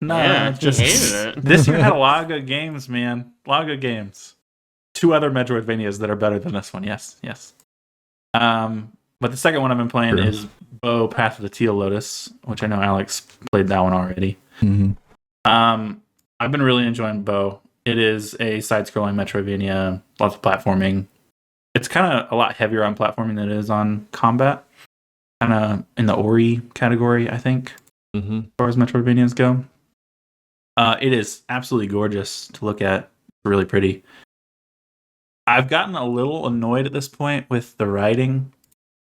No, Yeah, it's just hated it. this year had a lot of good games, man. A lot of good games. 2 other Metroidvanias that are better than this one. Yes. But the second one I've been playing True. is Bo Path of the Teal Lotus, which I know Alex played that one already. Mm-hmm. I've been really enjoying Bo. It is a side-scrolling Metroidvania, lots of platforming. It's kind of a lot heavier on platforming than it is on combat. Kind of in the Ori category, I think, Mm-hmm. as far as Metroidvanias go. It is absolutely gorgeous to look at. Really pretty. I've gotten a little annoyed at this point with the writing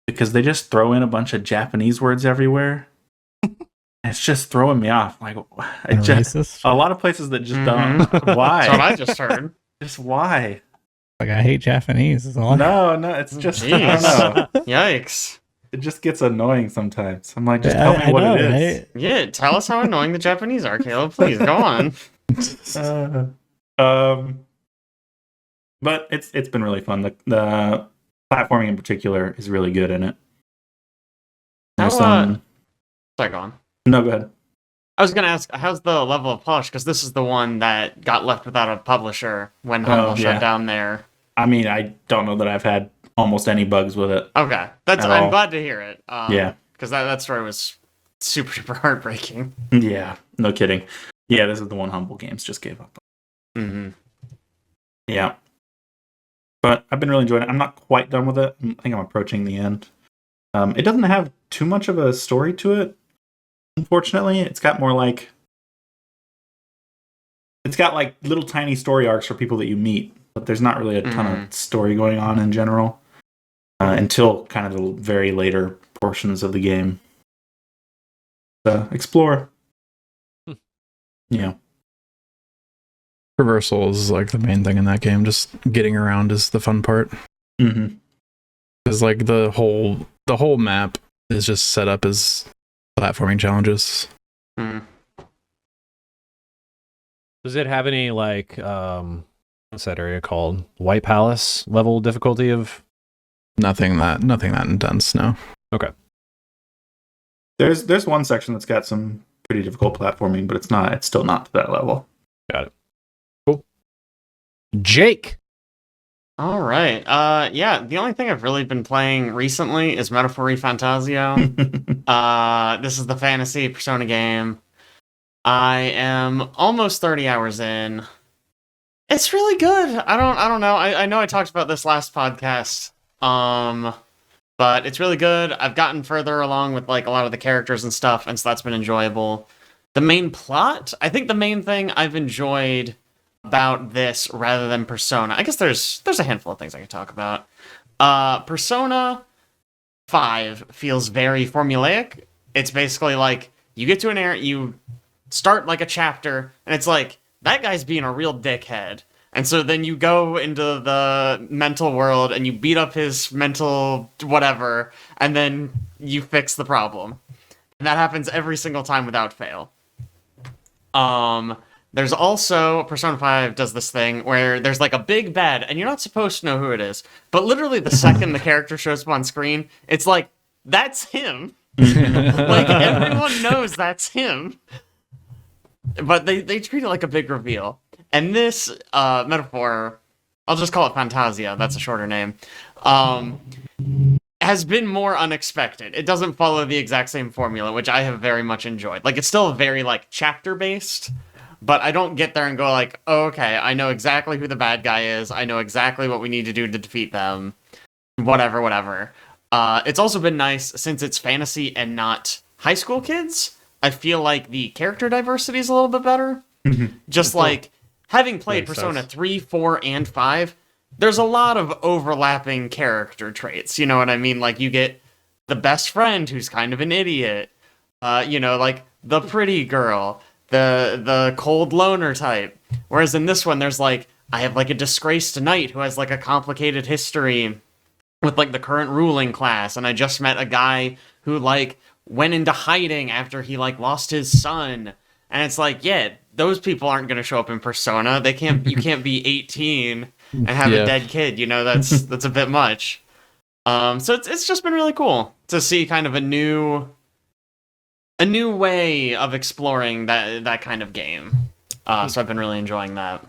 because they just throw in a bunch of Japanese words everywhere. It's just throwing me off. Like, Racist? a lot of places that just don't. Mhm. Why? That's what I just heard. Just why? Like, I hate Japanese. Is all. No, it's just I don't Jeez. know. Yikes. It just gets annoying sometimes. I'm like, just tell me what it is. Right? Yeah, tell us how annoying the Japanese are, Caleb. Please, go on. But it's been really fun. The platforming in particular is really good in it. How, There's some... Sorry, go on. No, go ahead. I was gonna ask, how's the level of polish? Because this is the one that got left without a publisher when Humble yeah. shut down there. I mean, I don't know that I've had almost any bugs with it. Okay, At I'm all. glad to hear it. Yeah. Because that story was super heartbreaking. Yeah, no kidding. Yeah, this is the one Humble Games just gave up on. Mm-hmm. Yeah. But I've been really enjoying it. I'm not quite done with it. I think I'm approaching the end. It doesn't have too much of a story to it, unfortunately. It's got more like... It's got like little tiny story arcs for people that you meet, but there's not really a ton of story going on in general until kind of the very later portions of the game. So, explore. Yeah. Traversal is like the main thing in that game. Just getting around is the fun part. Mm-hmm. Because like the whole map is just set up as platforming challenges. Mm. Does it have any like what's that area called? White Palace level difficulty of? Nothing that intense. No. Okay. There's one section that's got some pretty difficult platforming, but it's still not to that level. Got it. Cool. Jake. All right. Yeah, the only thing I've really been playing recently is Metaphor Fantasio. This is the fantasy Persona game. I am almost 30 hours in. It's really good. I don't know. I know I talked about this last podcast. But it's really good. I've gotten further along with like a lot of the characters and stuff, and so that's been enjoyable. The main plot, I think the main thing I've enjoyed about this rather than Persona, I guess there's a handful of things I could talk about. Persona 5 feels very formulaic. It's basically like you get to an area, you start like a chapter, and it's like that guy's being a real dickhead. And so then you go into the mental world and you beat up his mental whatever, and then you fix the problem. And that happens every single time without fail. There's also Persona 5 does this thing where there's like a big bad and you're not supposed to know who it is. But literally the second the character shows up on screen, it's like, that's him. Like everyone knows that's him. But they treat it like a big reveal. And this metaphor, I'll just call it Fantasia, that's a shorter name, has been more unexpected. It doesn't follow the exact same formula, which I have very much enjoyed. Like, it's still very, like, chapter-based, but I don't get there and go like, oh, okay, I know exactly who the bad guy is, I know exactly what we need to do to defeat them, whatever. It's also been nice, since it's fantasy and not high school kids, I feel like the character diversity is a little bit better. Just like, having played Makes Persona sense. 3, 4, and 5, there's a lot of overlapping character traits, you know what I mean? Like, you get the best friend who's kind of an idiot, like, the pretty girl, the cold loner type. Whereas in this one, there's, like, I have, like, a disgraced knight who has, like, a complicated history with, like, the current ruling class, and I just met a guy who, like, went into hiding after he, like, lost his son. And it's like, yeah, those people aren't going to show up in Persona. You can't be 18 and have a dead kid, that's a bit much. So it's just been really cool to see kind of a new way of exploring that kind of game. So I've been really enjoying that.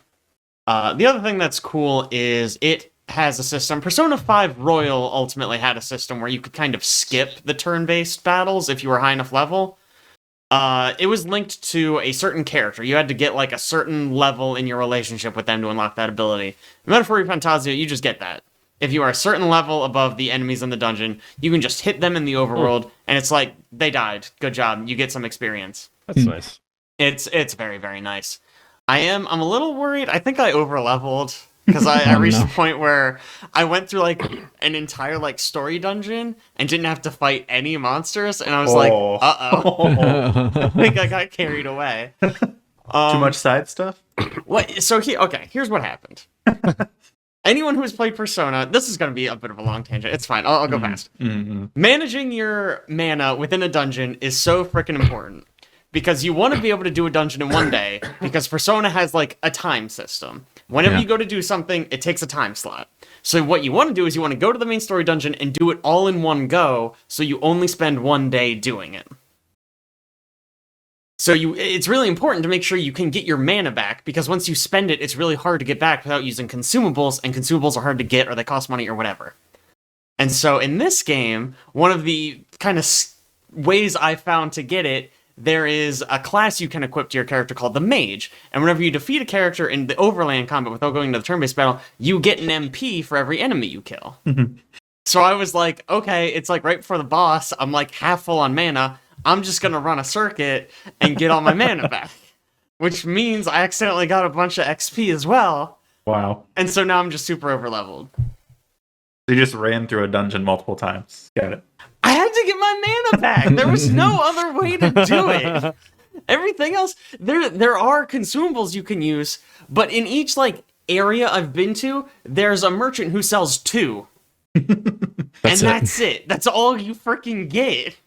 The other thing that's cool is it has a system. Persona 5 Royal ultimately had a system where you could kind of skip the turn-based battles if you were high enough level. It was linked to a certain character. You had to get like a certain level in your relationship with them to unlock that ability. In Metaphor Fantasia, you just get that. If you are a certain level above the enemies in the dungeon, you can just hit them in the overworld, and it's like, they died. Good job. You get some experience. That's nice. It's very, very nice. I'm a little worried. I think I over-leveled, because I reached the point where I went through like an entire like story dungeon and didn't have to fight any monsters, and I was like, uh-oh. I think I got carried away. Too much side stuff? Here's what happened. Anyone who has played Persona, this is going to be a bit of a long tangent. It's fine. I'll go fast. Managing your mana within a dungeon is so freaking important. Because you want to be able to do a dungeon in one day, because Persona has like a time system. Whenever you go to do something, it takes a time slot. So what you want to do is you want to go to the main story dungeon and do it all in one go, so you only spend one day doing it. So it's really important to make sure you can get your mana back, because once you spend it, it's really hard to get back without using consumables, and consumables are hard to get, or they cost money, or whatever. And so in this game, one of the kind of ways I found to get it, there is a class you can equip to your character called the Mage, and whenever you defeat a character in the overland combat without going to the turn-based battle, you get an MP for every enemy you kill. So I was like, okay, it's like right before the boss, I'm like half full on mana, I'm just gonna run a circuit and get all my mana back. Which means I accidentally got a bunch of XP as well. Wow. And so now I'm just super over-leveled. You just ran through a dungeon multiple times. Got it. I had to get my mana back. There was no other way to do it. Everything else, there are consumables you can use, but in each like area I've been to, there's a merchant who sells 2. That's it. That's all you freaking get.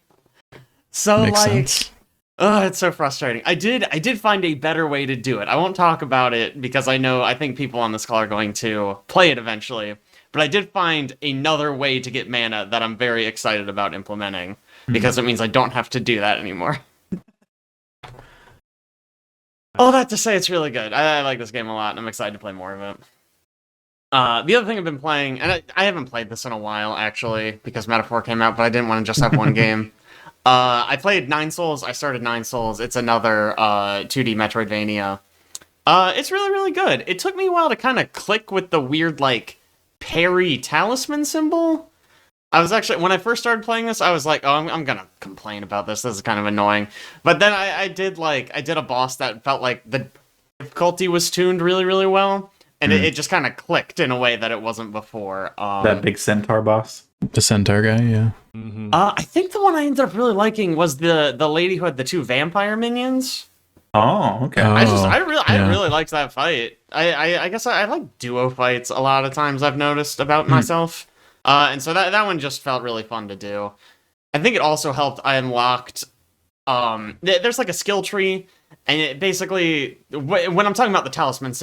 So Makes like, sense. oh, it's so frustrating. I did find a better way to do it. I won't talk about it because I think people on this call are going to play it eventually. But I did find another way to get mana that I'm very excited about implementing, because it means I don't have to do that anymore. All that to say, it's really good. I like this game a lot, and I'm excited to play more of it. The other thing I've been playing, and I haven't played this in a while, actually, because Metaphor came out, but I didn't want to just have one game. I played Nine Souls. I started Nine Souls. It's another 2D Metroidvania. It's really, really good. It took me a while to kind of click with the weird, like, parry talisman symbol. I was actually, when I first started playing this, I was like, oh, I'm gonna complain about this. This is kind of annoying. But then I did a boss that felt like the difficulty was tuned really, really well. And it just kind of clicked in a way that it wasn't before. That big centaur boss? The centaur guy, yeah. I think the one I ended up really liking was the lady who had the 2 vampire minions. Oh, okay. I really liked that fight. I guess I like duo fights a lot of times. I've noticed about myself, and so that one just felt really fun to do. I think it also helped. I unlocked. There's like a skill tree, and it basically when I'm talking about the talisman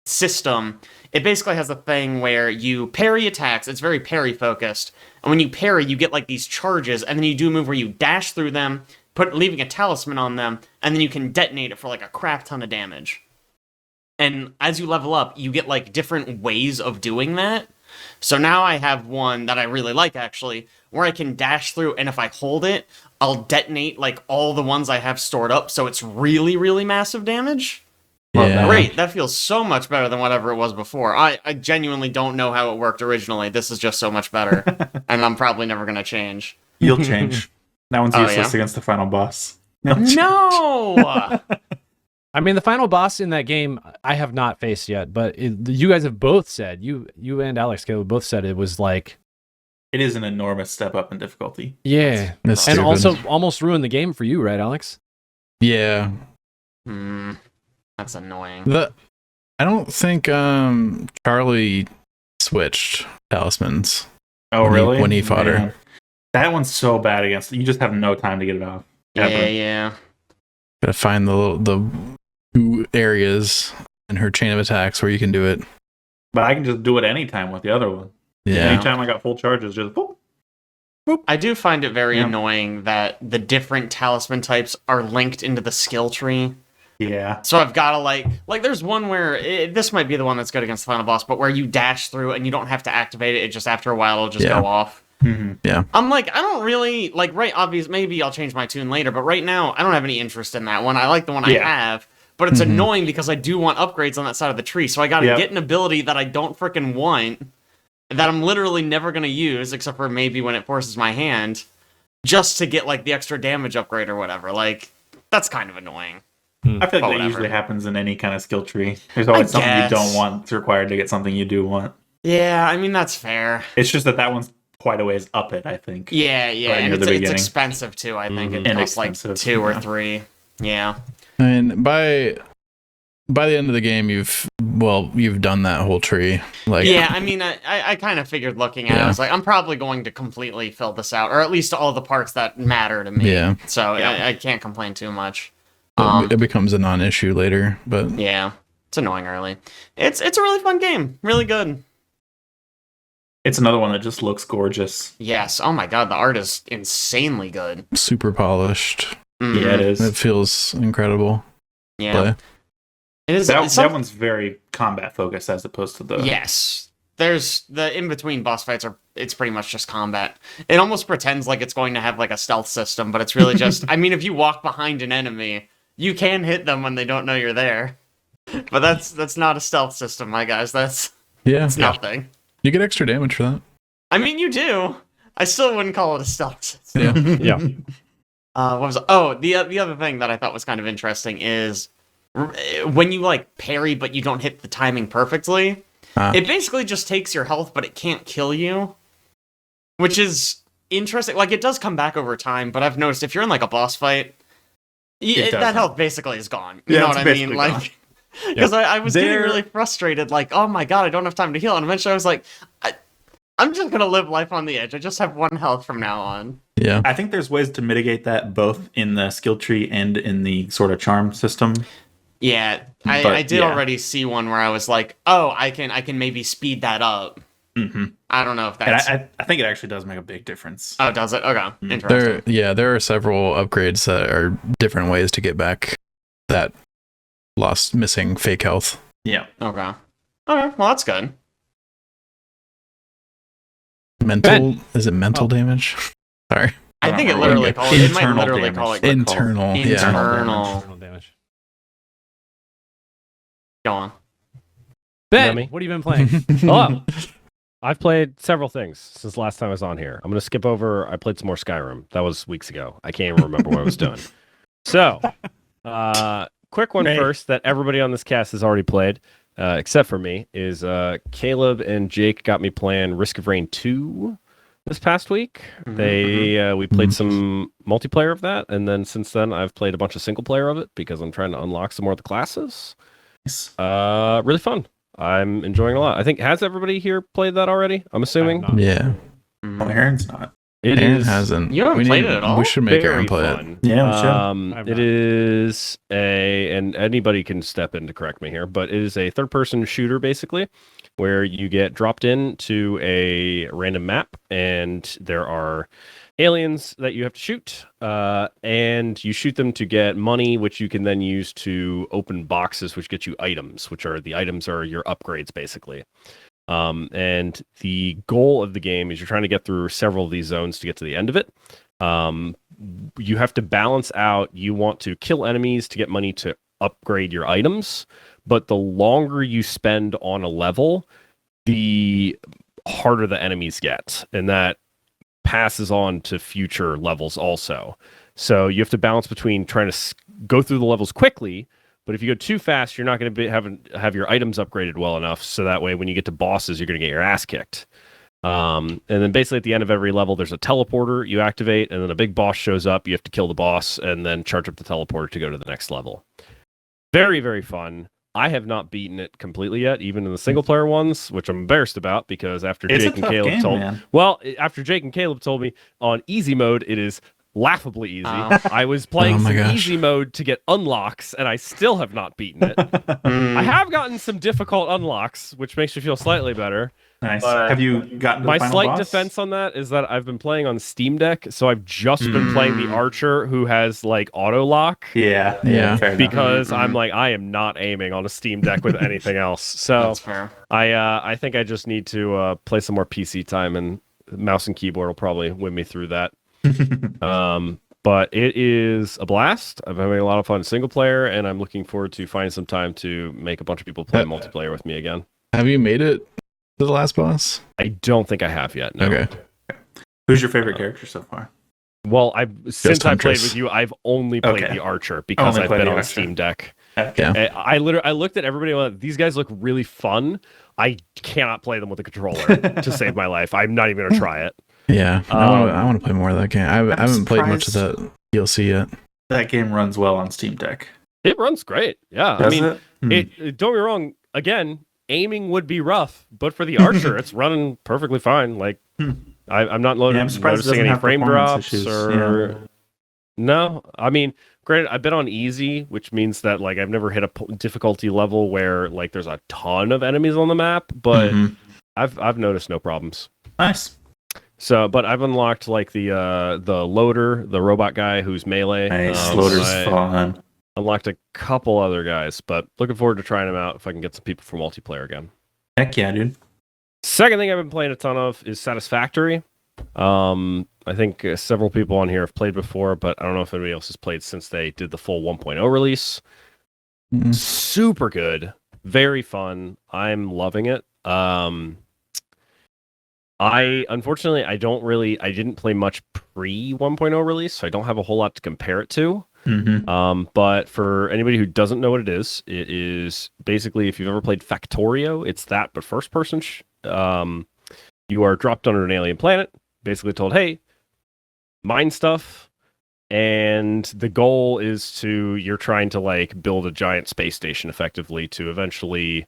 system, it basically has a thing where you parry attacks. It's very parry focused, and when you parry, you get like these charges, and then you do a move where you dash through them, leaving a talisman on them, and then you can detonate it for like a crap ton of damage. And as you level up, you get like different ways of doing that. So now I have one that I really like actually, where I can dash through, and if I hold it, I'll detonate like all the ones I have stored up, so it's really, really massive damage. Yeah. Great, that feels so much better than whatever it was before. I genuinely don't know how it worked originally. This is just so much better, and I'm probably never gonna change. You'll change. That one's useless against the final boss. No! I mean, the final boss in that game, I have not faced yet, but you guys have both said, you and Alex Caleb both said it was like... It is an enormous step up in difficulty. Yeah. That's and stupid. also almost ruined the game for you, right, Alex? Yeah. That's annoying. I don't think Charlie switched talismans. Oh, really? When he fought her. Man. That one's so bad against... You just have no time to get it off. Ever. Yeah. Gotta find the 2 areas in her chain of attacks where you can do it. But I can just do it anytime with the other one. Yeah. Anytime I got full charges, just boop. I do find it very annoying that the different talisman types are linked into the skill tree. Yeah. So I've got to like there's one where this might be the one that's good against the final boss, but where you dash through and you don't have to activate it. It just after a while it'll just go off. Mm-hmm. Yeah. I'm like, I don't really like obvious. Maybe I'll change my tune later, but right now I don't have any interest in that one. I like the one I have, but it's annoying because I do want upgrades on that side of the tree. So I got to get an ability that I don't freaking want, that I'm literally never gonna use except for maybe when it forces my hand, just to get like the extra damage upgrade or whatever. Like that's kind of annoying. I feel like that usually happens in any kind of skill tree. There's always something you don't want that's required to get something you do want. Yeah, I mean that's fair. It's just that one's quite a ways up it, I think. Yeah, Right and near it's expensive too. I think it costs like 2 or 3. Yeah. And by the end of the game, you've done that whole tree. Like, yeah, I mean, I kind of figured looking at it, I was like, I'm probably going to completely fill this out, or at least all the parts that matter to me. Yeah. So I can't complain too much. It becomes a non-issue later, but yeah, it's annoying early. It's a really fun game, really good. It's another one that just looks gorgeous. Yes. Oh my god, the art is insanely good. super polished. Yeah, it is. It feels incredible. Yeah. Play. It is. That one's very combat focused as opposed to the... Yes. There's the in-between boss fights it's pretty much just combat. It almost pretends like it's going to have like a stealth system, but it's really just, I mean, if you walk behind an enemy, you can hit them when they don't know you're there. But that's not a stealth system, my guys. That's nothing. You get extra damage for that. I mean, you do. I still wouldn't call it a stealth system. Yeah. Yeah. What was it? Oh, the other thing that I thought was kind of interesting is when you like parry but you don't hit the timing perfectly, it basically just takes your health, but it can't kill you, which is interesting. Like, it does come back over time, but I've noticed if you're in like a boss fight, that health basically is gone. You know what I mean? Like, because I was getting really frustrated, like, oh my god, I don't have time to heal, and eventually I was like, I'm just gonna live life on the edge. I just have 1 health from now on. Yeah. I think there's ways to mitigate that both in the skill tree and in the sort of charm system. Yeah, I did already see one where I was like, oh, I can maybe speed that up. Mm-hmm. I don't know if that's... And I think it actually does make a big difference. Oh, does it? Okay, interesting. There are several upgrades that are different ways to get back that missing fake health. Yeah. Okay. Well, that's good. Is it mental damage? Sorry. I think it literally calls it. It might literally call it internal. internal damage. Go on. Ben, me? what have you been playing? Hello. I've played several things since last time I was on here. I'm going to skip over. I played some more Skyrim. That was weeks ago. I can't even remember what I was doing. So, quick one first that everybody on this cast has already played, except for me, is Caleb and Jake got me playing Risk of Rain 2. this past week. Mhm, We played some multiplayer of that, and then since then I've played a bunch of single player of it because I'm trying to unlock some more of the classes. Nice. Really fun. I'm enjoying it a lot. I think has everybody here played that already? I'm assuming. not. Yeah. Oh, Aaron's not. It Aaron is hasn't. You haven't played it at all? We should make very Aaron play it. fun. Yeah, we should. I've It not. is and anybody can step in to correct me here, but it is a third-person shooter basically, where you get dropped into a random map, and there are aliens that you have to shoot, and you shoot them to get money, which you can then use to open boxes, which get you items, which are the items are your upgrades basically. And the goal of the game is you're trying to get through several of these zones to get to the end of it. You have to balance out, you want to kill enemies to get money to upgrade your items, but the longer you spend on a level, the harder the enemies get, and that passes on to future levels also. So you have to balance between trying to go through the levels quickly, but if you go too fast, you're not going to have your items upgraded well enough. So that way, when you get to bosses, you're going to get your ass kicked. And then basically at the end of every level, there's a teleporter you activate, and then a big boss shows up. You have to kill the boss and then charge up the teleporter to go to the next level. Very, very fun. I have not beaten it completely yet, even in the single player ones, which I'm embarrassed about because after It's Jake a and tough Caleb game, told man. after Jake and Caleb told me on easy mode, it is laughably easy. Oh. I was playing Oh my some gosh. easy mode to get unlocks, and I still have not beaten it. Mm. I have gotten some difficult unlocks, which makes me feel slightly better. Nice. But Have you gotten to My the final slight boss? defense on that is that I've been playing on Steam Deck, so I've just been playing the Archer, who has like auto lock. Yeah. Yeah. Fair enough. Because I'm like, I am not aiming on a Steam Deck with anything else. So That's fair. I think I just need to play some more PC time, and mouse and keyboard will probably win me through that. But it is a blast. I'm having a lot of fun single player, and I'm looking forward to finding some time to make a bunch of people play multiplayer with me again. Have you made it to the last boss? I don't think I have yet. No. Okay. Who's your favorite character so far? Well, since I played Huntress. with you, I've only played Okay. the Archer because Only I've played been the on Archer. Steam Deck. Okay. Yeah. I looked at everybody. Like, these guys look really fun. I cannot play them with a controller to save my life. I'm not even gonna try it. Yeah. Um, I want to play more of that game. I haven't played much of that DLC yet. That game runs well on Steam Deck. It runs great. Yeah, Does I mean, it? it. Don't get me wrong. Again, aiming would be rough, but for the Archer, it's running perfectly fine. Like, I'm not Yeah, I'm surprised it noticing doesn't any have frame performance drops issues. or. No, I mean, granted, I've been on easy, which means that like I've never hit a difficulty level where like there's a ton of enemies on the map, but Mhm. I've noticed no problems. Nice. So, but I've unlocked like the loader, the robot guy who's melee. Nice. Loader's I fun. unlocked a couple other guys, but looking forward to trying them out if I can get some people for multiplayer again. Heck yeah, dude. Second thing I've been playing a ton of is Satisfactory. I think several people on here have played before, but I don't know if anybody else has played since they did the full 1.0 release. Mhm. Super good, very fun. I'm loving it. I unfortunately I didn't play much pre 1.0 release, so I don't have a whole lot to compare it to. Mm-hmm. But for anybody who doesn't know what it is basically, if you've ever played Factorio, it's that but first person. You are dropped under an alien planet, basically told, "Hey, mine stuff." And the goal is you're trying to like build a giant space station effectively to eventually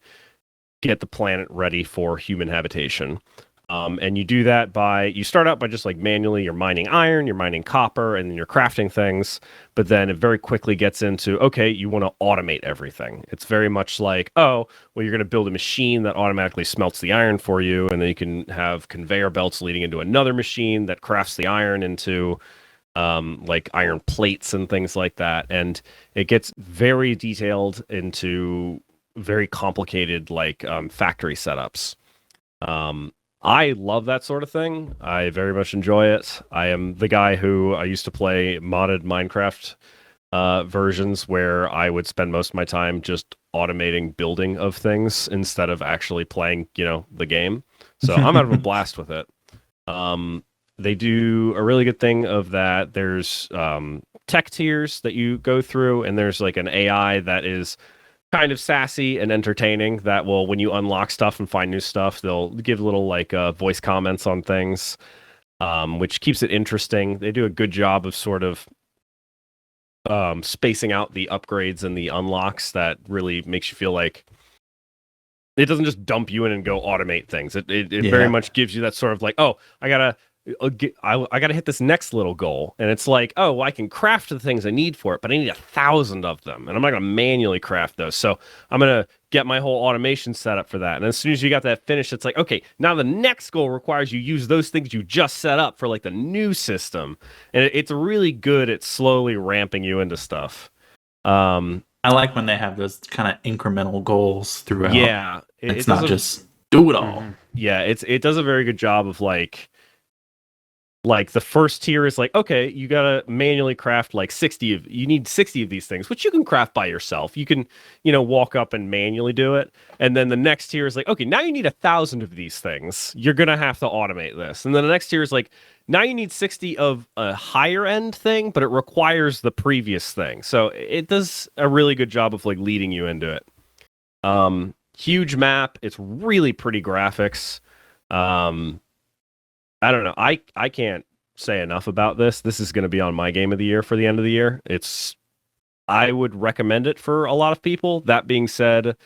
get the planet ready for human habitation. And you do that you start out by just like manually, you're mining iron, you're mining copper, and then you're crafting things. But then it very quickly gets into, okay, you want to automate everything. It's very much like, oh, well, you're going to build a machine that automatically smelts the iron for you. And then you can have conveyor belts leading into another machine that crafts the iron into like iron plates and things like that. And it gets very detailed into very complicated like factory setups. I love that sort of thing. I very much enjoy it. I am the guy who I used to play modded Minecraft versions where I would spend most of my time just automating building of things instead of actually playing, the game. So I'm out of a blast with it. They do a really good thing of that. There's tech tiers that you go through, and there's like an AI that is kind of sassy and entertaining that will, when you unlock stuff and find new stuff, they'll give little like voice comments on things. which keeps it interesting. They do a good job of sort of spacing out the upgrades and the unlocks that really makes you feel like it doesn't just dump you in and go automate things. It very much gives you that sort of like, oh, I gotta hit this next little goal, and it's like, oh, well, I can craft the things I need for it, but I need 1,000 of them, and I'm not gonna manually craft those. So I'm gonna get my whole automation set up for that. And as soon as you got that finished, it's like, okay, now the next goal requires you use those things you just set up for like the new system, and it's really good at slowly ramping you into stuff. I like when they have those kind of incremental goals throughout. Yeah, it's not just do it all. Yeah, it does a very good job of like the first tier is like, okay, you gotta manually craft like 60 of, you need 60 of these things, which you can craft by yourself. You can, walk up and manually do it. And then the next tier is like, okay, now you need 1,000 of these things. You're gonna have to automate this. And then the next tier is like, now you need 60 of a higher end thing, but it requires the previous thing. So it does a really good job of like leading you into it. Huge map. It's really pretty graphics. I don't know. I can't say enough about this. This is going to be on my game of the year for the end of the year. I would recommend it for a lot of people. That being said,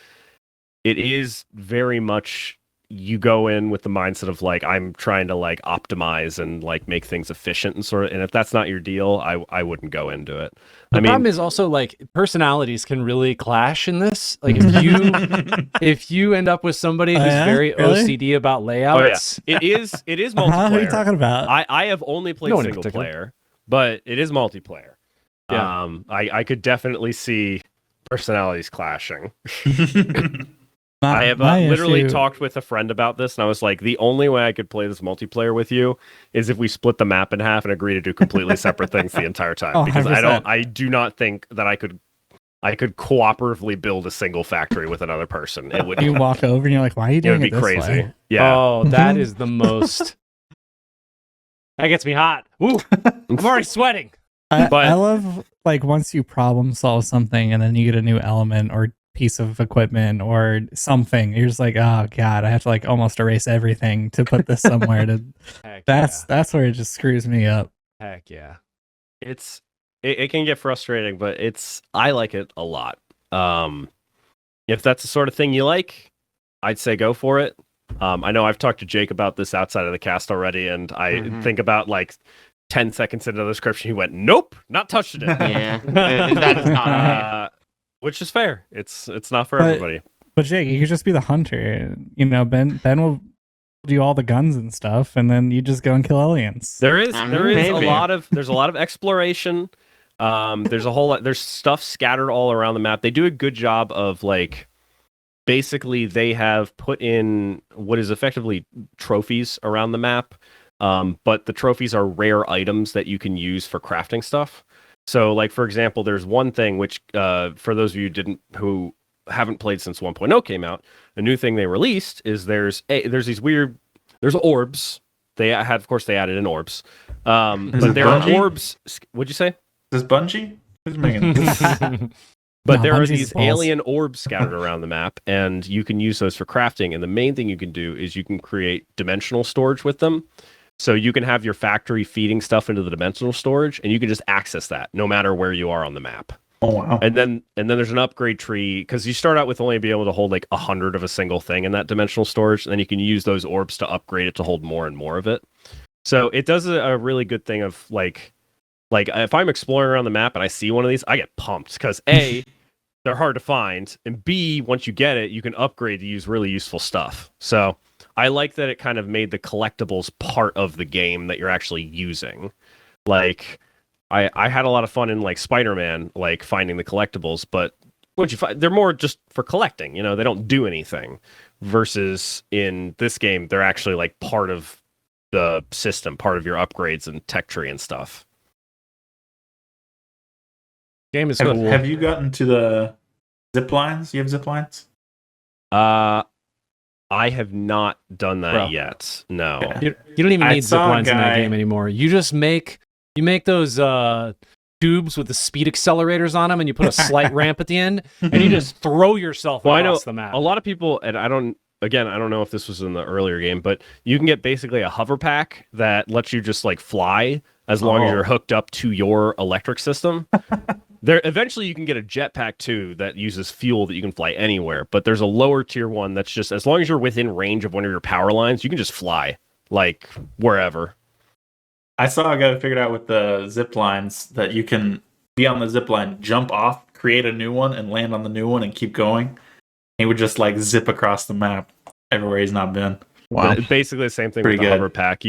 it is very much, you go in with the mindset of like, I'm trying to like optimize and like make things efficient and if that's not your deal, I wouldn't go into it. The problem is also like personalities can really clash in this. Like if you end up with somebody who's very OCD about layouts. It is multiplayer. What are you talking about? I have only played single player, but it is multiplayer. Yeah. I could definitely see personalities clashing. I have literally talked with a friend about this, and I was like, the only way I could play this multiplayer with you is if we split the map in half and agree to do completely separate things the entire time. Because 100%. I do not think that I could cooperatively build a single factory with another person. It would. You walk over and you're like, why are you doing it? It would be this crazy. way? Yeah. Oh, that is the most. That gets me hot. Woo! I'm already sweating. I love like once you problem solve something and then you get a new element or piece of equipment or something, you're just like, oh god, I have to like almost erase everything to put this somewhere. That's where it just screws me up. Heck yeah. It can get frustrating, but I like it a lot. If that's the sort of thing you like, I'd say go for it. I know I've talked to Jake about this outside of the cast already, and I think about like 10 seconds into the description, he went, nope, not touching it. Yeah, that is not which is fair. It's not for everybody. But Jake, you could just be the hunter. Ben will do all the guns and stuff, and then you just go and kill aliens. There's a lot of exploration. There's stuff scattered all around the map. They do a good job of like, basically they have put in what is effectively trophies around the map. But the trophies are rare items that you can use for crafting stuff. So, like, for example, there's one thing which, for those of you who haven't played since 1.0 came out, a new thing they released is there's orbs. They added in orbs. But there are orbs. What'd you say? Is this Bungie? Who's making But there are these alien orbs scattered around the map, and you can use those for crafting. And the main thing you can do is you can create dimensional storage with them. So you can have your factory feeding stuff into the dimensional storage, and you can just access that no matter where you are on the map. Oh wow! And then there's an upgrade tree, because you start out with only being able to hold like 100 of a single thing in that dimensional storage, and then you can use those orbs to upgrade it to hold more and more of it. So it does a really good thing of like if I'm exploring around the map and I see one of these, I get pumped because A, they're hard to find, and B, once you get it, you can upgrade to use really useful stuff. So I like that it kind of made the collectibles part of the game that you're actually using. Like, I had a lot of fun in like Spider-Man, like finding the collectibles, but once you find, they're more just for collecting. They don't do anything. Versus in this game, they're actually like part of the system, part of your upgrades and tech tree and stuff. Game is cool. Have you gotten to the zip lines? You have zip lines? I have not done that yet. No. You don't even need zip lines in that game anymore. You just make those tubes with the speed accelerators on them, and you put a slight ramp at the end, and you just throw yourself across the map. A lot of people, and I don't again, I don't know if this was in the earlier game, but you can get basically a hover pack that lets you just like fly as long as you're hooked up to your electric system. There, eventually you can get a jetpack too that uses fuel that you can fly anywhere, but there's a lower tier one that's just as long as you're within range of one of your power lines, you can just fly like wherever. I saw a guy figured out with the zip lines that you can be on the zip line, jump off, create a new one, and land on the new one and keep going. He would just like zip across the map everywhere he's not been. Wow. It's basically the same thing Pretty with the good. hover pack.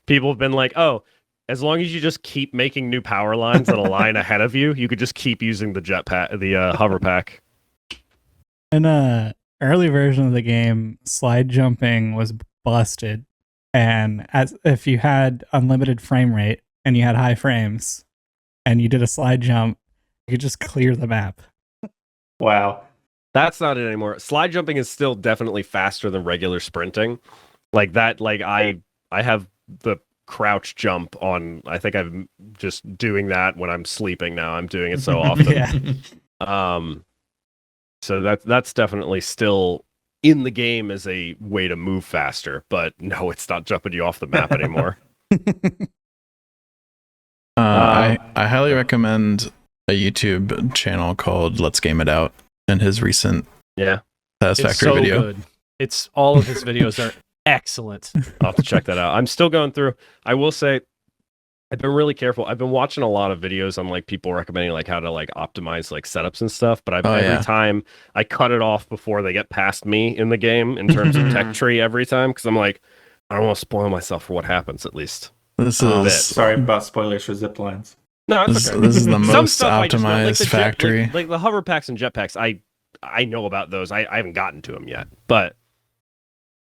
People have been like, oh, as long as you just keep making new power lines that align ahead of you, you could just keep using the jetpack, the hover pack. In a early version of the game, slide jumping was busted, and as if you had unlimited frame rate and you had high frames, and you did a slide jump, you could just clear the map. Wow. That's not it anymore. Slide jumping is still definitely faster than regular sprinting. Like that, like I have the crouch jump on. I think I'm just doing that when I'm sleeping now. I'm doing it so often. Yeah. So that's definitely still in the game as a way to move faster, but no, it's not jumping you off the map anymore. I highly recommend a YouTube channel called Let's Game It Out and his recent Yeah. Satisfactory video. Good. It's all of his videos are excellent. I'll have to check that out. I'm still going through. I will say I've been really careful. I've been watching a lot of videos on like people recommending like how to like optimize like setups and stuff, but every time I cut it off before they get past me in the game in terms of tech tree every time, because I'm like, I don't want to spoil myself for what happens at least. This is Sorry about spoilers for zip lines. No, it's okay. this is the Some most stuff I just know, like optimized factory. like the hover packs and jetpacks. I know about those. I haven't gotten to them yet, but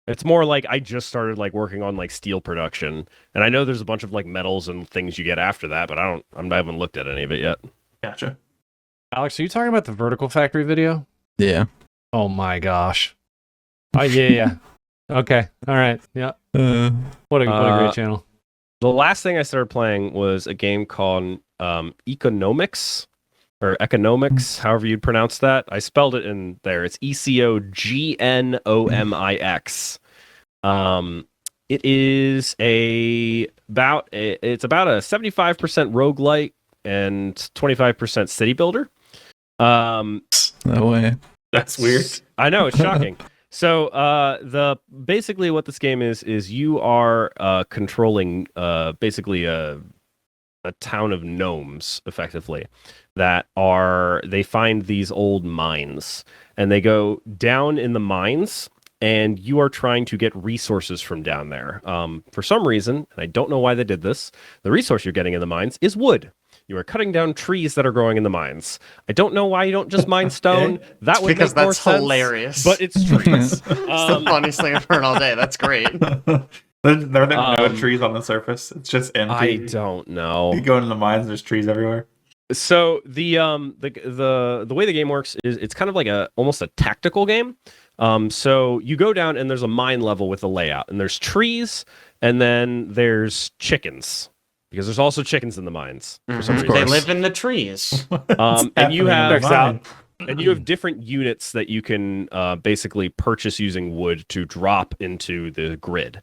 it's more like I just started like working on like steel production, and I know there's a bunch of like metals and things you get after that, but I haven't looked at any of it yet. Gotcha. Alex, are you talking about the vertical factory video? Yeah. Oh my gosh. Oh yeah. Okay. All right. Yeah. What a great channel. The last thing I started playing was a game called Economics, however you'd pronounce that. I spelled it in there. It's ECOGNOMIX. It is about a 75% roguelite and 25% city builder. No way. That's weird. I know, it's shocking. So basically what this game is you are controlling basically a town of gnomes, effectively, they find these old mines, and they go down in the mines, and you are trying to get resources from down there. For some reason, and I don't know why they did this, the resource you're getting in the mines is wood. You are cutting down trees that are growing in the mines. I don't know why you don't just mine stone. That would because make more that's sense, hilarious. but it's trees. It's the funniest thing I've heard all day. That's great. There are no trees on the surface. It's just empty. I don't know. You go into the mines, there's trees everywhere. So the way the game works is it's kind of like almost a tactical game. So you go down and there's a mine level with a layout, and there's trees, and then there's chickens, because there's also chickens in the mines for some reason. They live in the trees. And you have Mine. and you have different units that you can basically purchase using wood to drop into the grid.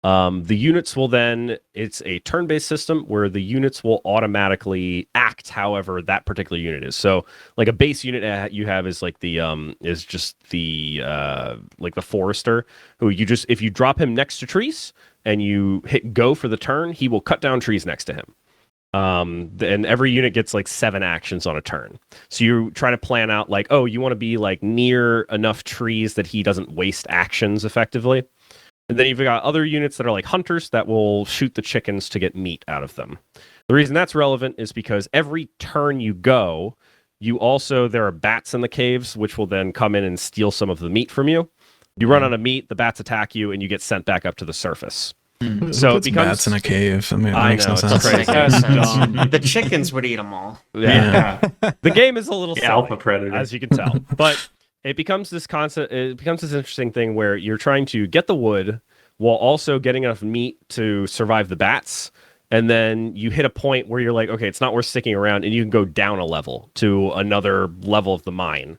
The units will then, it's a turn-based system where the units will automatically act however that particular unit is. So like a base unit you have is like the like the forester, who if you drop him next to trees and you hit go for the turn, he will cut down trees next to him. And every unit gets like 7 actions on a turn. So you try to plan out like, oh, you want to be like near enough trees that he doesn't waste actions effectively. And then you've got other units that are like hunters that will shoot the chickens to get meat out of them. The reason that's relevant is because every turn you go, there are bats in the caves, which will then come in and steal some of the meat from you. You run out of meat, the bats attack you, and you get sent back up to the surface. So it becomes bats in a cave. I mean, I makes know, no it's sense. crazy. The chickens would eat them all. Yeah. Yeah. The game is a little The silly, alpha predator. as you can tell. But it becomes this concept. It becomes this interesting thing where you're trying to get the wood while also getting enough meat to survive the bats. And then you hit a point where you're like, okay, it's not worth sticking around, and you can go down a level to another level of the mine.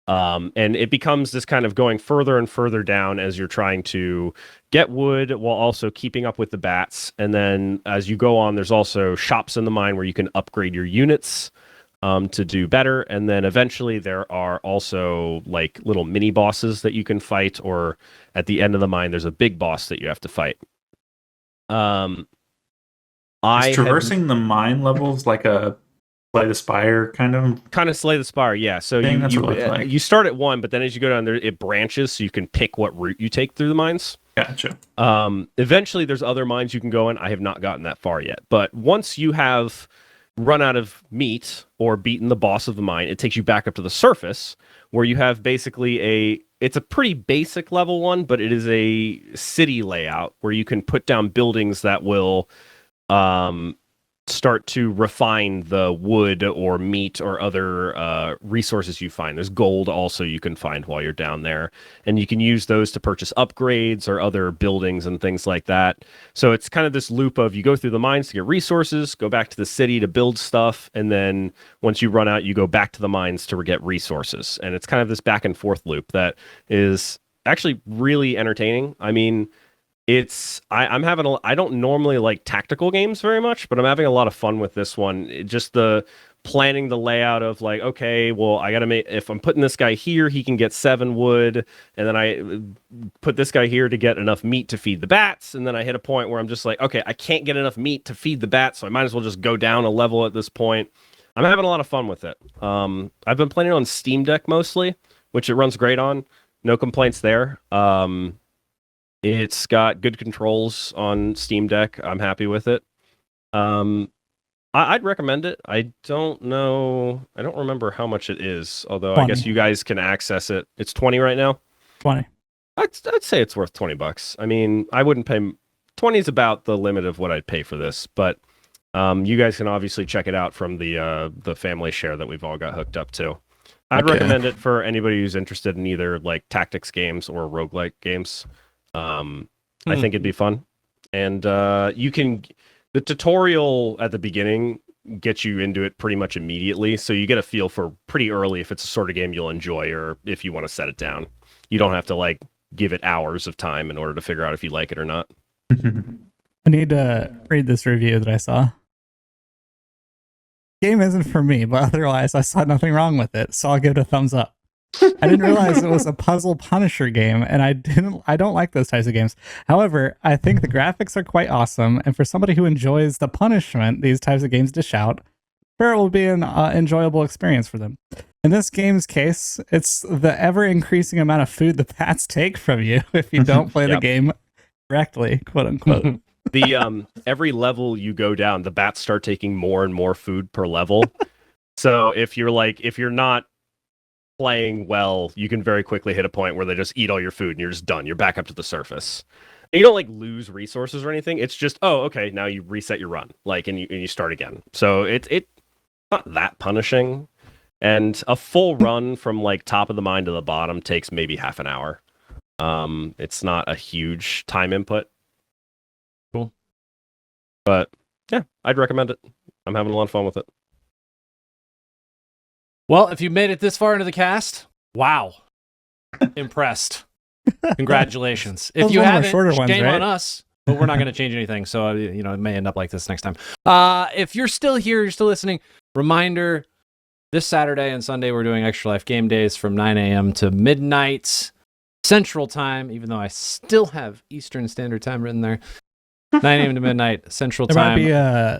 And it becomes this kind of going further and further down as you're trying to get wood while also keeping up with the bats. And then as you go on, there's also shops in the mine where you can upgrade your units to do better. And then eventually there are also like little mini bosses that you can fight, or at the end of the mine, there's a big boss that you have to fight. Is traversing the mine levels like a Slay the Spire kind of Slay the Spire, yeah. So you start at 1, but then as you go down there, it branches, so you can pick what route you take through the mines. Gotcha. Eventually, there's other mines you can go in. I have not gotten that far yet, but once you have run out of meat or beaten the boss of the mine, it takes you back up to the surface, where you have basically it's a pretty basic level 1, but it is a city layout where you can put down buildings that will start to refine the wood or meat or other resources you find. There's gold also you can find while you're down there, and you can use those to purchase upgrades or other buildings and things like that. So it's kind of this loop of you go through the mines to get resources, go back to the city to build stuff, and then once you run out, you go back to the mines to get resources. And it's kind of this back and forth loop that is actually really entertaining. I mean, I don't normally like tactical games very much, but I'm having a lot of fun with this one. Just the planning the layout of like, okay, well, I gotta if I'm putting this guy here, he can get 7 wood, and then I put this guy here to get enough meat to feed the bats, and then I hit a point where I'm just like, okay, I can't get enough meat to feed the bats, so I might as well just go down a level at this point. I'm having a lot of fun with it. I've been playing it on Steam Deck mostly, which it runs great on. No complaints there. It's got good controls on Steam Deck. I'm happy with it. I'd recommend it. I don't remember how much it is, although 20. I guess you guys can access it. It's 20 right now? 20. I'd say it's worth $20. I mean, I wouldn't pay... 20 is about the limit of what I'd pay for this, but you guys can obviously check it out from the family share that we've all got hooked up to. I'd recommend it for anybody who's interested in either like tactics games or roguelike games. I think it'd be fun, and the tutorial at the beginning gets you into it pretty much immediately, so you get a feel for pretty early if it's a sort of game you'll enjoy or if you want to set it down. You don't have to like give it hours of time in order to figure out if you like it or not. I need to read this review that I saw. Game isn't for me, but otherwise I saw nothing wrong with it, so I'll give it a thumbs up. I didn't realize it was a puzzle Punisher game, and I don't like those types of games. However, I think the graphics are quite awesome, and for somebody who enjoys the punishment these types of games dish out, sure, it will be an enjoyable experience for them. In this game's case, it's the ever-increasing amount of food the bats take from you if you don't play the game correctly, quote unquote. Every level you go down, the bats start taking more and more food per level. So if you're not playing well, you can very quickly hit a point where they just eat all your food and you're just done. You're back up to the surface. And you don't like lose resources or anything. It's just, oh, okay, now you reset your run, like, and you start again. So it's not that punishing. And a full run from like top of the mine to the bottom takes maybe half an hour. It's not a huge time input. Cool. But yeah, I'd recommend it. I'm having a lot of fun with it. Well, if you made it this far into the cast, wow. Impressed. Congratulations. If you haven't, shame on us, but we're not going to change anything, so it may end up like this next time. If you're still here, you're still listening, reminder, this Saturday and Sunday we're doing Extra Life Game Days from 9 a.m. to midnight Central Time, even though I still have Eastern Standard Time written there. 9 a.m. to midnight Central Time. There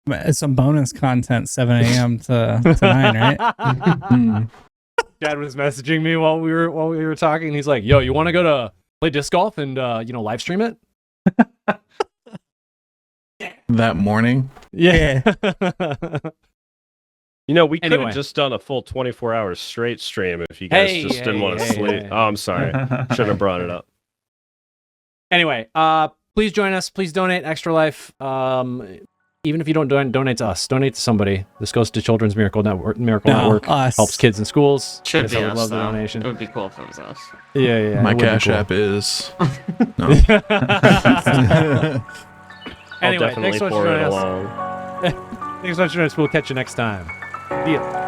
might be some bonus content 7 a.m. to 9, right? Dad was messaging me while we were talking. He's like, "Yo, you want to go to play disc golf and live stream it?" That morning. Yeah. We could have just done a full 24 hours straight stream if you guys didn't want to sleep. Oh, I'm sorry. Shouldn't have brought it up. Anyway, please join us. Please donate Extra Life. Even if you don't donate to us, donate to somebody. This goes to Children's Miracle Network. Us. Helps kids in schools. Should be us, love the though. donation. It would be cool if it was us. Yeah. My Cash App is. No. Anyway, I'll definitely thanks so much for pour it joining us. along. Thanks so much for joining us. We'll catch you next time. See ya.